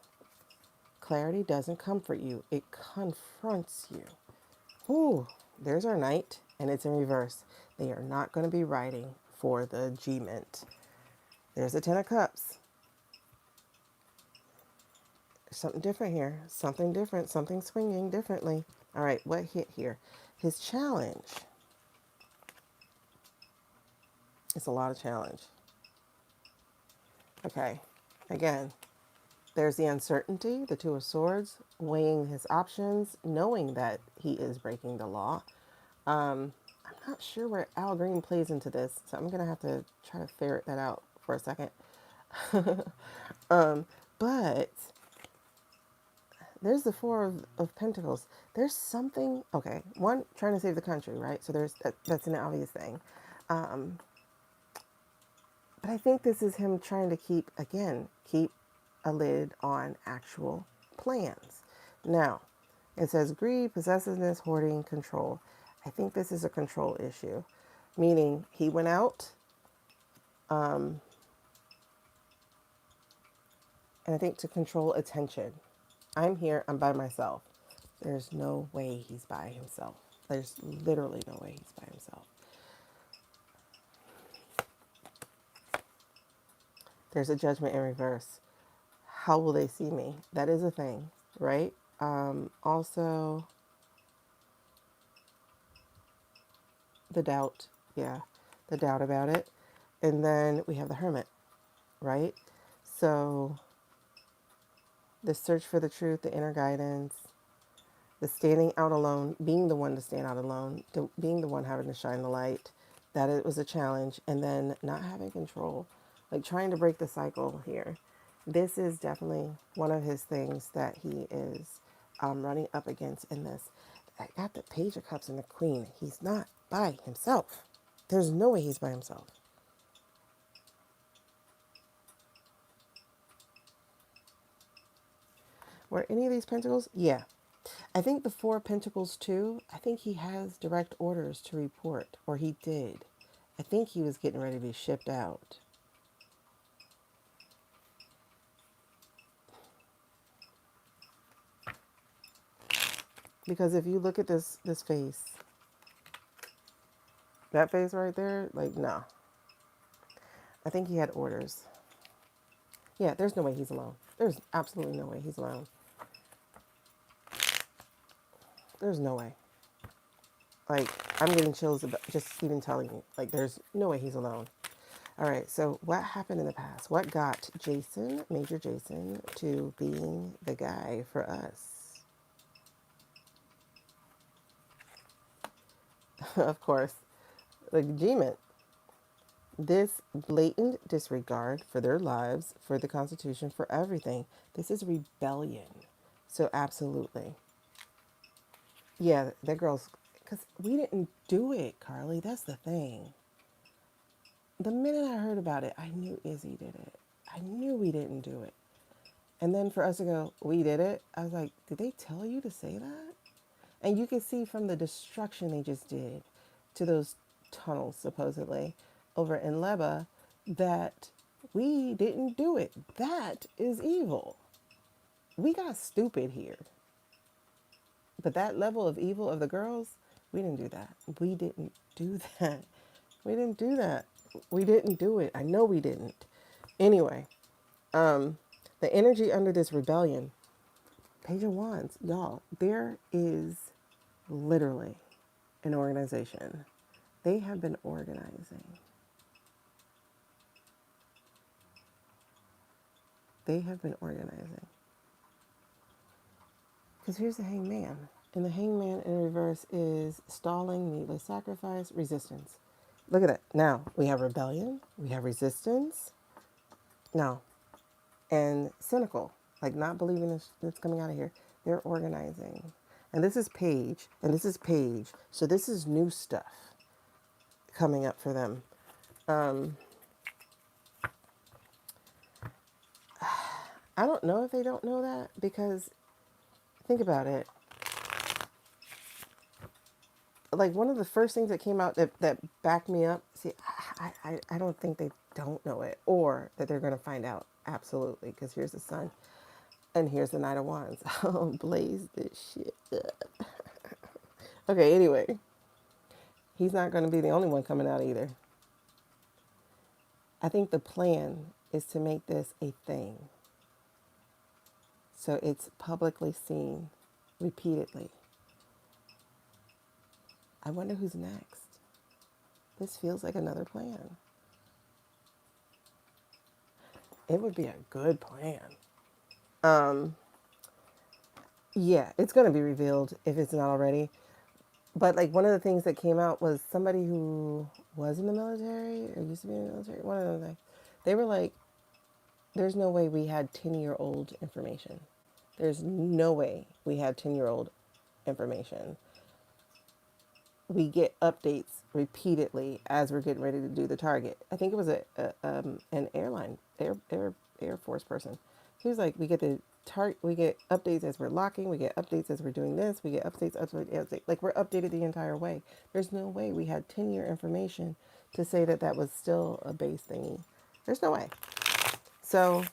Clarity doesn't comfort you, it confronts you. Ooh, there's our knight, and it's in reverse. They are not going to be writing for the G-Mint. There's a Ten of Cups. There's something different here. Something different. Something swinging differently. All right, what hit here? His challenge. It's a lot of challenge. Okay, again, there's the uncertainty, the Two of Swords, weighing his options, knowing that he is breaking the law. I'm not sure where Al Green plays into this, so I'm gonna have to try to ferret that out for a second. But there's the Four of Pentacles. There's something, okay, one, trying to save the country, right? So that's an obvious thing. But I think this is him trying to keep a lid on actual plans. Now, it says greed, possessiveness, hoarding, control. I think this is a control issue, meaning he went out, and I think to control attention. I'm here, I'm by myself. There's no way he's by himself. There's literally no way he's by himself. There's a judgment in reverse. How will they see me? That is a thing, right? Also, the doubt. Yeah, the doubt about it. And then we have the hermit, right? So the search for the truth, the inner guidance, the standing out alone, being the one to stand out alone, being the one having to shine the light, that it was a challenge. And then not having control, like trying to break the cycle here. This is definitely one of his things that he is running up against in this. I got the Page of Cups and the Queen. He's not by himself. There's no way he's by himself. Were any of these pentacles? Yeah. I think the Four of Pentacles too, I think he has direct orders to report, or he did. I think he was getting ready to be shipped out. Because if you look at this face, that face right there, like, no. I think he had orders. Yeah, there's no way he's alone. There's absolutely no way he's alone. There's no way. Like, I'm getting chills about just even telling you. Like, there's no way he's alone. All right, so what happened in the past? What got Jason, Major Jason, to being the guy for us? Of course, the G-Mint. This blatant disregard for their lives, for the Constitution, for everything. This is rebellion. So absolutely. Yeah, that girl's, because we didn't do it, Carly. That's the thing. The minute I heard about it, I knew Izzy did it. I knew we didn't do it. And then for us to go, we did it, I was like, did they tell you to say that? And you can see from the destruction they just did to those tunnels, supposedly, over in Leba, that we didn't do it. That is evil. We got stupid here. But that level of evil of the girls, we didn't do that. We didn't do that. We didn't do that. We didn't do it. I know we didn't. Anyway, the energy under this rebellion, Page of Wands, y'all, there is literally an organization. They have been organizing. They have been organizing. Because here's the hangman. And the hangman in reverse is stalling, needless sacrifice, resistance. Look at that. Now we have rebellion, we have resistance, No. And cynical, like not believing it's coming out of here. They're organizing. And this is Paige, and this is Paige. So this is new stuff coming up for them. I don't know if they don't know that because think about it. Like one of the first things that came out that backed me up. See, I don't think they don't know it or that they're going to find out. Absolutely. Because here's the sun and here's the Knight of Wands. Oh, blaze this shit up. Okay, anyway. He's not going to be the only one coming out either. I think the plan is to make this a thing. So it's publicly seen repeatedly. I wonder who's next. This feels like another plan. It would be a good plan. Yeah, it's going to be revealed if it's not already. But like one of the things that came out was somebody who was in the military or used to be in the military. One of those things. They were like, there's no way we had 10-year-old information. There's no way we had 10-year-old information. We get updates repeatedly as we're getting ready to do the target. I think it was an Air Force person. He was like, we get the target, we get updates as we're locking, we get updates as we're doing this, we get updates as like we're updated the entire way. There's no way we had 10-year information to say that that was still a base thingy. There's no way. So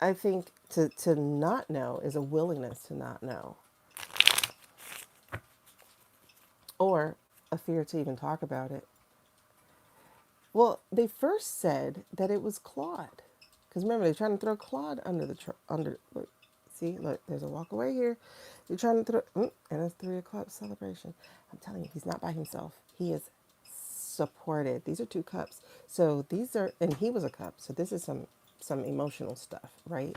I think to not know is a willingness to not know, or a fear to even talk about it. Well, they first said that it was Claude, because remember they're trying to throw Claude under the under. Look, see, look, there's a walk away here. They're trying to throw, and it's 3 o'clock celebration. I'm telling you, he's not by himself. He is supported. These are 2 cups, so these are, and he was a cup. So this is some emotional stuff, right?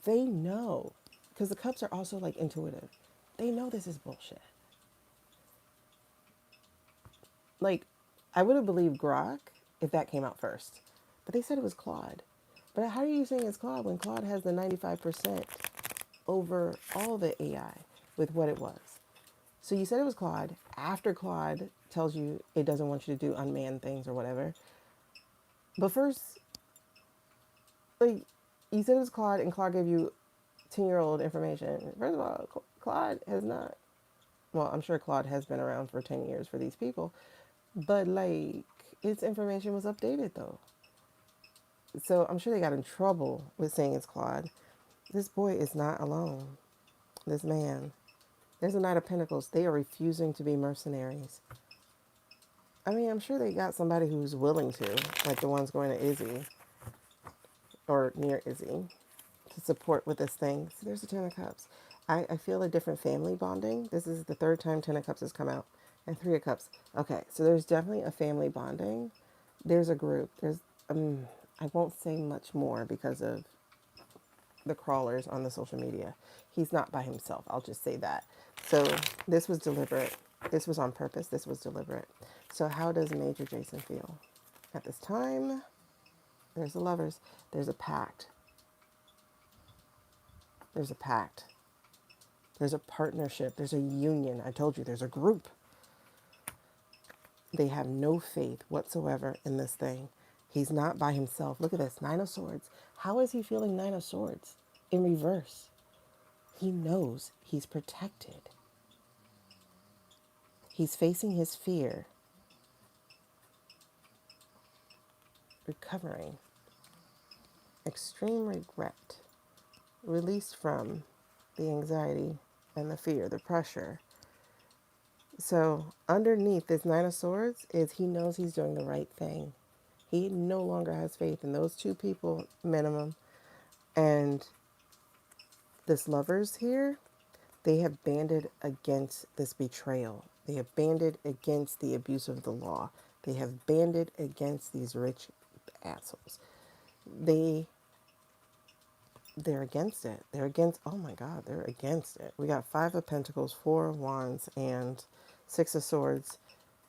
They know, because the cups are also like intuitive. They know this is bullshit. Like, I would have believed Grok if that came out first, but they said it was Claude. But how are you saying it's Claude when Claude has the 95% over all the AI with what it was? So you said it was Claude after Claude tells you it doesn't want you to do unmanned things or whatever. But first, like, you said it was Claude and Claude gave you 10-year-old information. First of all, Claude has not. Well, I'm sure Claude has been around for 10 years for these people, but like its information was updated though. So I'm sure they got in trouble with saying it's Claude. This boy is not alone. This man. There's a Knight of Pentacles. They are refusing to be mercenaries. I mean, I'm sure they got somebody who's willing to, like the ones going to Izzy or near Izzy to support with this thing. So there's the 10 of Cups. I feel a different family bonding. This is the 3rd time 10 of Cups has come out. And 3 of Cups. Okay, so there's definitely a family bonding. There's a group. There's I won't say much more because of the crawlers on the social media. He's not by himself. I'll just say that. So this was deliberate. This was on purpose. This was deliberate. So how does Major Jason feel? At this time, there's the Lovers. There's a pact. There's a pact. There's a partnership. There's a union. I told you there's a group. They have no faith whatsoever in this thing. He's not by himself. Look at this, 9 of Swords. How is he feeling 9 of Swords? In reverse. He knows he's protected. He's facing his fear, recovering, extreme regret, released from the anxiety and the fear, the pressure. So underneath this 9 of Swords is he knows he's doing the right thing. He no longer has faith in those 2 people minimum. And this Lovers here, they have banded against this betrayal. They have banded against the abuse of the law. They have banded against these rich assholes. They're against it. They're against, oh my God, they're against it. We got 5 of Pentacles, 4 of Wands, and 6 of Swords,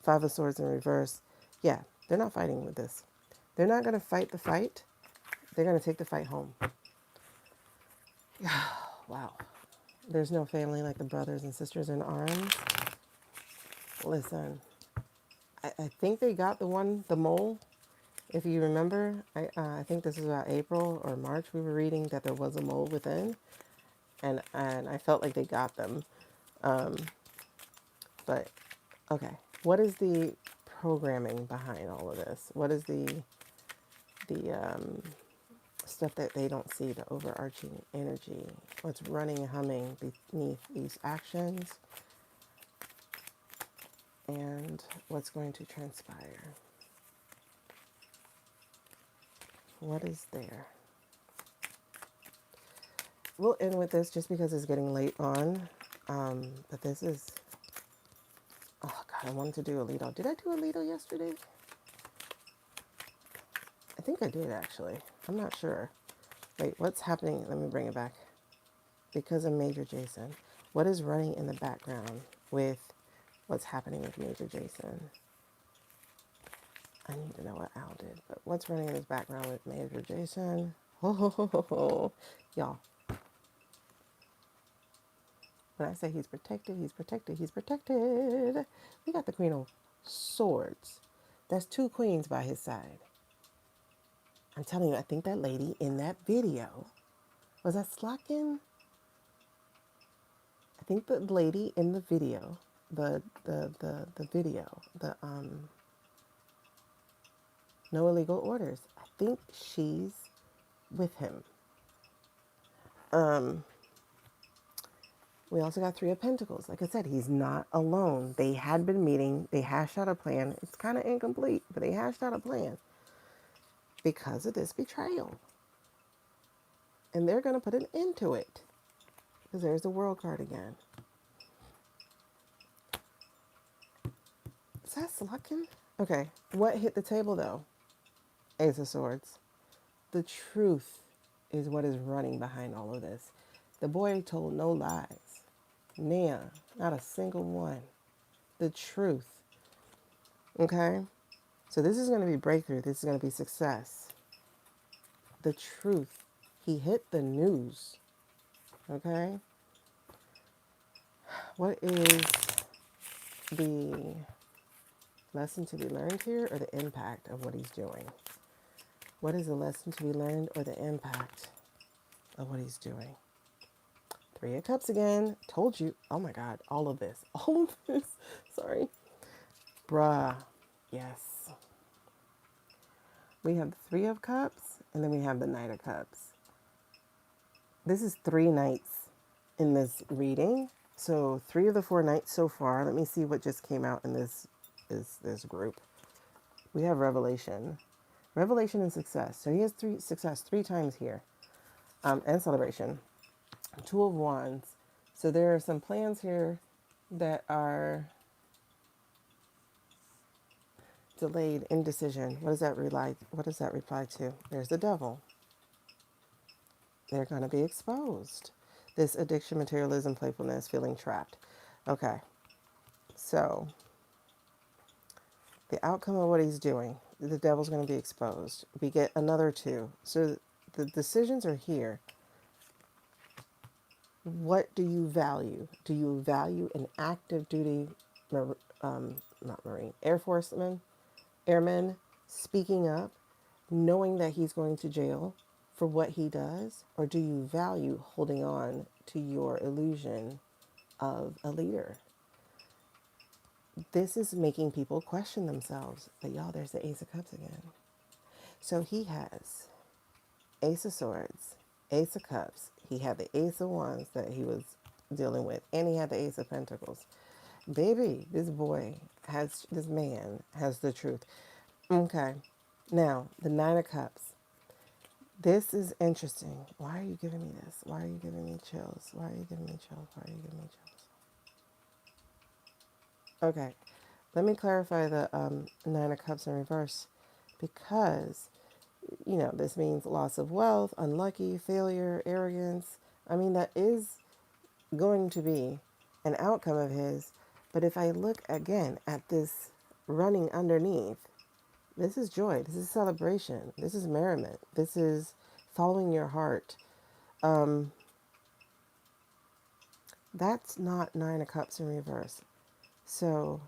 5 of Swords in reverse. Yeah, they're not fighting with this. They're not going to fight the fight. They're going to take the fight home. Wow. There's no family like the brothers and sisters in arms. Listen, I think they got the mole. If you remember, I think this is about April or March. We were reading that there was a mole within, and I felt like they got them. But okay, what is the programming behind all of this? What is the stuff that they don't see? The overarching energy. What's running and humming beneath these actions, and what's going to transpire? What is there? We'll end with this just because it's getting late on. But this is, oh God, I wanted to do a Lido. Did I do a Lido yesterday? I think I did actually. I'm not sure. Wait, what's happening? Let me bring it back. Because of Major Jason. What is running in the background with what's happening with Major Jason? I need to know what Al did, but what's running in his background with Major Jason? Oh, y'all. When I say he's protected, he's protected, he's protected. We got the Queen of Swords. That's two queens by his side. I'm telling you, I think that lady in that video, was that Slotkin? I think the lady in the video, the video, no illegal orders. I think she's with him. We also got Three of Pentacles. Like I said, he's not alone. They had been meeting. They hashed out a plan. It's kind of incomplete, but they hashed out a plan because of this betrayal. And they're going to put an end to it. Because there's the World card again. Is that Slotkin? Okay. What hit the table, though? Ace of Swords. The truth is what is running behind all of this. The boy told no lies. Nia, not a single one. The truth. Okay? So this is going to be breakthrough. This is going to be success. The truth. He hit the news. Okay? What is the lesson to be learned here or the impact of what he's doing? What is the lesson to be learned or the impact of what he's doing? Three of Cups again. Told you. Oh my God. All of this. All of this. Sorry. Bruh. Yes. We have the Three of Cups and then we have the Knight of Cups. This is 3 knights in this reading. So 3 of the 4 knights so far. Let me see what just came out in this group. We have Revelation. Revelation and success. So he has success 3 times here. And celebration. 2 of Wands. So there are some plans here that are delayed, indecision. What does that reply to? There's the devil. They're going to be exposed. This addiction, materialism, playfulness, feeling trapped. Okay. So the outcome of what he's doing, the devil's going to be exposed. We get another 2. So the decisions are here. What do you value? Do you value an active duty, not Marine, Air Forceman, airman speaking up, knowing that he's going to jail for what he does? Or do you value holding on to your illusion of a leader? This is making people question themselves. But y'all, there's the Ace of Cups again. So he has Ace of Swords, Ace of Cups. He had the Ace of Wands that he was dealing with. And he had the Ace of Pentacles. Baby, this man has the truth. Okay. Now, the Nine of Cups. This is interesting. Why are you giving me this? Why are you giving me chills? Why are you giving me chills? Why are you giving me chills? Okay. Let me clarify the Nine of Cups in reverse. Because this means loss of wealth, unlucky, failure, arrogance. I mean, that is going to be an outcome of his. But if I look again at this running underneath, This is joy. This is celebration. This is merriment. This is following your heart. Um, that's not Nine of Cups in reverse. So,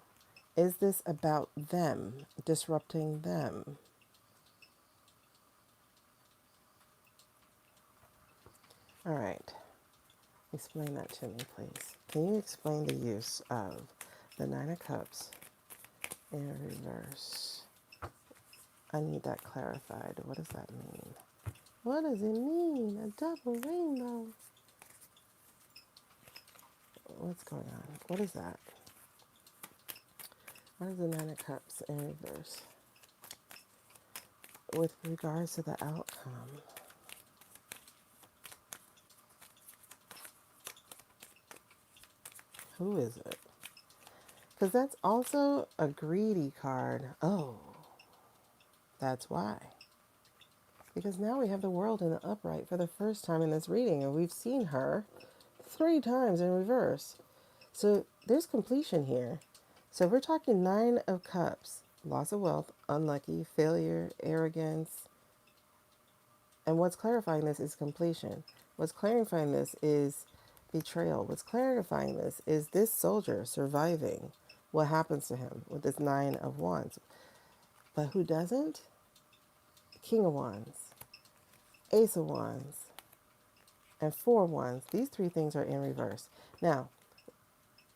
is this about them, disrupting them? All right. Explain that to me, please. Can you explain the use of the Nine of Cups in reverse? I need that clarified. What does that mean? What does it mean? A double rainbow. What's going on? What is that? What is the Nine of Cups in reverse? With regards to the outcome, who is it? Because that's also a greedy card. Oh, that's why. Because now we have the world in the upright for the first time in this reading, and we've seen her 3 times in reverse. So there's completion here. So we're talking Nine of Cups, loss of wealth, unlucky, failure, arrogance. And what's clarifying this is completion. What's clarifying this is betrayal. What's clarifying this is this soldier surviving what happens to him with this Nine of Wands. But who doesn't? King of Wands, Ace of Wands, and Four of Wands. These 3 things are in reverse. Now,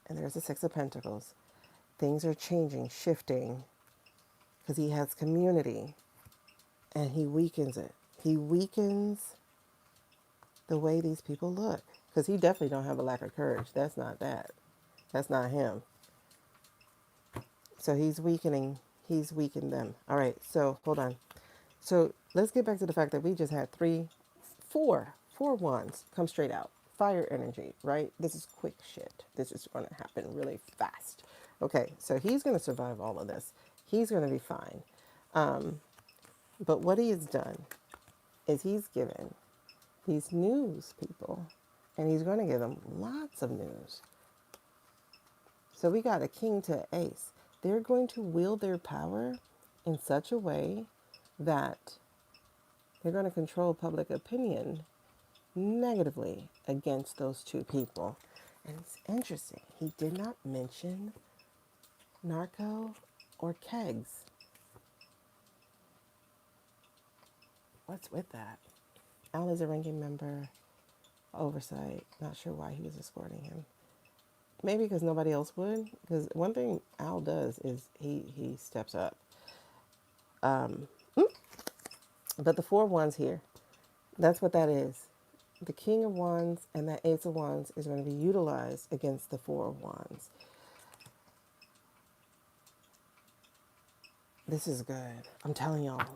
and there's the Six of Pentacles. Things are changing, shifting, because he has community, and he weakens it. He weakens the way these people look, because he definitely don't have a lack of courage. That's not that. That's not him. So he's weakening. He's weakened them. All right. So hold on. So let's get back to the fact that we just had four wands come straight out. Fire energy, right? This is quick shit. This is going to happen really fast. Okay, so he's going to survive all of this. He's going to be fine. But what he has done is he's given these news people, and he's going to give them lots of news. So we got a king to ace. They're going to wield their power in such a way that they're going to control public opinion negatively against those 2 people. And it's interesting. He did not mention narco or kegs. What's with that? Al is a ranking member, oversight. Not sure why he was escorting him. Maybe because nobody else would. Because one thing Al does is he steps up. But the Four of Wands here, that's what that is. The King of Wands and that Ace of Wands is going to be utilized against the Four of Wands. This is good. I'm telling y'all,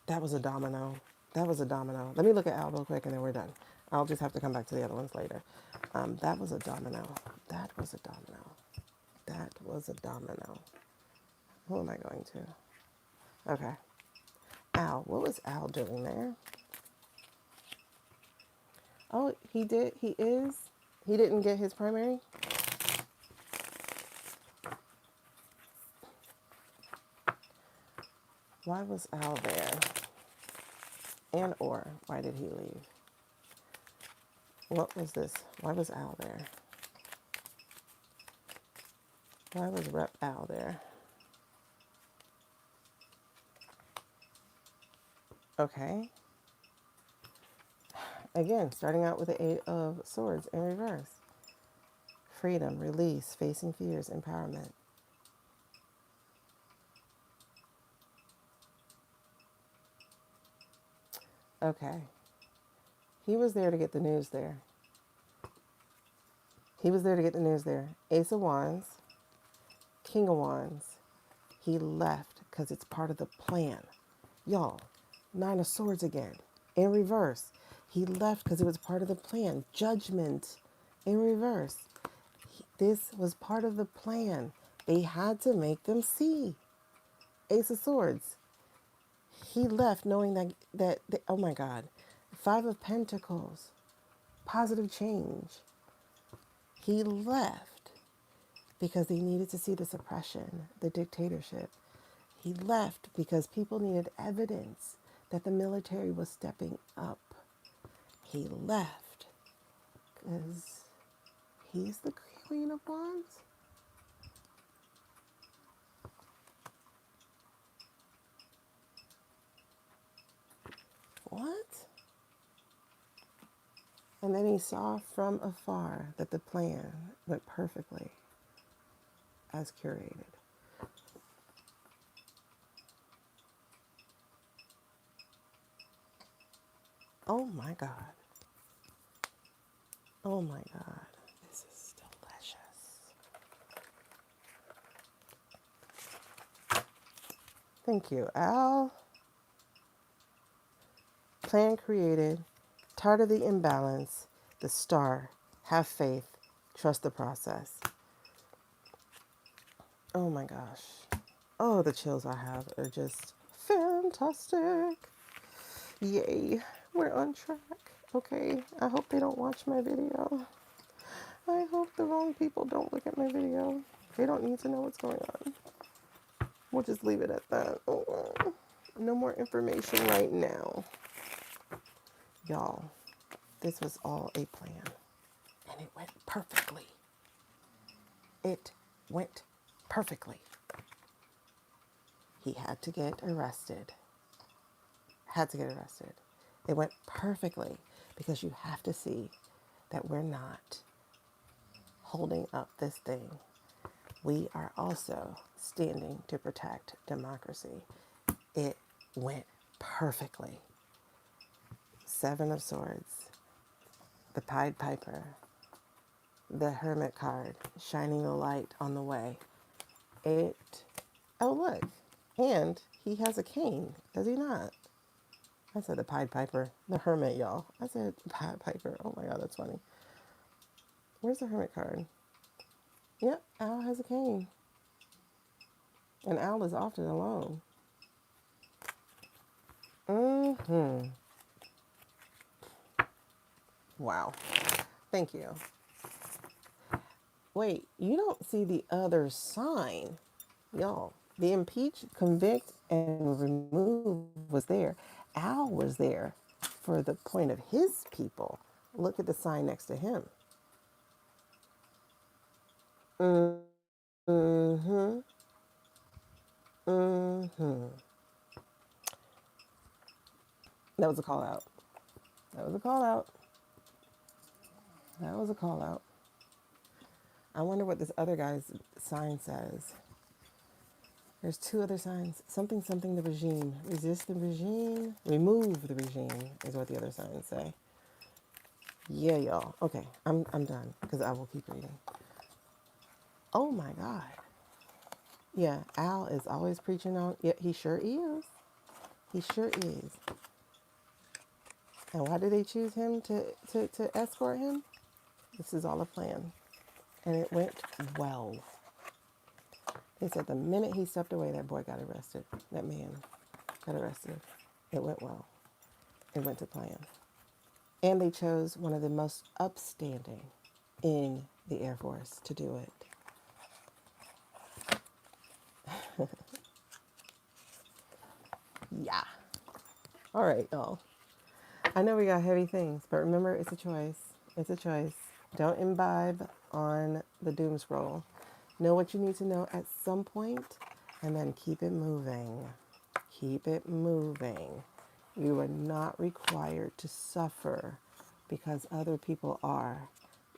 that was a domino. That was a domino. Let me look at Al real quick and then we're done. I'll just have to come back to the other ones later. That was a domino. That was a domino. That was a domino. Who am I going to? Okay. Al. What was Al doing there? Oh, he did. He is. He didn't get his primary? Why was Al there? And or why did he leave? What was this? Why was Al there? Why was Rep Al there? Okay. Again, starting out with the Eight of Swords in reverse. Freedom, release, facing fears, empowerment. Okay. He was there to get the news there. He was there to get the news there. Ace of Wands, King of Wands. He left because it's part of the plan. Y'all, Nine of Swords again, in reverse. He left because it was part of the plan. Judgment, in reverse. This was part of the plan. They had to make them see. Ace of Swords. He left knowing that oh my God. Five of Pentacles. Positive change. He left because they needed to see the suppression, the dictatorship. He left because people needed evidence that the military was stepping up. He left because he's the Queen of Wands. What? And then he saw from afar that the plan went perfectly as curated. Oh my God. Oh my God. This is delicious. Thank you, Al. Plan created. Tired of the imbalance. The star. Have faith. Trust the process. Oh my gosh. Oh, the chills I have are just fantastic. Yay. We're on track. Okay. I hope they don't watch my video. I hope the wrong people don't look at my video. They don't need to know what's going on. We'll just leave it at that. Oh, no more information right now. Y'all, this was all a plan. And it went perfectly. It went perfectly. He had to get arrested. Had to get arrested. It went perfectly because you have to see that we're not holding up this thing. We are also standing to protect democracy. It went perfectly. Seven of Swords, the Pied Piper, the Hermit card, shining the light on the way. Oh look, and he has a cane, does he not? I said the Pied Piper, the Hermit, y'all. I said Pied Piper. Oh my God, that's funny. Where's the Hermit card? Yep, Al has a cane. And Al is often alone. Mm-hmm. Wow. Thank you. Wait, you don't see the other sign. Y'all, the impeach, convict, and remove was there. Al was there for the point of his people. Look at the sign next to him. Mm-hmm. Mm-hmm. That was a call out. That was a call out. That was a call out. I wonder what this other guy's sign says. There's two other signs. Something, something, the regime. Resist the regime. Remove the regime is what the other signs say. Yeah, y'all. Okay, I'm done because I will keep reading. Oh my God. Yeah, Al is always preaching on. Yeah, he sure is. He sure is. And why did they choose him to escort him? This is all a plan. And it went well. They said the minute he stepped away, that boy got arrested. That man got arrested. It went well. It went to plan. And they chose one of the most upstanding in the Air Force to do it. Yeah. All right, y'all. I know we got heavy things, but remember, it's a choice. It's a choice. Don't imbibe on the doom scroll. Know what you need to know at some point, and then keep it moving. Keep it moving. You are not required to suffer because other people are.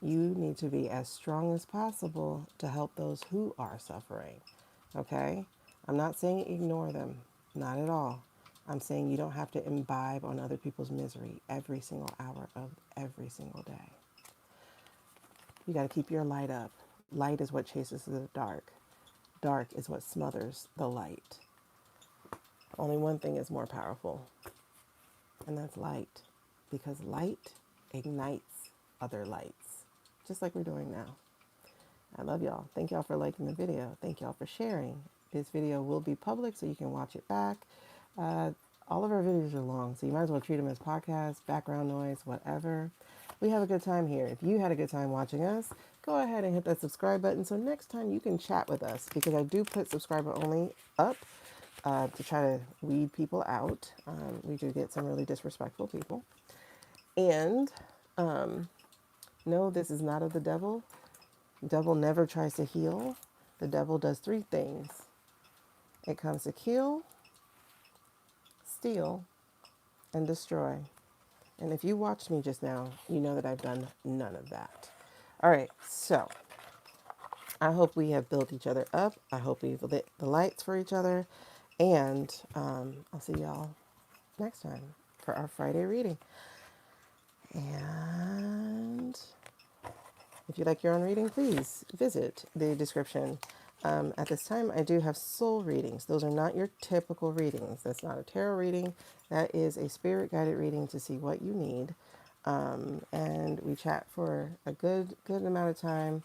You need to be as strong as possible to help those who are suffering. Okay? I'm not saying ignore them. Not at all. I'm saying you don't have to imbibe on other people's misery every single hour of every single day. You got to keep your light up. Light is what chases the dark. Dark is what smothers the light. Only one thing is more powerful, and that's light. Because light ignites other lights, just like we're doing now. I love y'all. Thank y'all for liking the video. Thank y'all for sharing. This video will be public so you can watch it back. All of our videos are long, so you might as well treat them as podcasts, background noise, whatever. We have a good time here. If you had a good time watching us, go ahead and hit that subscribe button so next time you can chat with us, because I do put subscriber only up to try to weed people out. We do get some really disrespectful people. And no, this is not of the devil. The devil never tries to heal. The devil does three things: it comes to kill, steal, and destroy. And if you watched me just now, you know that I've done none of that. All right, so I hope we have built each other up. I hope we've lit the lights for each other. And I'll see y'all next time for our Friday reading. And if you like your own reading, please visit the description. At this time, I do have soul readings. Those are not your typical readings. That's not a tarot reading. That is a spirit guided reading to see what you need. And we chat for a good amount of time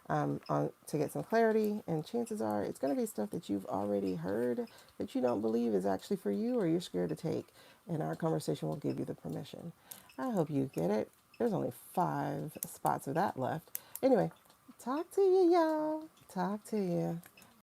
to get some clarity. And chances are it's going to be stuff that you've already heard that you don't believe is actually for you or you're scared to take. And our conversation will give you the permission. I hope you get it. There's only 5 spots of that left. Anyway, talk to you, y'all. Talk to you.